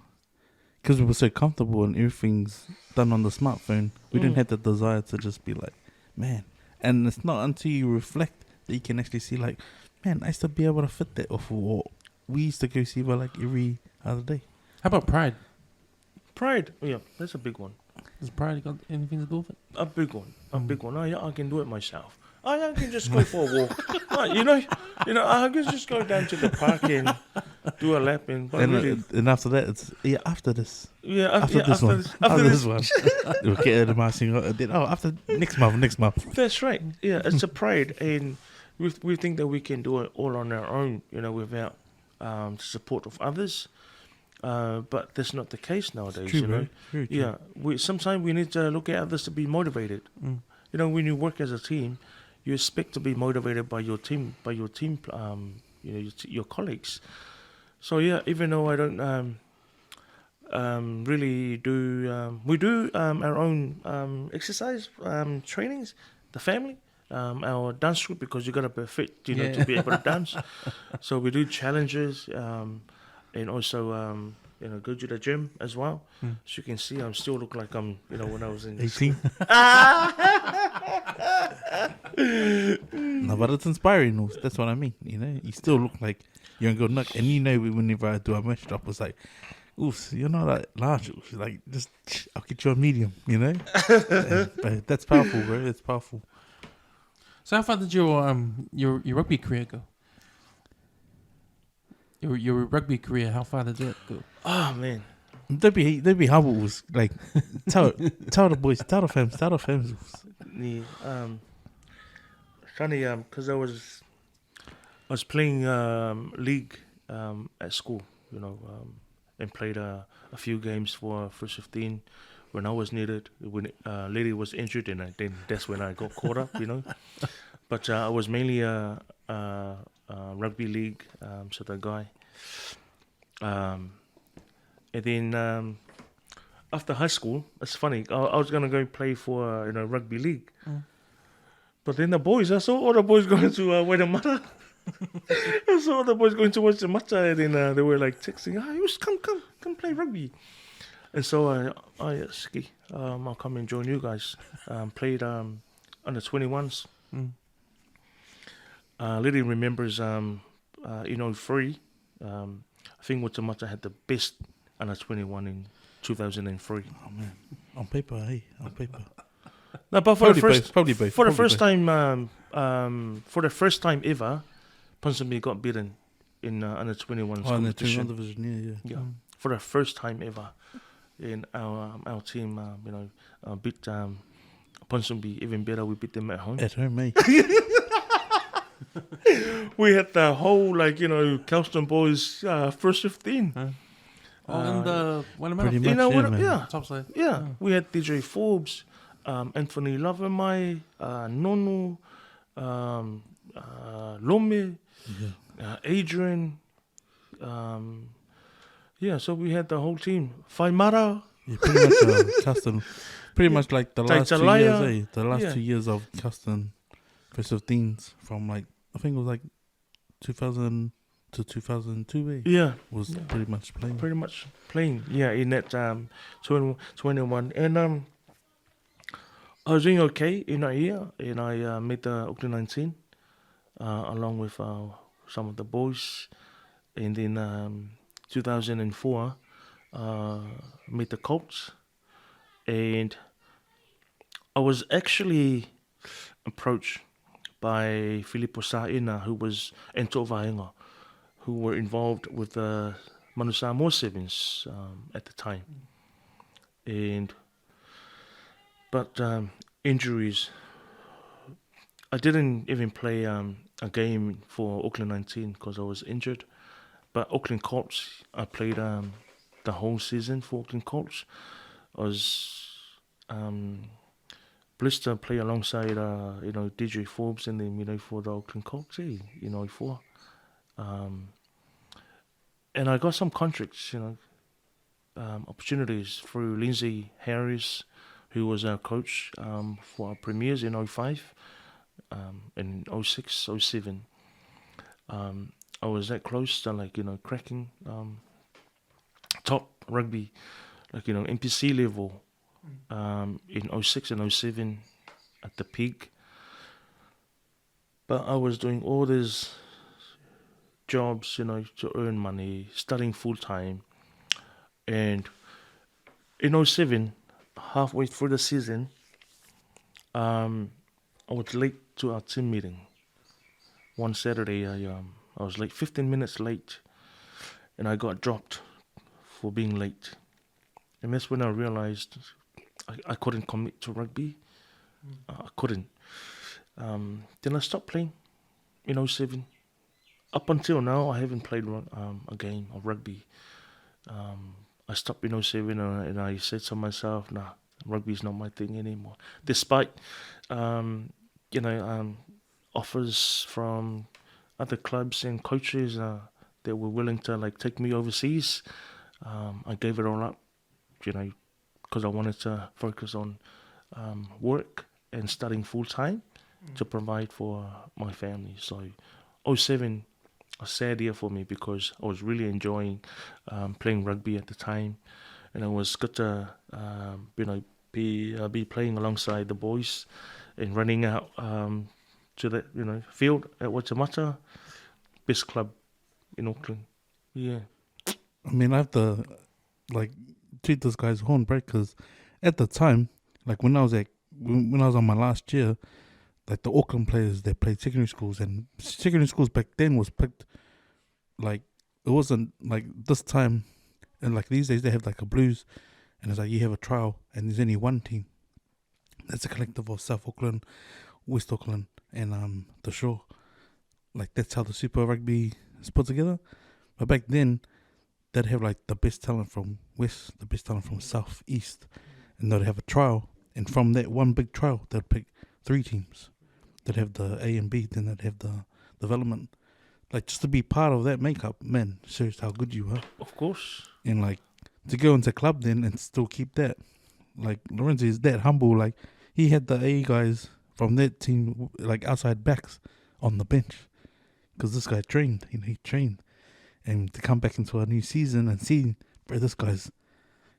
because we were so comfortable and everything's done on the smartphone. We didn't have the desire to just be like, man. And it's not until you reflect that you can actually see like, man, I used to be able to fit that off. Or we used to go see like every other day.
How about pride?
Pride, yeah, that's a big one.
Does pride got anything to do with it?
A big one. Oh, yeah, I can do it myself. Oh, yeah, I can just go for a walk. You know, I can just go down to the park and do a lap. And
after that, it's after this.
Yeah,
after this one. After this one. We'll get the marching. After next month.
That's right. Yeah, it's a pride, and we think that we can do it all on our own. without the support of others. But that's not the case nowadays.
True, right? Very true.
Yeah, sometimes we need to look at others to be motivated. When you work as a team, you expect to be motivated by your team, your colleagues. So yeah, even though I don't really do, we do our own exercise trainings, the family, our dance group, because you gotta be fit, to be able to dance. So we do challenges, and also go to the gym as well. As you can see, I'm still look like I'm when I was in
18. No, but it's inspiring. That's what I mean. You still look like you're a good nut, and whenever I do a mesh drop, it's like, oof, you're not that large. Like, just I'll get you a medium. But that's powerful, bro. It's powerful.
So how far did your rugby career go? Your rugby career, how far did that go?
Oh man,
don't be humble. Was like tell the boys, tell the fams.
Yeah, funny, because I was playing league at school, and played a few games for First 15 when I was needed. When lady was injured, and then that's when I got caught up, But I was mainly rugby league sort of guy. And then after high school, it's funny, I was going to go play for rugby league. But then I saw all the boys going to Waitemata. I saw all the boys going to Waitemata, and then they were like texting, you come play rugby. And so ski, I'll come and join you guys. Played under 21s. Lily remembers, free. I think Waitemata had the best under 21 in 2003.
Oh man, on paper.
No, but
for the
first time ever, Ponsonby got beaten in under 21
in the 21 division.
Yeah. For the first time ever, in our team, beat Ponsonby. Even better, we beat them at home.
At home, mate.
We had the whole Kelston boys First 15.
And
pretty much,
top side.
Yeah, we had DJ Forbes, Anthony Lovermai, Nono, Lome, Adrian. So we had the whole team. Faimara.
Yeah, pretty much Kelston. Pretty much like the last 2 years, The last 2 years of Kelston First 15s from I think it was 2000 to 2002. Was pretty much playing. Yeah, in that 21. And I was doing okay in that year, and I made the Auckland 19 along with some of the boys. And then 2004, made the Colts. And I was actually approached by Filippo Sa'ina, who was and Tovaenga, who were involved with the Manu Samoa Sevens at the time. But injuries, I didn't even play a game for Auckland 19 because I was injured. But Auckland Colts, I played the whole season for Auckland Colts. I was blessed to play alongside DJ Forbes and then for the Auckland Colts, for. And I got some contracts, opportunities through Lindsay Harris, who was our coach for our premiers in 05.
in 06, 07. I was that close to cracking top rugby, NPC level in 06 and 07 at the peak. But I was doing all these jobs, to earn money, studying full time. And in 07, halfway through the season, I was late to our team meeting. One Saturday, I was late, 15 minutes late, and I got dropped for being late. And that's when I realized I couldn't commit to rugby. I couldn't. Then I stopped playing in 07. Up until now, I haven't played a game of rugby. I stopped in 07 and I said to myself, nah, rugby's not my thing anymore. Despite, offers from other clubs and coaches that were willing to take me overseas, I gave it all up, because I wanted to focus on work and studying full time to provide for my family. So 07, a sad year for me because I was really enjoying playing rugby at the time, and it was good to be playing alongside the boys and running out to the field at Waitemata, best club in Auckland. Yeah.
I mean, I have to treat this guy's horn, right? Because at the time, when I was on my last year, the Auckland players that played secondary schools, and secondary schools back then was picked it wasn't like this time, and these days they have a blues, and it's you have a trial and there's only one team. That's a collective of South Auckland, West Auckland, and the Shore. That's how the Super Rugby is put together. But back then, they'd have the best talent from West, the best talent from South, East, and they'd have a trial. And from that one big trial, they'd pick 3 teams. They'd have the A and B, then they'd have the development. Just to be part of that makeup, man, shows how good you are.
Of course.
And to go into club then and still keep that. Lorenzo is that humble. He had the A guys from that team, outside backs on the bench. Because this guy trained, he trained. And to come back into a new season and see, bro, this guy's,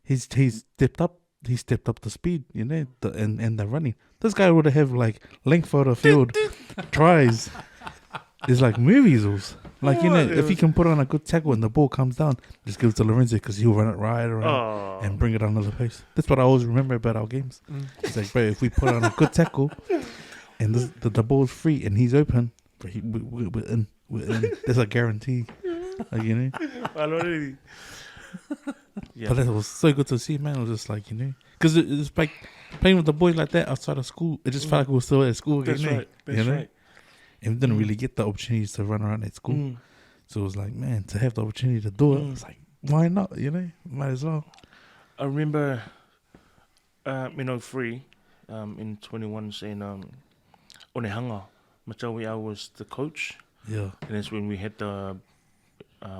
he's stepped up. He stepped up the speed, and the running. This guy would have length of the field tries. It's movies. If he can put on a good tackle and the ball comes down, just give it to Lorenzo because he'll run it right around and bring it under the pace. That's what I always remember about our games. It's bro, if we put on a good tackle and the ball's free and he's open, bro, we're in. That's a guarantee.
Yeah.
But that was so good to see, man. It was just because it's playing with the boys like that outside of school. It just felt like we were still at school again.
That's right.
And we didn't really get the opportunities to run around at school. So it was man, to have the opportunity to do it, it's why not? Might as well.
I remember, in 03, in 21, saying, Onehanga, Matawi, I was the coach.
Yeah.
And that's when we had the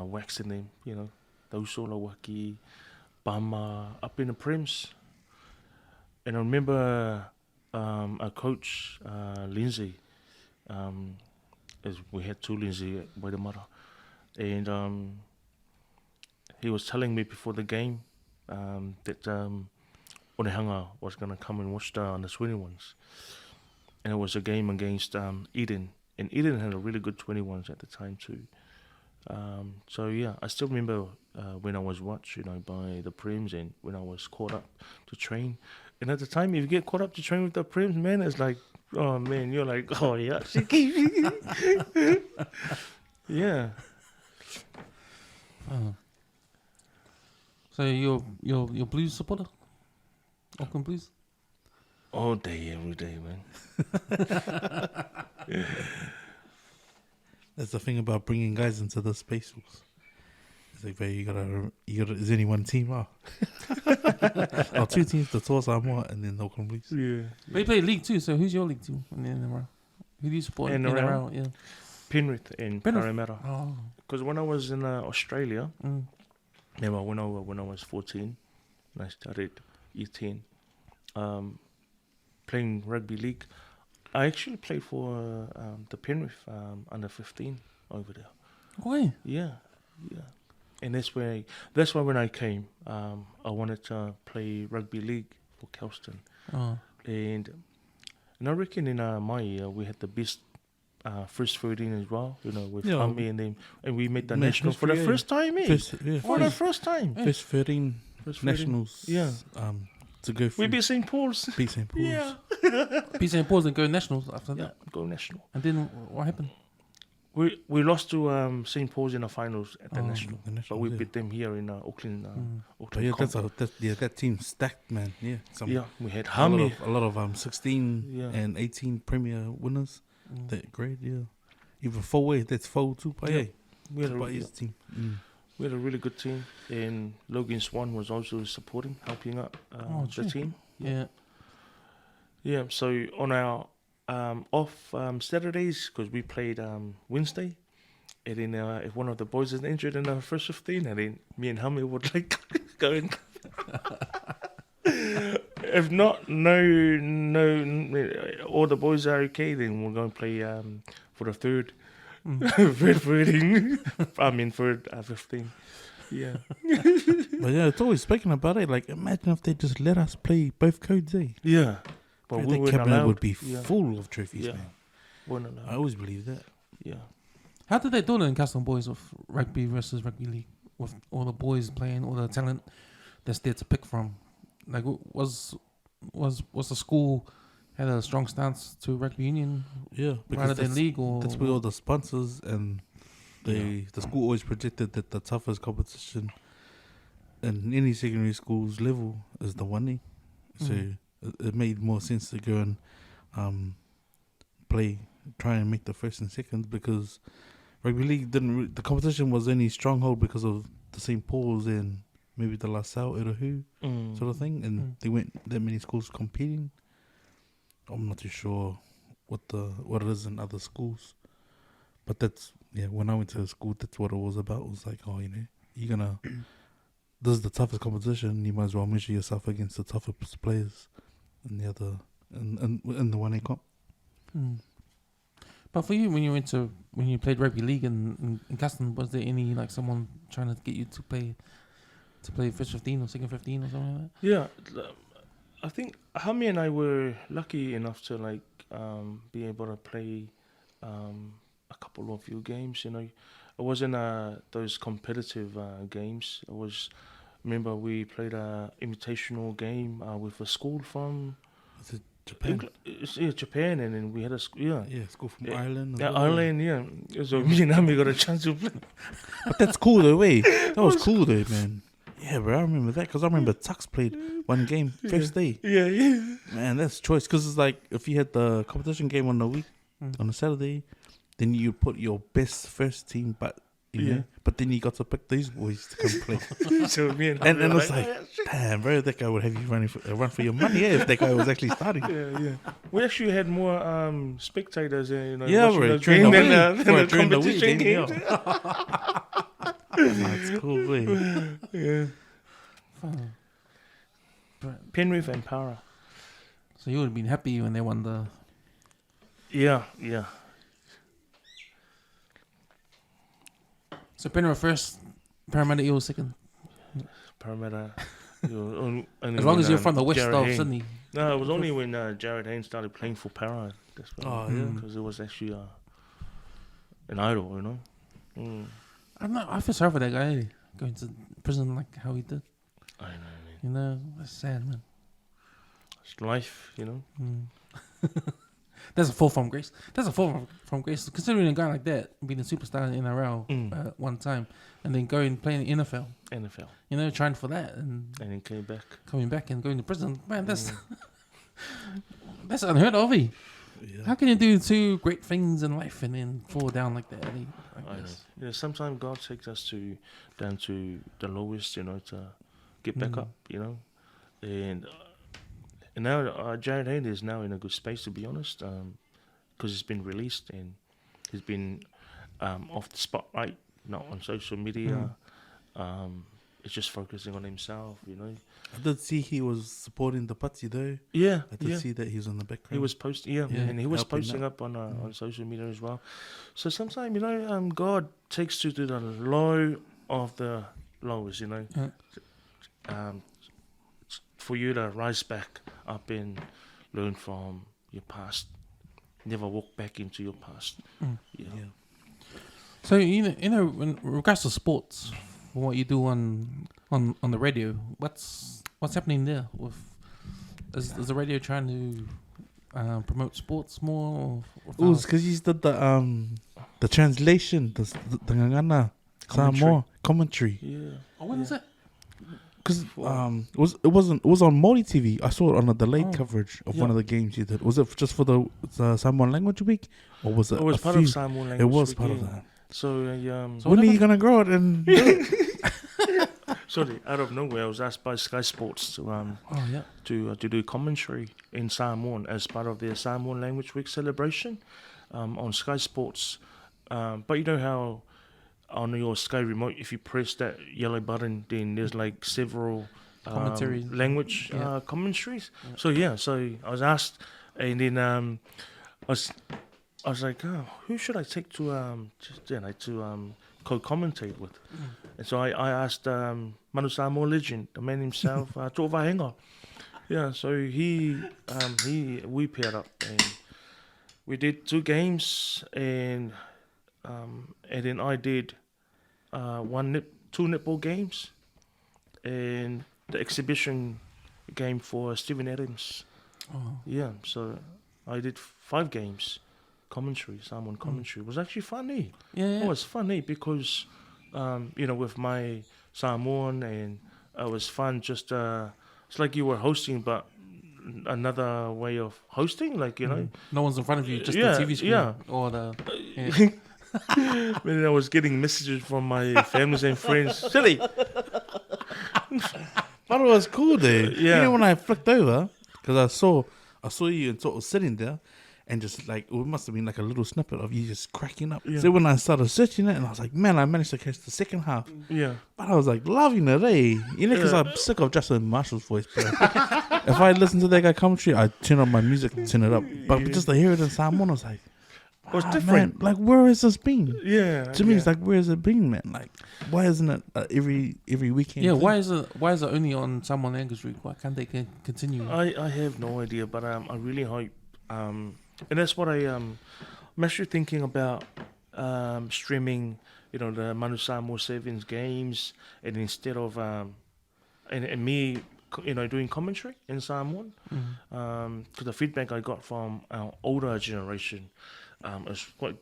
wax in them, Tausolo Waki, Bama, up in the Prims. And I remember our coach, Lindsay, as we had 2 Lindsay at Waitemata, and he was telling me before the game that Onehanga was going to come and watch the under 21s. And it was a game against Eden. And Eden had a really good 21s at the time too. So yeah, I still remember when I was watched, by the Prims and when I was caught up to train. And at the time, if you get caught up to train with the Prims, man, it's oh man, you're oh yeah, yeah.
So you're Blues supporter? Auckland Blues?
All day, every day, man.
That's the thing about bringing guys into the space. It's bro, you gotta. Is only one team? Oh, 2 teams: the Toa Samoa and then the Auckland Blues.
Yeah.
But you play League 2, so who's your League 2 in the NRL? Who do you support in NRL? Yeah.
Penrith and Parramatta.
Oh.
Because when I was in Australia, remember when I was 14, and I started year 10, playing rugby league, I actually played for the Penrith under 15 over there.
Why?
Yeah, yeah. And that's why when I came, I wanted to play rugby league for Kelston.
Oh.
And I reckon in my year we had the best first 13 as well, with Hami and them, and we made the national for the first time, for the first time.
First 13 nationals.
Yeah.
To go through.
We beat St. Paul's.
Beat St. Paul's.
Yeah.
Beat St. Paul's and go nationals after that.
Yeah, go national.
And then what happened?
We lost to St. Paul's in the finals at the national, but we
yeah.
beat them here in Auckland.
But yeah, that team stacked, man. Yeah,
we had
a lot of 16 and 18 Premier winners. That great, yeah. Even 4-way, that's 4-2. But yeah,
we had
team.
We had a really good team, and Logan Swan was also helping out the team.
Yeah.
Yeah, so on our off Saturdays, because we played Wednesday, and then if one of the boys is injured in the first 15, and then me and Hami would like go and if not, no, all the boys are okay, then we're going to play for the third. Third 15. Yeah.
But yeah, it's always speaking about it. Like, imagine if they just let us play both codes, eh?
Yeah. But
the cabinet would be full of trophies, man. I always believe that.
Yeah.
How did they do it in Kelston Boys with rugby versus rugby league? With all the boys playing, all the talent that's there to pick from? Like, was the school had a strong stance to rugby union?
Yeah,
rather than league, or
that's where all the sponsors and the school always projected that the toughest competition in any secondary school's level is the 1A. So it made more sense to go and try and make the first and second, because rugby league the competition was only stronghold because of the St. Paul's and maybe the LaSalle Irahu sort of thing, and there weren't that many schools competing. I'm not too sure what it is in other schools, but that's when I went to school, that's what it was about. It was like, you're gonna this is the toughest competition, you might as well measure yourself against the toughest players in the other in the 1A comp.
But for you, when you played rugby league in Kelston, was there any like someone trying to get you to play first 15 or second 15 or something like that?
Yeah, I think Hami and I were lucky enough to be able to play a couple of few games. It wasn't those competitive games. Remember we played a invitational game with a school from
Japan.
Japan, and then we had a school
from Ireland.
Yeah, Ireland. Yeah, so me and Hami got a chance to play.
But that's cool though, way. That was cool though, man. Yeah, bro, I remember that because I remember Tux played one game first day.
Yeah.
Man, that's choice, because it's like if you had the competition game on the week, on a Saturday, then you put your best first team, but then you got to pick these boys to come play.
So me and
it's like, damn, bro, that guy would have you run for your money, if that guy was actually starting.
Yeah. We actually had more spectators,
bro,
than the competition game.
That's cool, way.
Yeah. Penrith and Para.
So you would have been happy when they won the...
Yeah.
So Penrith first, Parramatta you were second.
Parramatta.
As long as you're from the west of Sydney.
No, it was only when Jared Haynes started playing for Para. That's because it was actually an idol,
I feel sorry for that guy going to prison like how he did.
I know, man.
That's sad, man.
It's life,
That's a fall from grace. Considering a guy like that being a superstar in NRL at one time, and then going playing in NFL. Trying for that, and
then
coming back and going to prison. Man, that's that's unheard of. Yeah. How can you do two great things in life and then fall down like that?
I know. Yeah, sometimes God takes us down to the lowest, to get back up, and now Jared Hayne is now in a good space, to be honest, because he's been released and he's been off the spotlight, not on social media, is just focusing on himself, you know.
I did see he was supporting the party though.
Yeah,
I did see that he was on the background.
He was posting, and he was
helping
posting
out.
up on social media as well. So sometimes, you know, God takes you to the low of the lows, you know, for you to rise back up and learn from your past. Never walk back into your past. Yeah.
So you know, in regards to sports, what you do on the radio, what's happening there? With is the radio trying to promote sports more?
Oh, it's because you did the translation, the Ngangana Samoa commentary.
Yeah.
Oh, when was it?
Because it was on Māori TV. I saw it on a delayed coverage of one of the games you did. Was it just for the Samoan Language Week, or was it?
It was part of Samoan Language.
It was
Week,
part of that.
So,
when are you gonna grow it and?
Sorry, out of nowhere, I was asked by Sky Sports to do commentary in Samoan as part of their Samoan Language Week celebration on Sky Sports. But you know how on your Sky remote, if you press that yellow button, then there's like several language commentaries. Yeah. So I was asked, and then I was like, oh, who should I take to co-commentate with? And so I asked Manu Samoa legend, the man himself, Tō Vahenga. Yeah, so we paired up and we did 2 games, and then I did 2 netball games and the exhibition game for Stephen Adams.
Oh.
Yeah, so I did 5 games. Samoan commentary. It was actually funny.
Yeah.
It was funny because, you know, with my Samoan, and it was fun. Just it's like you were hosting, but another way of hosting. Like, you know,
no one's in front of you, just the TV screen or the.
When I was getting messages from my families and friends, silly.
But it was cool though.
Yeah.
You know, when I flicked over, because I saw you and sort of sitting there. And just like, it must have been like a little snippet of you just cracking up. Yeah. So when I started searching it, and I was like, man, I managed to catch the second half.
Yeah.
But I was like, loving it, eh? You know, because I'm sick of Justin Marshall's voice, bro. If I listen to that guy commentary, I turn on my music, turn it up. But just to hear it in Samoan, I was like,
it was different.
Man, like, where has this been?
Yeah.
To me, it's like, where has it been, man? Like, why isn't it every weekend?
Yeah, why is it only on Samoan Language Week? Why can't they continue?
I have no idea, but I really hope. And that's what I'm actually thinking about streaming, you know, the Manu Samoa Sevens games, and instead of and me, you know, doing commentary in Samoan, because the feedback I got from our older generation is quite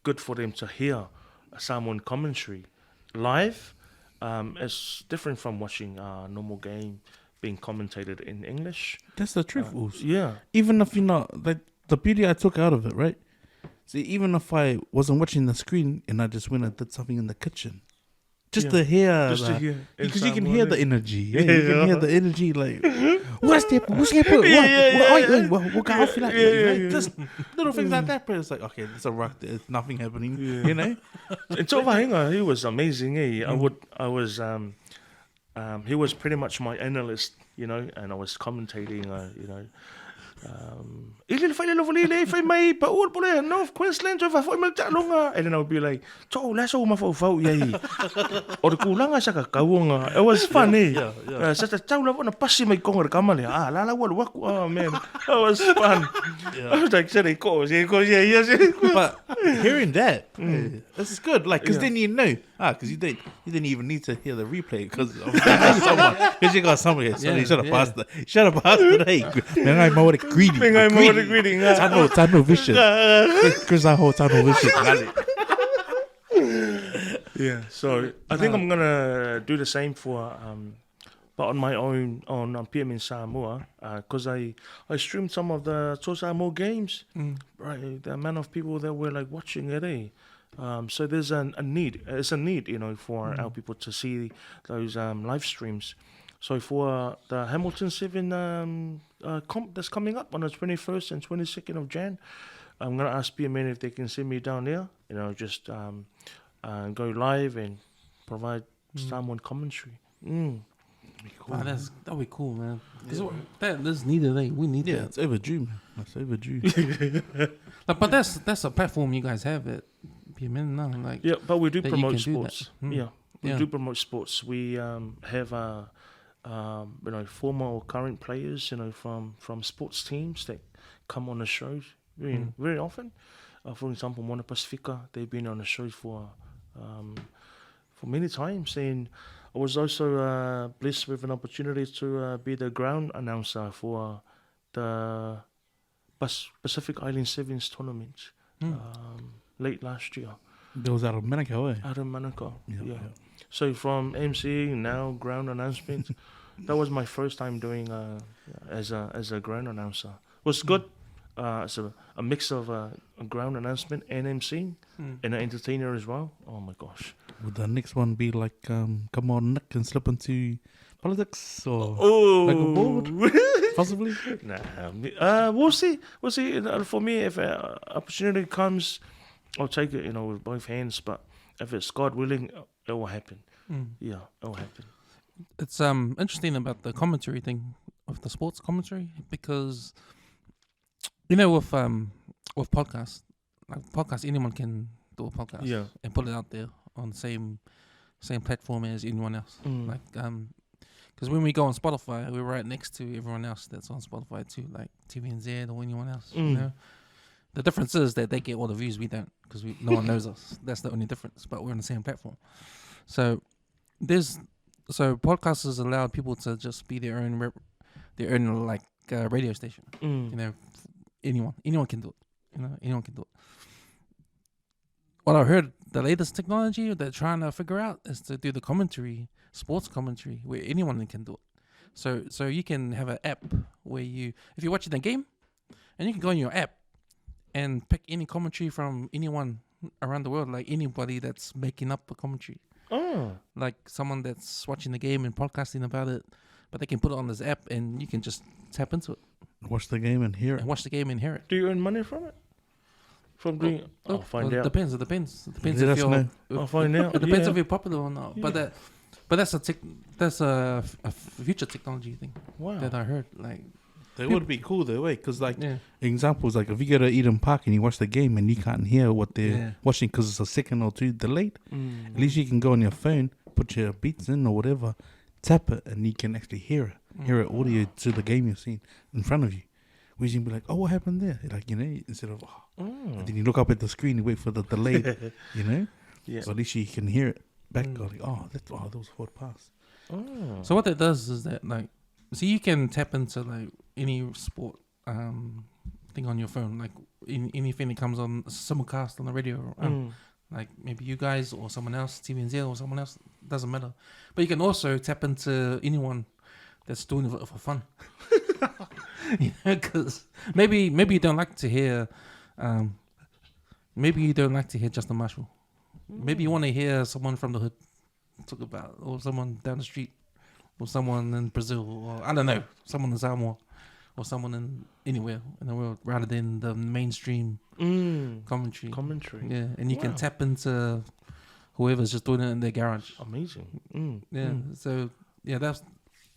good for them to hear a Samoan commentary live. It's different from watching a normal game being commentated in English.
That's the truth, Oos.
Yeah.
Even if you're not, like, the beauty I took out of it, right? See, even if I wasn't watching the screen and I just went and did something in the kitchen, just to hear, because you can hear the energy. Yeah, you can hear the energy, like, what's that? What I feel like, just little things like that. But it's like, okay, there's a rock. There's nothing happening, you know.
And Tō Vahenga, he was amazing. He was pretty much my analyst, you know, and I was commentating, you know. And then I would be like, it was funny. Oh man, that was fun. I was like,
but hearing that, this is good. Like, because then you know, because you didn't even need to hear the replay because you got someone here. So you should have passed it. Should have passed it. Hey, I'm already greedy. Tano vision. Chris, I hold Tano vision.
Yeah, so I think I'm gonna do the same for but on my own on PMN Samoa, because I streamed some of the Tō Samoa games. Right, the amount of people that were like watching it, so there's a need. It's a need, you know, for our people to see those live streams. So for the Hamilton 7 comp that's coming up on the 21st and 22nd of Jan, I'm gonna ask PMN if they can send me down there. You know, just go live and provide Samoan commentary.
Cool.
That'd be cool, man. That's needed. We need that.
It's overdue, man. That's overdue.
But that's a platform you guys have at PMN now. Like
but we do
that
promote
you can do
sports.
that.
We do promote sports. We have former or current players, from sports teams that come on the shows very often. For example, Moana Pacifica, they've been on the show for many times, and I was also blessed with an opportunity to be the ground announcer for the Pacific Island Sevens tournament late last year.
That was out of Manukau, eh?
Out of Manukau,
Yeah.
So from MC now ground announcement, that was my first time doing as a ground announcer. It was good. It's a mix of a ground announcement and MC and an entertainer as well. Oh my gosh!
Would the next one be like, come on, Nick, and slip into politics or like a board? Possibly?
Nah. We'll see. For me, if an opportunity comes, I'll take it, with both hands. But if it's God willing, it will happen. Yeah, it will happen.
It's interesting about the commentary thing, of the sports commentary, because with podcasts, anyone can do a podcast and put it out there on the same platform as anyone else. Because when we go on Spotify, we're right next to everyone else that's on Spotify too, like TVNZ or anyone else. The difference is that they get all the views, we don't, because no one knows us. That's the only difference. But we're on the same platform. So podcasters allowed people to just be their own radio station. Anyone can do it. Anyone can do it. What I heard, the latest technology they're trying to figure out is to do the commentary, sports commentary, where anyone can do it. So you can have an app where if you're watching the game, and you can go on your app and pick any commentary from anyone around the world, like anybody that's making up a commentary. Like someone that's watching the game and podcasting about it, but they can put it on this app and you can just tap into it.
Watch the game and hear it.
Do you earn money from it? From doing I'll find out.
It depends. It depends
I'll find out.
It depends if you're popular or not. Yeah. But that's a future technology thing.
Wow.
That I heard. Like
that would be cool though, way, because examples like if you go to Eden Park and you watch the game and you can't hear what they're watching because it's a second or two delayed, at least you can go on your phone, put your beats in or whatever, tap it, and you can actually hear it audio to the game you're seeing in front of you. Where you can be like, oh, what happened there? Like, instead of, and then you look up at the screen and wait for the delay,
Yeah.
So at least you can hear it back. Like, that was a forward pass.
So what that does is that, like, so you can tap into, like, any sport thing on your phone, like, anything that comes on, simulcast on the radio, like maybe you guys or someone else, TVNZ or someone else, doesn't matter. But you can also tap into anyone that's doing it for fun. Because maybe you don't like to hear, Justin Marshall. Maybe you want to hear someone from the hood talk about, or someone down the street, or someone in Brazil, or I don't know, someone in Samoa, or someone in anywhere in the world, rather than the mainstream commentary. Yeah, and you can tap into whoever's just doing it in their garage.
Amazing.
So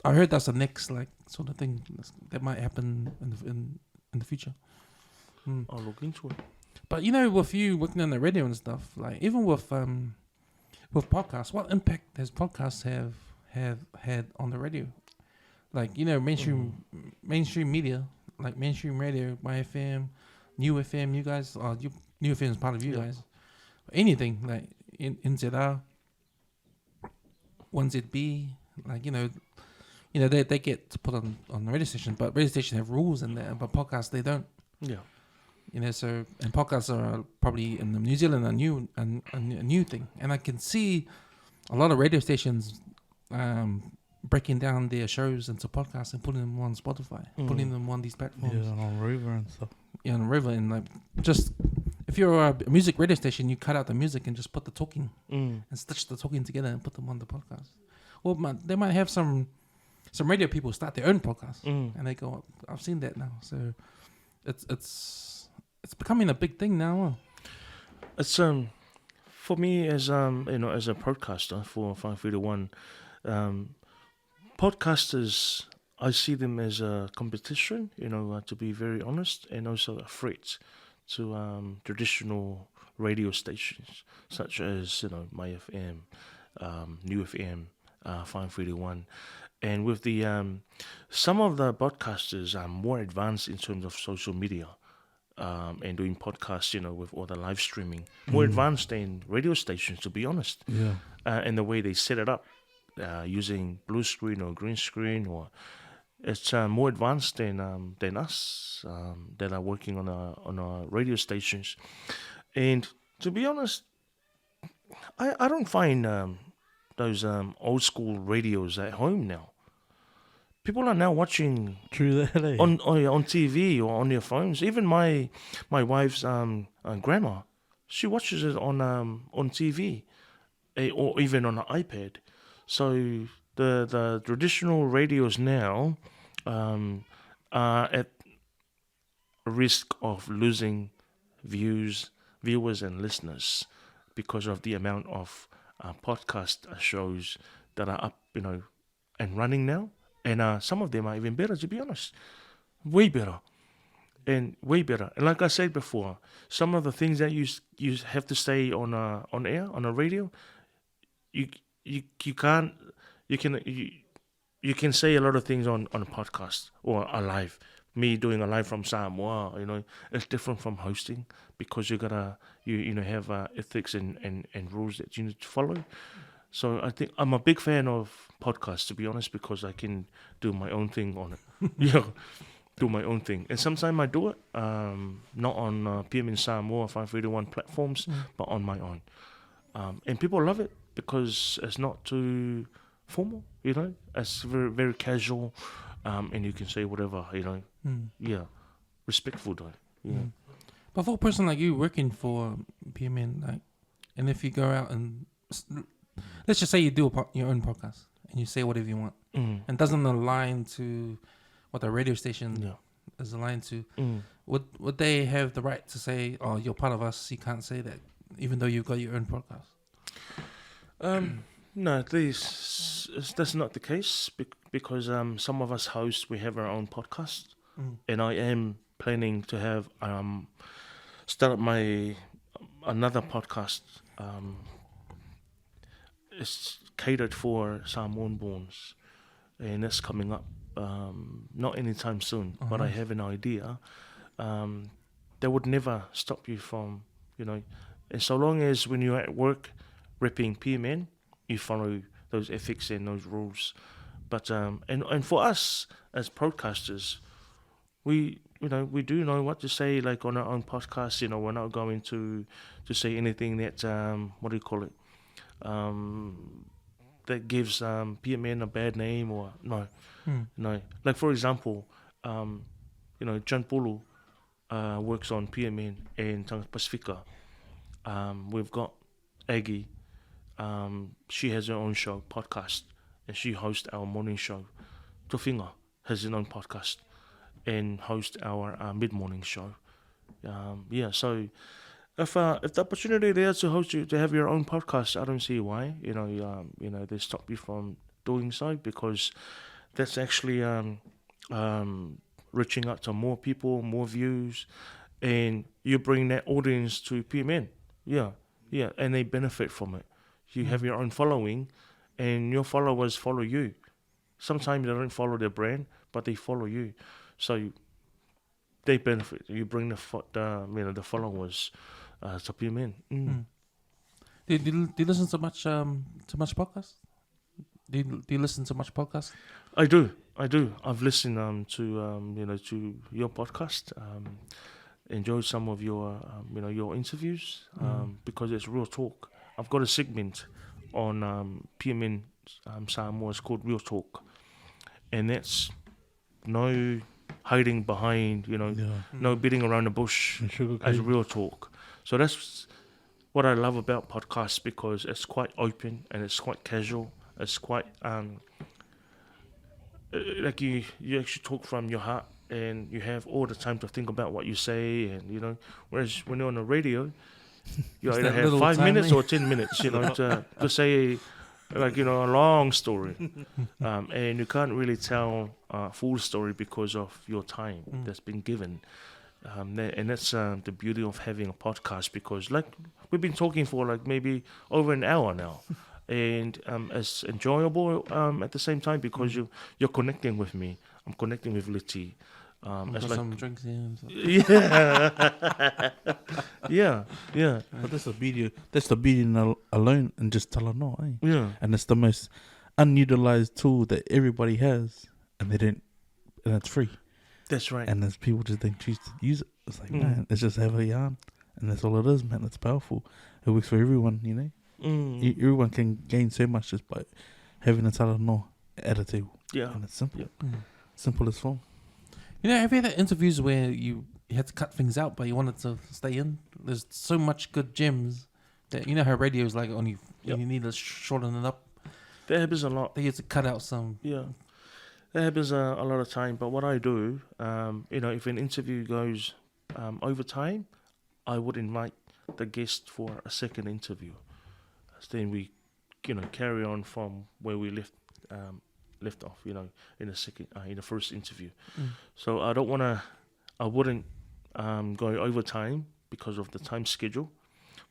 I heard that's the next like sort of thing that might happen in the future.
I'll look into it.
But with you working on the radio and stuff, like even with podcasts, what impact has podcasts have had on the radio? Like mainstream media, like mainstream radio, MyFM, New FM, you guys, New FM is part of you guys. Anything like NZR, 1ZB, like they get to put on the radio station, but radio station have rules in there, but podcasts they don't.
Yeah.
So and podcasts are probably in New Zealand a new thing, and I can see a lot of radio stations breaking down their shows into podcasts and putting them on Spotify, putting them on these platforms.
Yeah, on River and stuff.
Yeah, on River, and like just if you're a music radio station, you cut out the music and just put the talking and stitch the talking together and put them on the podcast. Well, they might have some radio people start their own podcast and they go, I've seen that now. So it's becoming a big thing now. Huh?
It's for me as as a podcaster for 531, Podcasters, I see them as a competition, to be very honest, and also a threat to traditional radio stations such as, My FM, New FM, 531. And with the some of the podcasters are more advanced in terms of social media and doing podcasts, with all the live streaming, more advanced than radio stations, to be honest.
Yeah.
And the way they set it up, using blue screen or green screen, or it's more advanced than us that are working on our radio stations. And to be honest, I don't find those old school radios at home now. People are now watching
True that. Eh?
on TV or on their phones. Even my wife's grandma, she watches it on TV, or even on an iPad. So the traditional radios now are at risk of losing viewers and listeners because of the amount of podcast shows that are up, and running now. And some of them are even better, to be honest. Way better. And like I said before, some of the things that you have to say on air, on a radio, you can't, you can say a lot of things on a podcast or a live. Me doing a live from Samoa, it's different from hosting because you gotta have ethics and rules that you need to follow. So I think I'm a big fan of podcasts, to be honest, because I can do my own thing on it. Do my own thing. And sometimes I do it, not on PMN Samoa 531 platforms, but on my own. And people love it because it's not too formal, It's very, very casual, and you can say whatever, Yeah, respectful though. Yeah.
But for a person like you working for PMN, and if you go out and let's just say you do your own podcast and you say whatever you want, and doesn't align to what the radio station is aligned to, would they have the right to say, "Oh, you're part of us, you can't say that," even though you've got your own podcast?
No, that's not the case because some of us hosts, we have our own podcast, and I am planning to have start up another podcast. It's catered for Samoan borns, and that's coming up not anytime soon. But I have an idea that would never stop you from, and so long as when you're at work repping PMN, you follow those ethics and those rules. But and for us as broadcasters, we do know what to say, like on our own podcast. We're not going to say anything that what do you call it, that gives PMN a bad name, or no. Like for example, John Pulu works on PMN and Tanga Pacifica. We've got Aggie. She has her own show, podcast, and she hosts our morning show. Tofinga has her own podcast and hosts our mid-morning show. So if the opportunity there to have your own podcast, I don't see why they stop you from doing so, because that's actually reaching out to more people, more views, and you bring that audience to PMN. And they benefit from it. You have your own following, and your followers follow you. Sometimes they don't follow their brand, but they follow you, so they benefit. You bring the followers to PMN.
Do you listen to much podcasts? Do you listen to much podcasts?
I do. I've listened to your podcast. Enjoyed some of your your interviews because it's real talk. I've got a segment on PMN Samoa. It's called Real Talk, and that's no hiding behind, no beating around the bush, as real talk. So that's what I love about podcasts, because it's quite open and it's quite casual. It's quite like you actually talk from your heart, and you have all the time to think about what you say, and whereas when you're on the radio, you either have 5 minutes or 10 minutes, to say like, a long story. And you can't really tell a full story because of your time that's been given. And that's the beauty of having a podcast, because like we've been talking for like maybe over an hour now. And it's enjoyable at the same time, because you're connecting with me. I'm connecting with Liti. It's
Got
like,
some drinks here. And stuff.
yeah.
But that's the beauty. That's the beauty alone, and just tell her no, eh?
Yeah.
And it's the most unutilized tool that everybody has, and and it's free.
That's right.
And as people just don't choose to use it, it's like, man, it's just have a yarn, and that's all it is, man. It's powerful. It works for everyone, Everyone can gain so much just by having a tell her no attitude.
Yeah.
And it's simple.
Yeah.
Simple as form.
Have you had interviews where you had to cut things out, but you wanted to stay in? There's so much good gems that how radio is like only you need to shorten it up.
That happens a lot.
They used to cut out some.
Yeah. That happens a lot of time. But what I do, if an interview goes over time, I would invite the guest for a second interview. Then we, carry on from where we left off, in the first interview. So I wouldn't go over time because of the time schedule,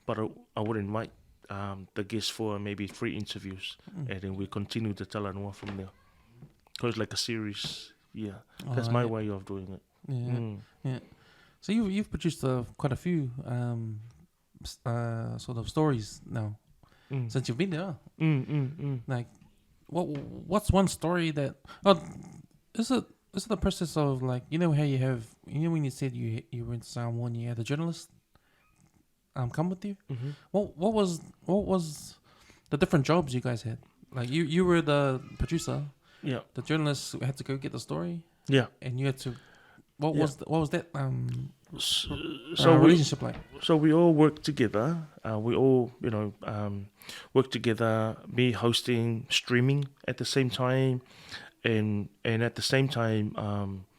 but I would invite the guest for maybe 3 interviews, and then we continue to tell and more from there. Because like a series, that's my way of doing it.
Yeah. So you've produced quite a few sort of stories now since you've been there. Like, what's one story that? Is it the process of like how you have when you said you were in Samoa and you had a journalist come with you? What was the different jobs you guys had? Like you were the producer.
Yeah.
The journalist had to go get the story.
Yeah.
And you had to. What was that
so
relationship like?
So we all work together. We all work together. Me hosting, streaming at the same time, and at the same time,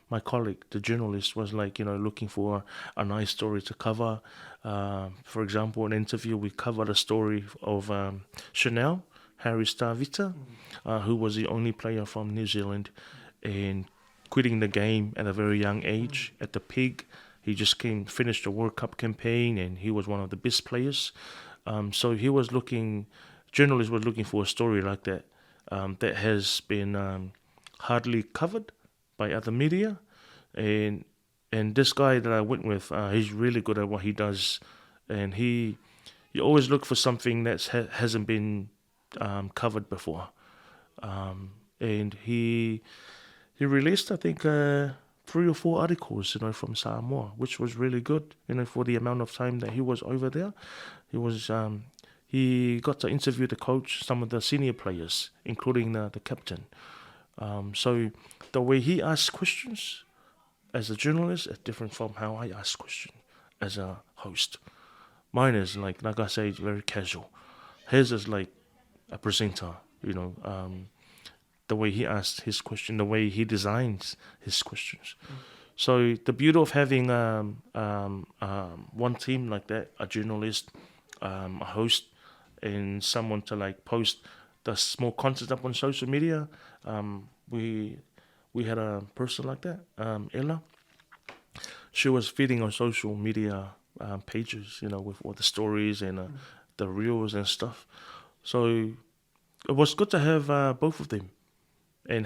my colleague, the journalist, was like looking for a nice story to cover. For example, an interview, we covered a story of Chanel, Harry Starvita, who was the only player from New Zealand and quitting the game at a very young age at the Pig. He just finished the World Cup campaign, and he was one of the best players. So journalists were looking for a story like that that has been hardly covered by other media. And this guy that I went with, he's really good at what he does. And you always look for something that hasn't been covered before. And he released, I think, 3 or 4 articles, from Samoa, which was really good, for the amount of time that he was over there. He got to interview the coach, some of the senior players, including the captain. So the way he asks questions as a journalist is different from how I ask questions as a host. Mine is like I say, very casual. His is like a presenter, the way he asks his question, the way he designs his questions. So the beauty of having one team like that, a journalist, a host, and someone to like post the small content up on social media, we had a person like that, Ella. She was feeding on social media pages, with all the stories and the reels and stuff. So it was good to have both of them. And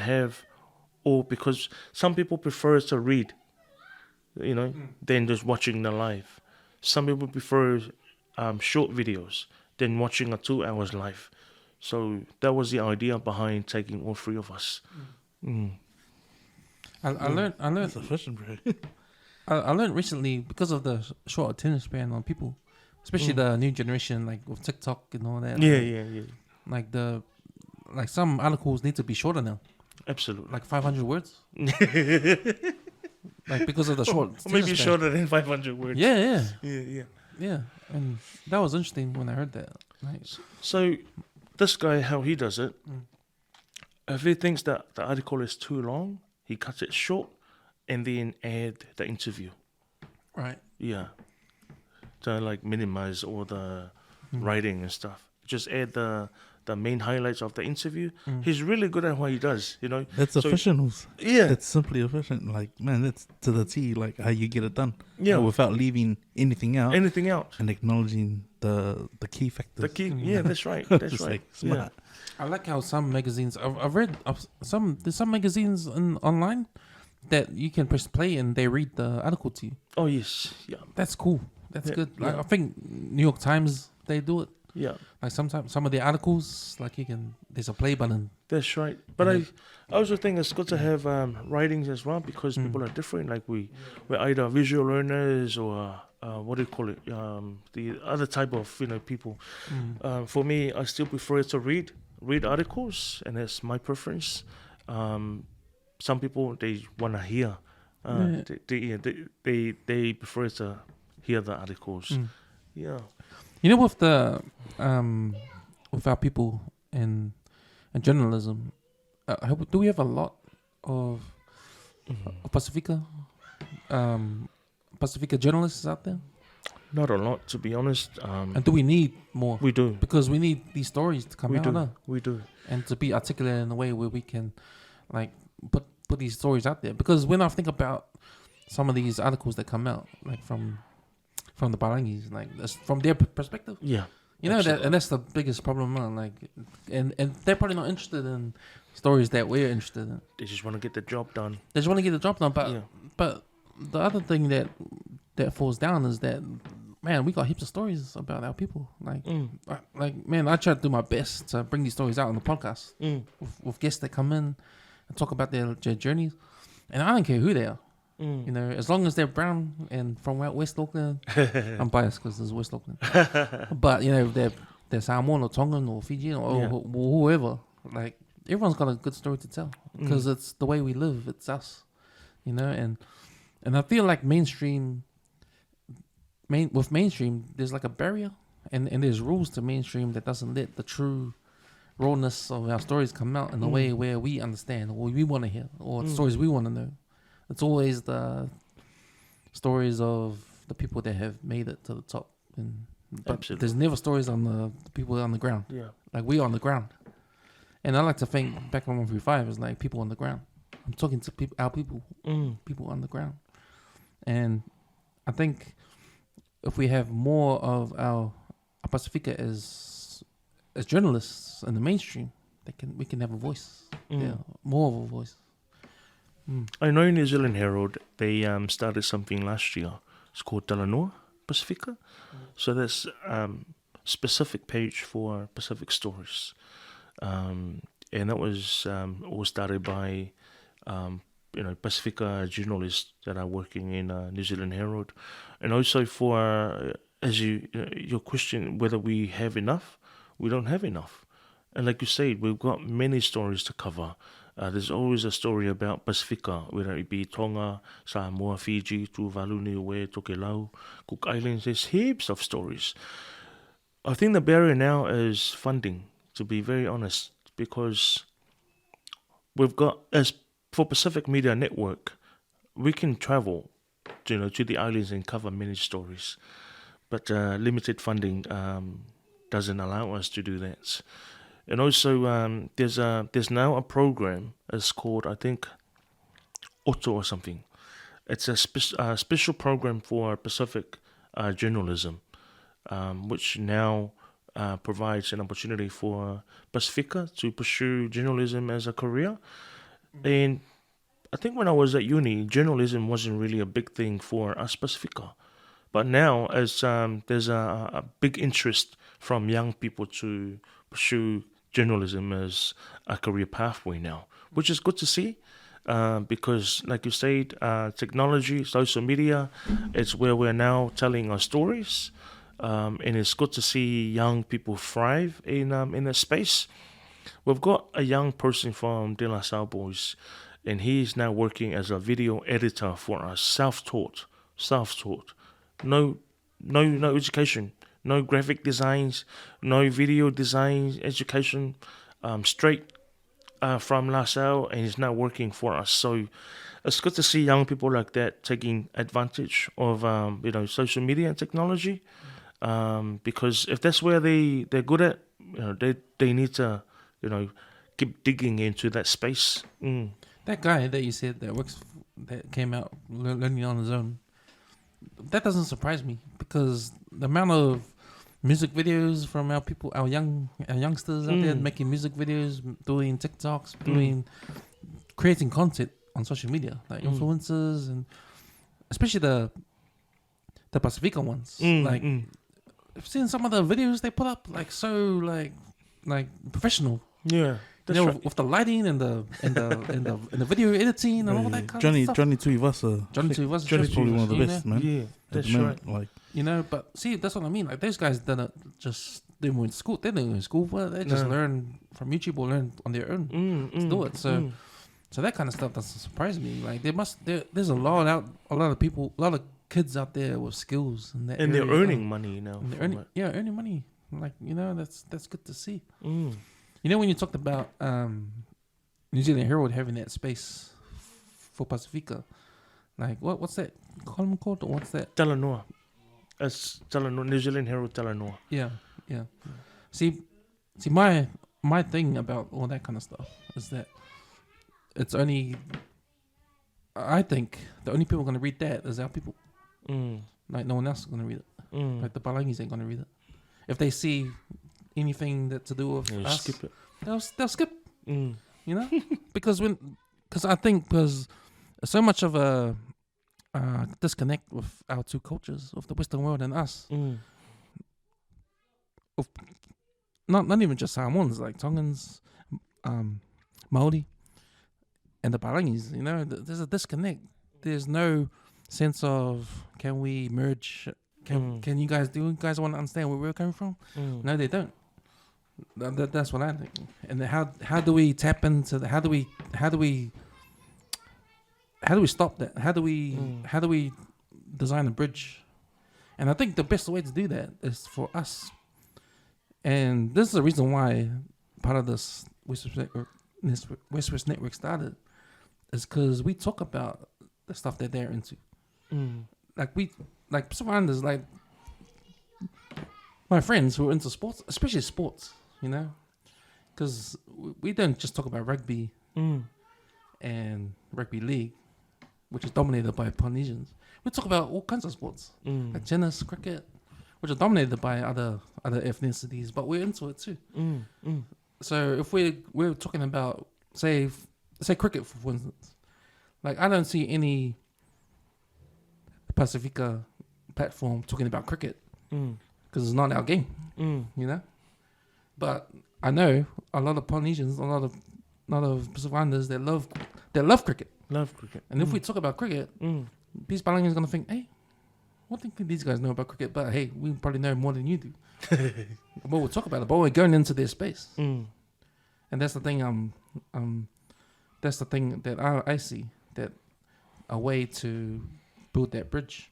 because some people prefer to read, than just watching the live. Some people prefer short videos than watching a 2 hours live. So that was the idea behind taking all 3 of us.
I learned.
That's a question, bro.
I learned recently, because of the short attention span on people, especially the new generation, like with TikTok and all that.
Yeah.
Like some articles need to be shorter now.
Absolutely.
Like 500 words. Like because of the short.
Maybe shorter than 500 words.
Yeah.
Yeah.
And that was interesting when I heard that. Nice.
So this guy, how he does it, if he thinks that the article is too long, he cuts it short and then add the interview.
Right.
Yeah. To like minimize all the writing and stuff. Just add the the main highlights of the interview. He's really good at what he does, you know.
That's officials.
Yeah.
That's simply efficient. Like, man, that's to the T, like how you get it done.
Yeah.
Without leaving anything out.
Anything else.
And acknowledging the key factors.
The key, yeah, that's right. That's
It's
right.
like smart.
I like how some magazines I've read there's some magazines online that you can press play and they read the article to you.
Oh yes, yeah,
That's cool. That's good. Like,
yeah.
I think New York Times they do it.
yeah.
Like sometimes some of the articles, like there's a play button.
That's right. But I also think it's good to have writings as well because people are different. Like we're either visual learners or what do you call it? The other type of people. For me, I still prefer to read articles, and that's my preference. Some people they want to hear. They prefer to hear the articles. Yeah.
You know, with the with our people in journalism, do we have a lot of Pacifica journalists out there?
Not a lot, to be honest.
And do we need more?
We do.
Because we need these stories to come out.
We do.
And to be articulate in a way where we can, like, put these stories out there. Because when I think about some of these articles that come out, like from the Parangis, like that's from their perspective.
Yeah.
You know that, and that's the biggest problem. Like, and they're probably not interested in stories that we're interested in.
They just want to get the job done.
They just want to get the job done. But the other thing that falls down is that, man, we got heaps of stories about our people. Like, man, I try to do my best to bring these stories out on the podcast with guests that come in and talk about their journeys. And I don't care who they are. You know, as long as they're brown and from West Auckland. I'm biased because it's West Auckland. But, you know, they're Samoan or Tongan or Fijian or whoever. Like, everyone's got a good story to tell because it's the way we live. It's us, you know. And I feel like mainstream, there's like a barrier. And there's rules to mainstream that doesn't let the true rawness of our stories come out in a way where we understand or we want to hear or the stories we want to know. It's always the stories of the people that have made it to the top. But
Absolutely.
there's never stories on the people on the ground.
Yeah.
Like, we on the ground. And I like to think back on 135 is like people on the ground. I'm talking to our people on the ground. And I think if we have more of our Pacifica as journalists in the mainstream, we can have a voice. Yeah, more of a voice.
I know New Zealand Herald, they started something last year. It's called Talanoa Pacifica. So that's specific page for Pacific stories. And that was all started by Pacifica journalists that are working in New Zealand Herald. And also for, as your question, whether we have enough, we don't have enough. And like you said, we've got many stories to cover. There's always a story about Pacifica, whether it be Tonga, Samoa, Fiji, Tuvalu, Niue, Tokelau, Cook Islands. There's heaps of stories. I think the barrier now is funding, to be very honest, because we've got, as for Pacific Media Network, we can travel, to the islands and cover many stories, but limited funding doesn't allow us to do that. And also, there's now a program. It's called, I think, Oto or something. It's a special program for Pacific journalism, which now provides an opportunity for Pacifica to pursue journalism as a career. And I think when I was at uni, journalism wasn't really a big thing for us Pacifica. But now, as there's a big interest from young people to pursue journalism as a career pathway now, which is good to see, because, like you said, technology, social media, it's where we're now telling our stories, and it's good to see young people thrive in that space. We've got a young person from De La Salle Boys, and he's now working as a video editor for us, self-taught. No education. No graphic designs, no video design education, straight from La Salle, and he's now working for us. So it's good to see young people like that taking advantage of social media and technology, because if that's where they're good at, they need to, keep digging into that space.
That guy that you said that came out learning on his own, that doesn't surprise me because the amount of music videos from our people, our youngsters out there making music videos, doing TikToks, creating content on social media, like influencers, and especially the Pacifica ones. I've seen some of the videos they put up, like professional.
Yeah.
With the lighting and the video editing and all that kind of stuff.
Johnny Tuivasa.
Johnny Tuivasa
Johnny's probably one of the best, man.
Yeah, that's right.
Like,
but see, that's what I mean. Like those guys didn't just they were in school. They didn't go in school, but they just learn from YouTube or learn on their own to do it. So that kind of stuff doesn't surprise me. Like there's a lot of people, a lot of kids out there with skills and
they're earning money now.
Earning money. Like that's good to see. When you talked about New Zealand Herald having that space for Pacifica, like what's that column called? Or what's that?
Talanoa. It's Talanoa, New Zealand Herald Talanoa.
Yeah. See, my thing about all that kind of stuff is that it's only, I think the only people going to read that is our people. Like no one else is going to read it. Like the Palangis ain't going to read it. If they see anything that to do with us,
skip it.
They'll skip. Because I think because so much of a disconnect with our two cultures, of the Western world and us. Of not even just Samoans, like Tongans, Maori, and the Palangis. There's a disconnect. There's no sense of can we merge. Can you guys want to understand where we're coming from? No, they don't. That's what I think. And how do we tap into the, how do we stop that? How do we design a bridge? And I think the best way to do that is for us. And this is the reason why part of this WESWES network started, is because we talk about the stuff that they're into. Like surrounders, like my friends who are into sports, especially sports, because we don't just talk about rugby and rugby league, which is dominated by Polynesians. We talk about all kinds of sports, like tennis, cricket, which are dominated by other ethnicities, but we're into it too. So if we're talking about say cricket, for instance, like I don't see any Pacifica platform talking about cricket because it's not our game, But I know a lot of Polynesians, a lot of Pacific Islanders that love cricket. And if we talk about cricket, these Polynesians gonna think, hey, what do these guys know about cricket? But hey, we probably know more than you do. But we'll talk about it. But we're going into their space, and that's the thing. That's the thing that I see, that a way to build that bridge,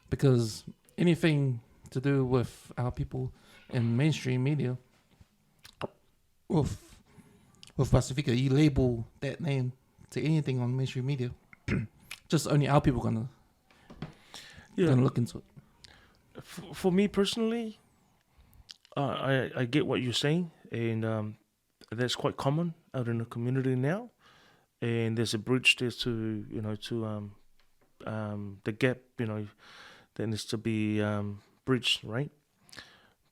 because anything to do with our people in mainstream media, with Pacifica, you label that name to anything on mainstream media, just only our people gonna look into it.
For me personally, I get what you're saying, and that's quite common out in the community now. And there's a bridge there to the gap, that needs to be bridged, right?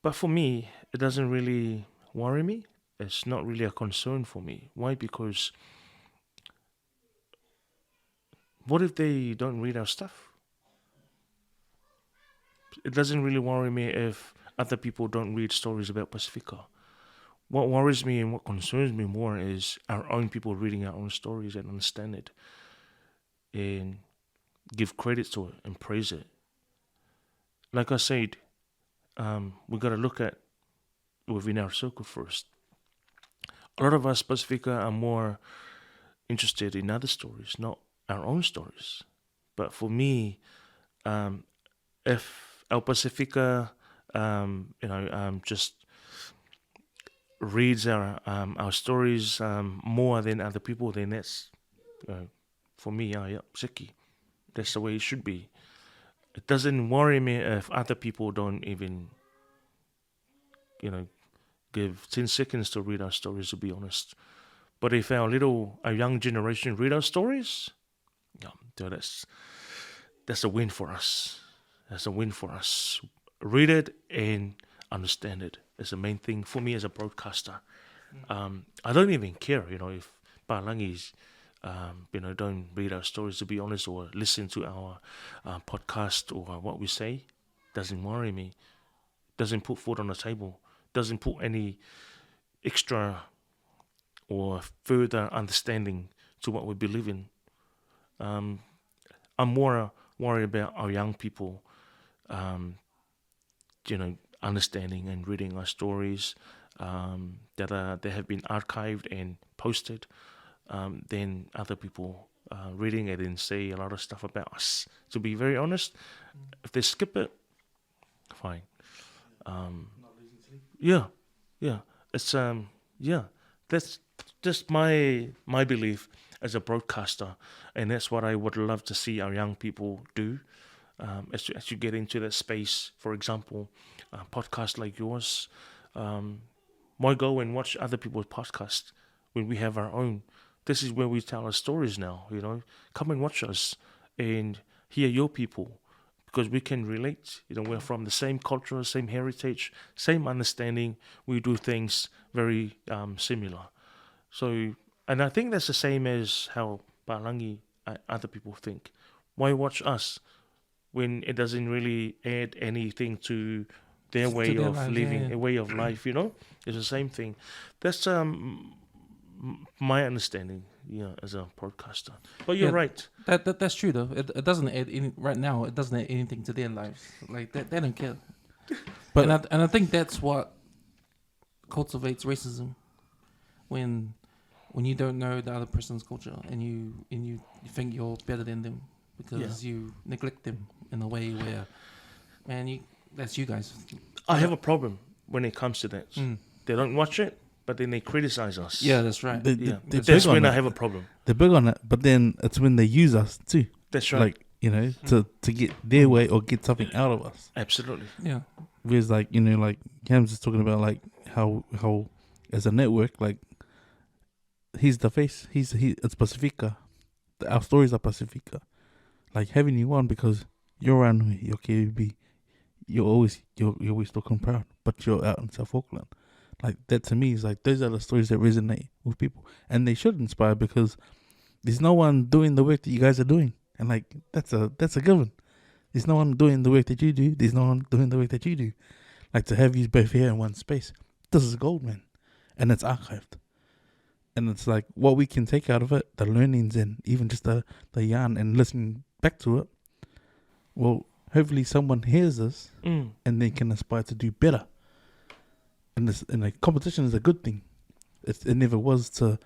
But for me, it doesn't really worry me. It's not really a concern for me. Why? Because what if they don't read our stuff? It doesn't really worry me if other people don't read stories about Pacifica. What worries me and what concerns me more is our own people reading our own stories and understand it and give credit to it and praise it. Like I said, we got to look at within our circle first. A lot of us Pacifica are more interested in other stories, not our own stories. But for me, if our Pacifica, just reads our stories more than other people, then that's for me, Siki. That's the way it should be. It doesn't worry me if other people don't even, give 10 seconds to read our stories, to be honest. But if our young generation read our stories, yeah, that's a win for us. That's a win for us. Read it and understand it. It's the main thing for me as a broadcaster. I don't even care, if Palangis, don't read our stories, to be honest, or listen to our podcast or what we say. Doesn't worry me. Doesn't put food on the table. Doesn't put any extra or further understanding to what we believe in. I'm more worried about our young people, understanding and reading our stories that have been archived and posted, than other people reading it and say a lot of stuff about us. To be very honest, if they skip it, fine. Yeah. It's That's just my belief as a broadcaster, and that's what I would love to see our young people do. As you get into that space, for example, podcasts like yours, why go and watch other people's podcasts when we have our own? This is where we tell our stories now. Come and watch us and hear your people, because we can relate. We're from the same culture, same heritage, same understanding. We do things very similar. So, and I think that's the same as how Palangi, other people think. Why watch us when it doesn't really add anything to their way
their
of
lives,
living,
yeah.
a way of life? It's the same thing. That's my understanding, as a podcaster. But you're right.
That's true though. It doesn't add any right now. It doesn't add anything to their lives. Like they don't care.
But
and I think that's what cultivates racism. When you don't know the other person's culture and you think you're better than them because you neglect them in a way where, man, that's you guys.
I have a problem when it comes to that. They don't watch it, but then they criticize us.
Yeah, that's right.
That's when I have a problem.
they're big on it, but then it's when they use us too.
That's right.
To get their way or get something out of us.
Absolutely.
Yeah.
Whereas like Cam's just talking about like how as a network, like he's the face. It's Pacifica. Our stories are Pacifica. Like having you on because you're around your KBB, you're always looking proud, but you're out in South Auckland. Like that to me is like those are the stories that resonate with people, and they should inspire because there's no one doing the work that you guys are doing, and like that's a given. There's no one doing the work that you do. There's no one doing the work that you do. Like to have you both here in one space, this is gold, man, and it's archived. And it's like what we can take out of it, the learnings and even just the yarn and listening back to it. Well, hopefully someone hears this and they can aspire to do better. And like competition is a good thing. It never was to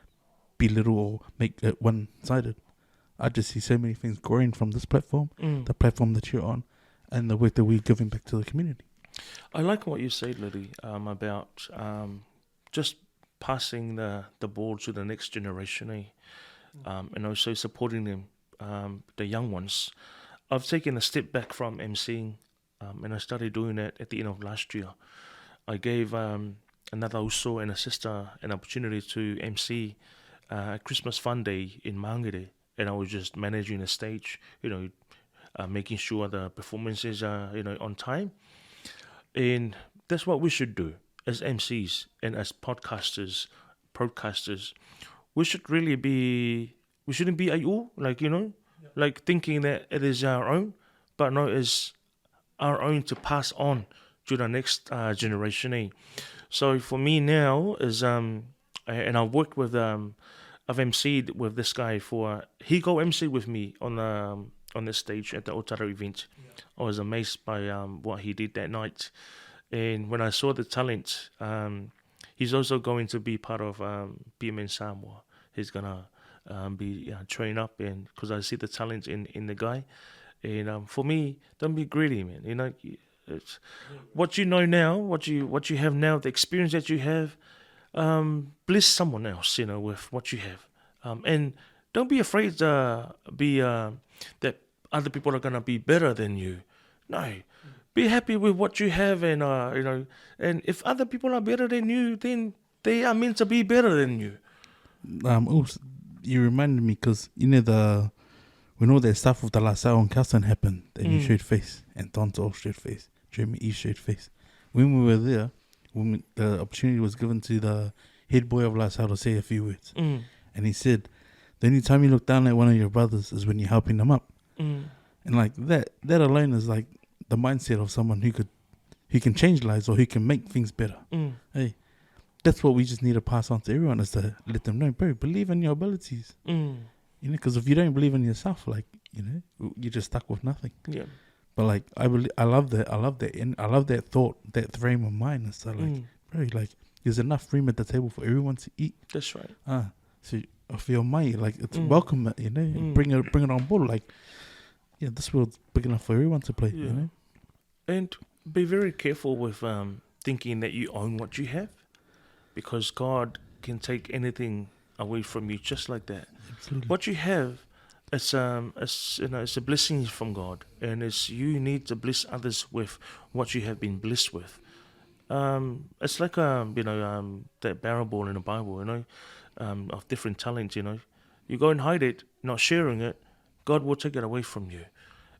belittle or make it one-sided. I just see so many things growing from this platform, the platform that you're on, and the work that we're giving back to the community.
I like what you said, Lily, about just passing the ball to the next generation, and also supporting them, the young ones. I've taken a step back from MCing, and I started doing that at the end of last year. I gave another uso and a sister an opportunity to MC a Christmas fun day in Mangere, and I was just managing the stage, making sure the performances are, on time. And that's what we should do as MCs and as broadcasters. We should really be, we shouldn't be like thinking that it is our own, but no, it's our own to pass on to the next generation. So for me now is and I've worked with I've MC'd with this guy he go MC with me on this stage at the Otara event. I was amazed by what he did that night, and when I saw the talent, he's also going to be part of PMN Samoa. He's gonna be trained up, and because I see the talent in the guy, and for me, don't be greedy, man. It's what you know now, what you have now, the experience that you have. Bless someone else, with what you have, and don't be afraid to be that other people are gonna be better than you. No, be happy with what you have, and and if other people are better than you, then they are meant to be better than you.
Also, you reminded me because when all that stuff with the Lasau and Kelston happened, and you showed face, and Tonto showed face, Jeremy E showed face. When we were there, when the opportunity was given to the head boy of Lasau to say a few words, and he said, "The only time you look down at one of your brothers is when you're helping them up." And like that alone is like the mindset of someone who can change lives or who can make things better. Hey, that's what we just need to pass on to everyone, is to let them know, bro, believe in your abilities. Because if you don't believe in yourself, like, you're just stuck with nothing.
Yeah.
But like, I love that, and I love that thought, that frame of mind. And so like, bro, like, there's enough room at the table for everyone to eat.
That's right.
So for your money, like, it's welcome, bring it on board. Like, yeah, this world's big enough for everyone to play,
And be very careful with thinking that you own what you have, because God can take anything away from you just like that.
Absolutely.
What you have, it's a blessing from God, and you need to bless others with what you have been blessed with. It's like that parable in the Bible, of different talents. You go and hide it, not sharing it, God will take it away from you.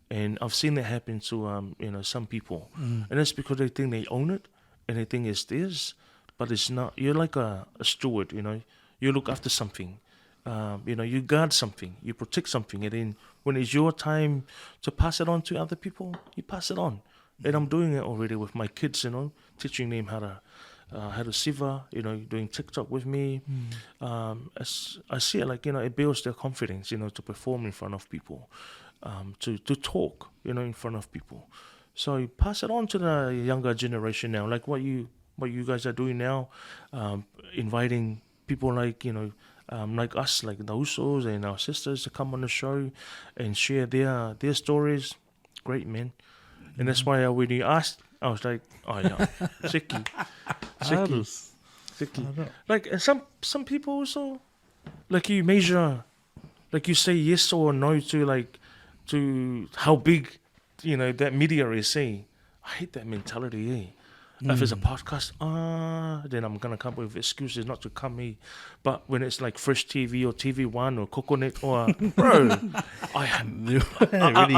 And I've seen that happen to some people, and that's because they think they own it and they think it's theirs, but it's not. You're like a steward, You look after something, you guard something, you protect something, and then when it's your time to pass it on to other people, you pass it on. And I'm doing it already with my kids, teaching them how to siva, doing TikTok with me. I see it like, it builds their confidence, to perform in front of people, to talk, in front of people. So you pass it on to the younger generation now, like what you guys are doing now, inviting people like, like us, like the Usos and our sisters, to come on the show and share their stories. Great, man. And that's why when you asked, I was like, oh yeah, Siki. Like, and some people also, like, you measure, like, you say yes or no to how big, that media is saying. I hate that mentality, If it's a podcast, then I'm going to come up with excuses not to come here. But when it's like Fresh TV or TV1 or Coconut or, bro, I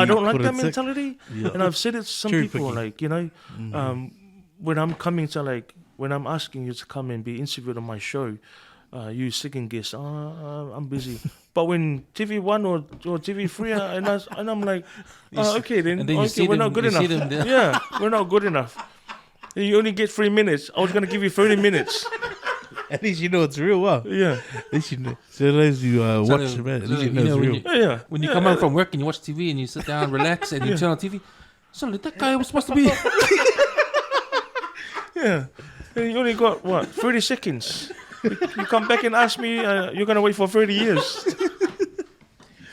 don't like that mentality. Yeah. And I've said it to some people, like, when I'm coming to, when I'm asking you to come and be interviewed on my show, you second guess, I'm busy. But when TV1 or TV3, and I'm like, okay, then we're not good enough. Yeah, we're not good enough. You only get 3 minutes. I was going to give you 30 minutes.
At least you know it's real well.
Yeah.
At least you know. So as you watch it, at least you know it's real.
When you come home from work and you watch TV and you sit down, relax, and you turn on TV, so that guy was supposed to be...
Yeah. And you only got, 30 seconds. You come back and ask me, you're going to wait for 30 years.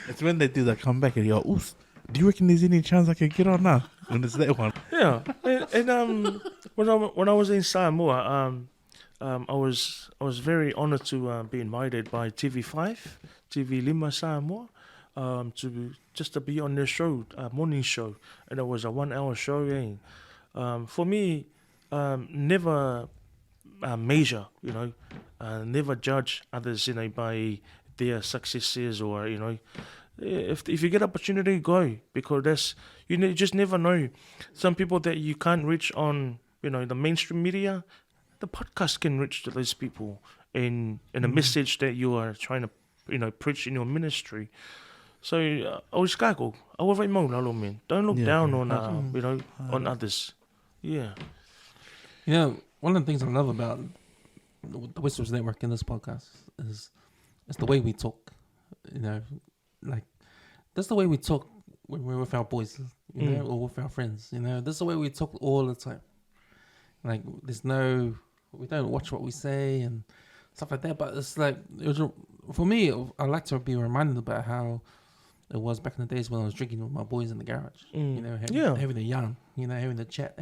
It's when they do that comeback and you're, oof, do you reckon there's any chance I can get on now? When it's that one.
Yeah. And when I was in Samoa, I was very honoured to be invited by TV5, TV Lima Samoa, to be on their show, morning show, and it was a 1 hour show. For me, never measure, never judge others, by their successes or if you get opportunity, go, because you just never know. Some people that you can't reach on the mainstream media, the podcast can reach to those people in a message that you are trying to preach in your ministry. So always kago, man. Don't look down on on others. Yeah.
One of the things I love about the WESWES Network in this podcast is the way we talk. Like, that's the way we talk when we're with our boys, or with our friends. That's the way we talk all the time. Like, we don't watch what we say and stuff like that. But it's like, for me, I like to be reminded about how it was back in the days when I was drinking with my boys in the garage. Having a yarn, having a chat,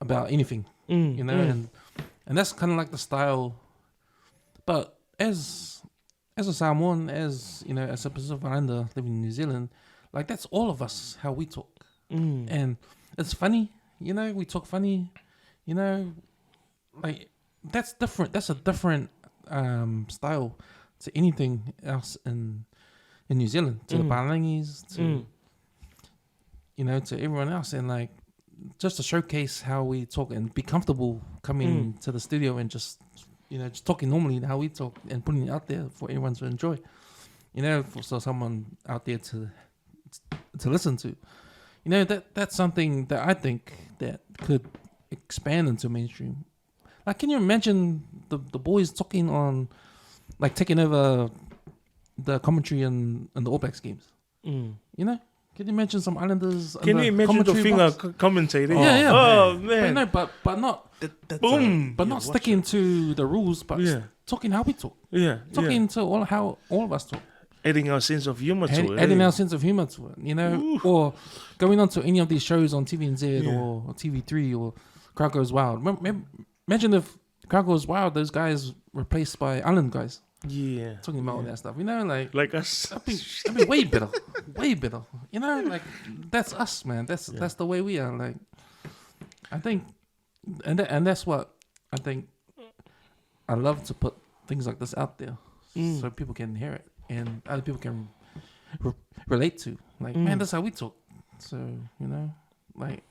about anything, and that's kind of like the style. But as a Samoan, as a Pacific Islander living in New Zealand, like, that's all of us, how we talk. And it's funny You know, we talk funny. You know, like that's different. That's a different style to anything else in New Zealand, to the Palangis, to you know, to everyone else, and like just to showcase how we talk and be comfortable coming to the studio and just just talking normally how we talk and putting it out there for everyone to enjoy. You know, for someone out there to listen to. You know, that's something that I think that could expand into mainstream. Like, can you imagine the boys talking on, like, taking over the commentary in the All Blacks games? You know, can you imagine some Islanders?
Can you imagine the finger commentating?
Yeah.
Oh man!
But not
Boom!
but not sticking to the rules, but talking how we talk. Talking to how all of us talk.
Adding our sense of humor to it.
Adding our sense of humor to it, you know, or going on to any of these shows on TVNZ or TV3 or Crowd Goes Wild. Imagine if Crowd Goes Wild, those guys replaced by Island guys.
Yeah.
Talking about all that stuff, you know, like
us.
That'd be way better. Way better. You know, like that's us, man. That's the way we are. Like, I think, and that's what I think. I love to put things like this out there so people can hear it and other people can relate to. Like, man, that's how we talk. So, you know, like,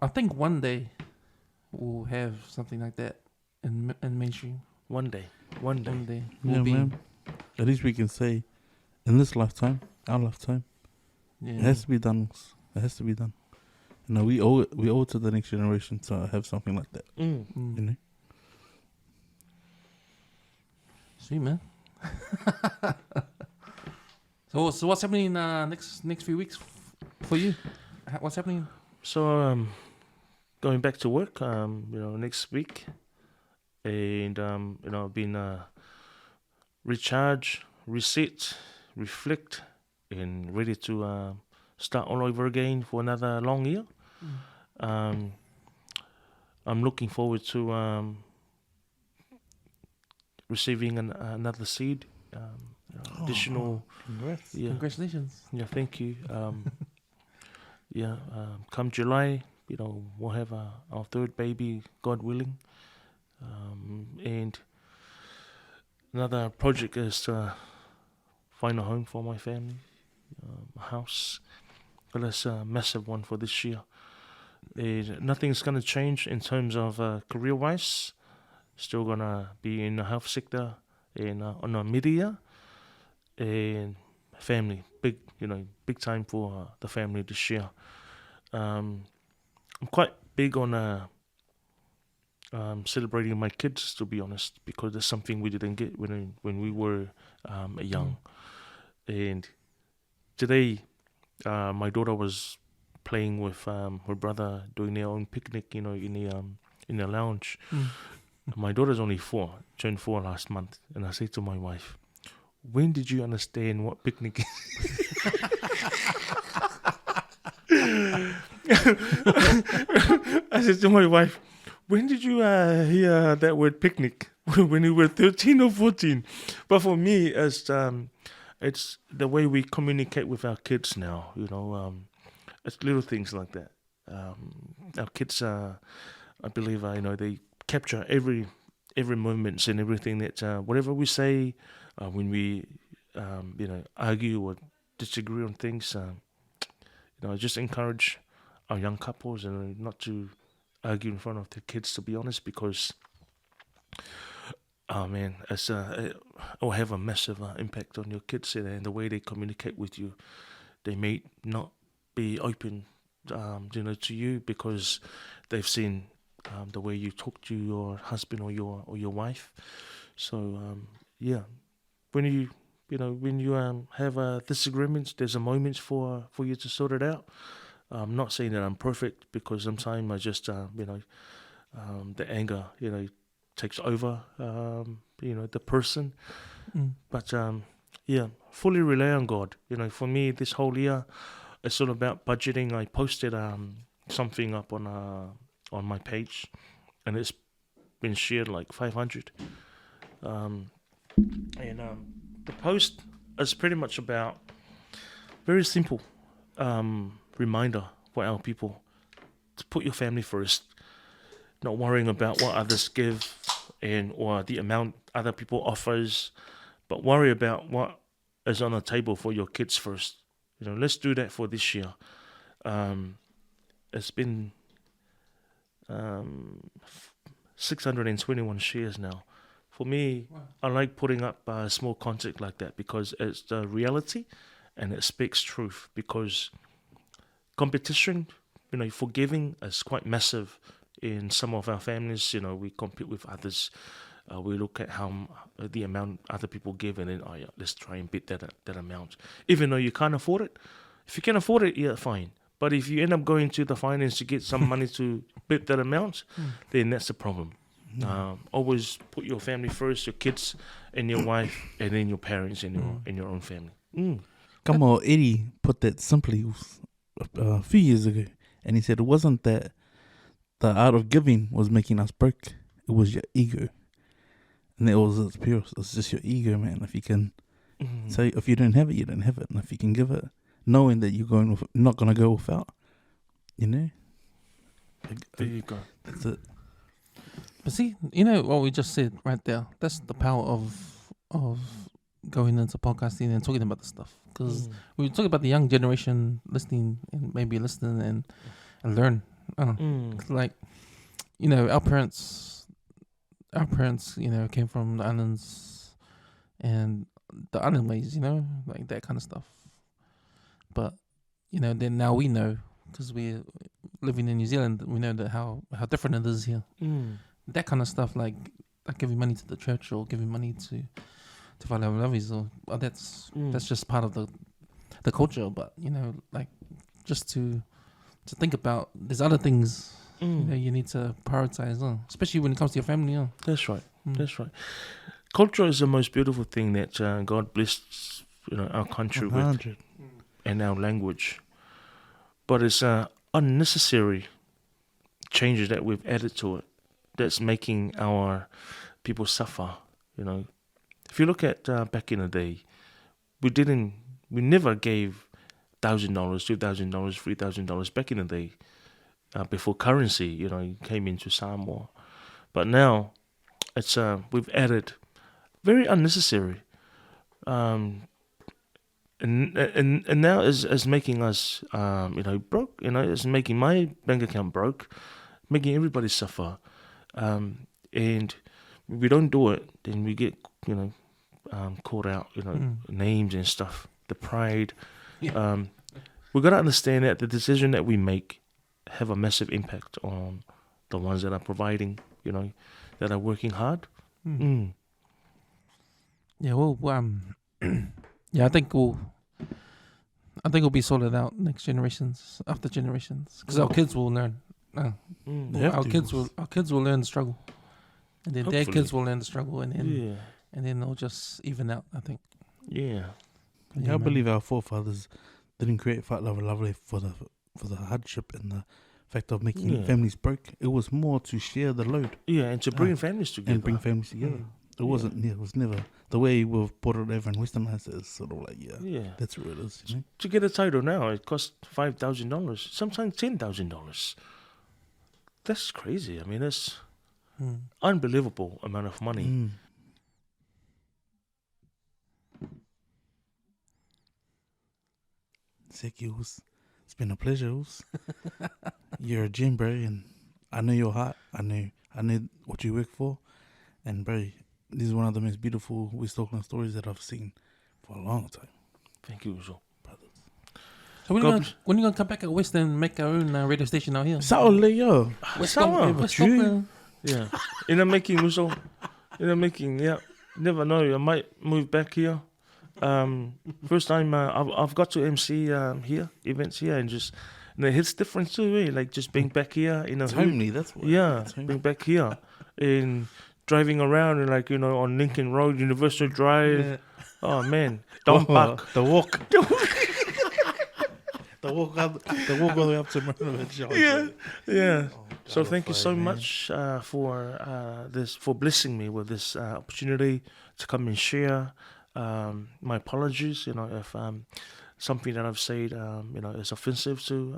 I think one day we'll have something like that in mainstream. One day.
Yeah, man. At least we can say, in this lifetime, our lifetime, it has to be done. It has to be done. You know, we owe it to the next generation to have something like that. You know.
Sweet, man. So what's happening next few weeks for you? What's happening?
So going back to work, next week, and been recharge, reset, reflect, and ready to start all over again for another long year. I'm looking forward to receiving another seed, additional.
Congrats!
Yeah,
congratulations!
Yeah, thank you. Come July, we'll have our third baby, God willing. And another project is to find a home for my family, a house. But that's a massive one for this year. Nothing's going to change in terms of career-wise. Still going to be in the health sector and on the media. And family, big time for the family this year. I'm quite big on celebrating my kids, to be honest, because that's something we didn't get when we were young. And today, my daughter was playing with her brother, doing their own picnic, in the lounge. My daughter's only 4, turned 4 last month, and I say to my wife, "When did you understand what picnic is?" I said to my wife, "When did you hear that word picnic? When you were 13 or 14? But for me, it's the way we communicate with our kids now. It's little things like that. Our kids, I believe, they capture every moment and everything that whatever we say, when we argue or disagree on things. I just encourage our young couples and not to argue in front of their kids, to be honest, because it will have a massive impact on your kids and the way they communicate with you. They may not be open, to you because they've seen the way you talk to your husband or your wife. So when you have disagreements, there's a moment for you to sort it out. I'm not saying that I'm perfect, because sometimes I just the anger takes over the person. But fully rely on God. For me, this whole year, it's all about budgeting. I posted something up on my page, and it's been shared like 500. The post is pretty much about very simple reminder for our people to put your family first, not worrying about what others give or the amount other people offers, but worry about what is on the table for your kids first. Let's do that for this year. It's been 621 shares now. For me, wow. I like putting up small content like that because it's the reality and it speaks truth. Because competition, forgiving is quite massive in some of our families. We compete with others. We look at how the amount other people give, and then let's try and beat that amount. Even though you can't afford it, if you can afford it, yeah, fine. But if you end up going to the finance to get some money to beat that amount, then that's the problem. Always put your family first, your kids and your wife, and then your parents and your own family.
Come on, Eddie put that simply a few years ago, and he said it wasn't that the art of giving was making us broke; it was your ego, and it's pure. It's just your ego, man. If you can say, if you don't have it, you don't have it, and if you can give it, knowing that you're not gonna go without,
there you go.
That's it.
But see, what we just said right there. That's the power of going into podcasting and talking about this stuff. Because we talk about the young generation listening and maybe listening and learn. Like, our parents, came from the islands and the island ways, like that kind of stuff. But, then now we know, because we're living in New Zealand, we know that how different it is here. That kind of stuff, like giving money to the church or giving money to Whale Lovies, or that's just part of the culture. But like just to think about, there's other things you need to prioritize, especially when it comes to your family.
That's right. That's right. Culture is the most beautiful thing that God blessed our country 100. With, and our language. But it's unnecessary changes that we've added to it that's making our people suffer. If you look at back in the day, we never gave $1,000, $2,000, $3,000 back in the day before currency came into Samoa. But now it's we've added very unnecessary, and now is making us broke. It's making my bank account broke, making everybody suffer. And if we don't do it, then we get called out, names and stuff. The pride. Yeah. We've got to understand that the decision that we make have a massive impact on the ones that are providing, that are working hard.
Yeah, well, yeah, I think we'll be sorted out next generations, after generations, because our kids will learn. Our kids will learn the struggle, and then their kids will learn the struggle, and then they'll just even out, I think.
Yeah,
I believe our forefathers didn't create Whale Lovely for the hardship and the fact of making families broke. It was more to share the load.
Yeah, and to bring families together.
It wasn't. Yeah, it was never the way we've brought it over in Westernized. It's sort of like that's where it is.
To get a title now, it costs $5,000, sometimes $10,000. That's crazy. I mean, that's unbelievable amount of money.
It's been a pleasure. You're a gem, bro, and I know your heart. I know what you work for, and bro, this is one of the most beautiful West Auckland stories that I've seen for a long time.
Thank you, Uzo.
Brothers.
So when are you gonna come back at West and make our own radio station out here?
Saturday, yo.
West Auckland.
Yeah. In the making, Uzo. In the making, yeah. Never know. I might move back here. First time I've got to MC here, events here, and it hits different too, eh? Like just being back here in a
it's homely, that's what.
Yeah, being back here and driving around and on Lincoln Road, Universal Drive. Yeah. Oh man, don't park.
The walk. The walk all the way up to Marina.
Yeah. So thank you so much for blessing me with this opportunity to come and share. My apologies, if something that I've said, is offensive to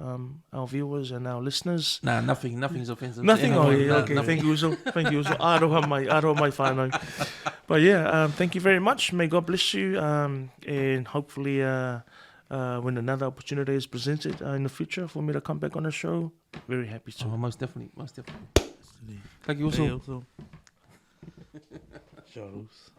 our viewers and our listeners.
Nah, nothing's offensive.
Nothing.
to
Oh,
anyone.
yeah,
Nah,
okay.
nothing.
Thank you, Uzo. Thank you, Uzo. Aroha whānau. But yeah, thank you very much. May God bless you. And hopefully, when another opportunity is presented in the future for me to come back on the show, very happy to.
Oh, most definitely. Thank you also.
Shows.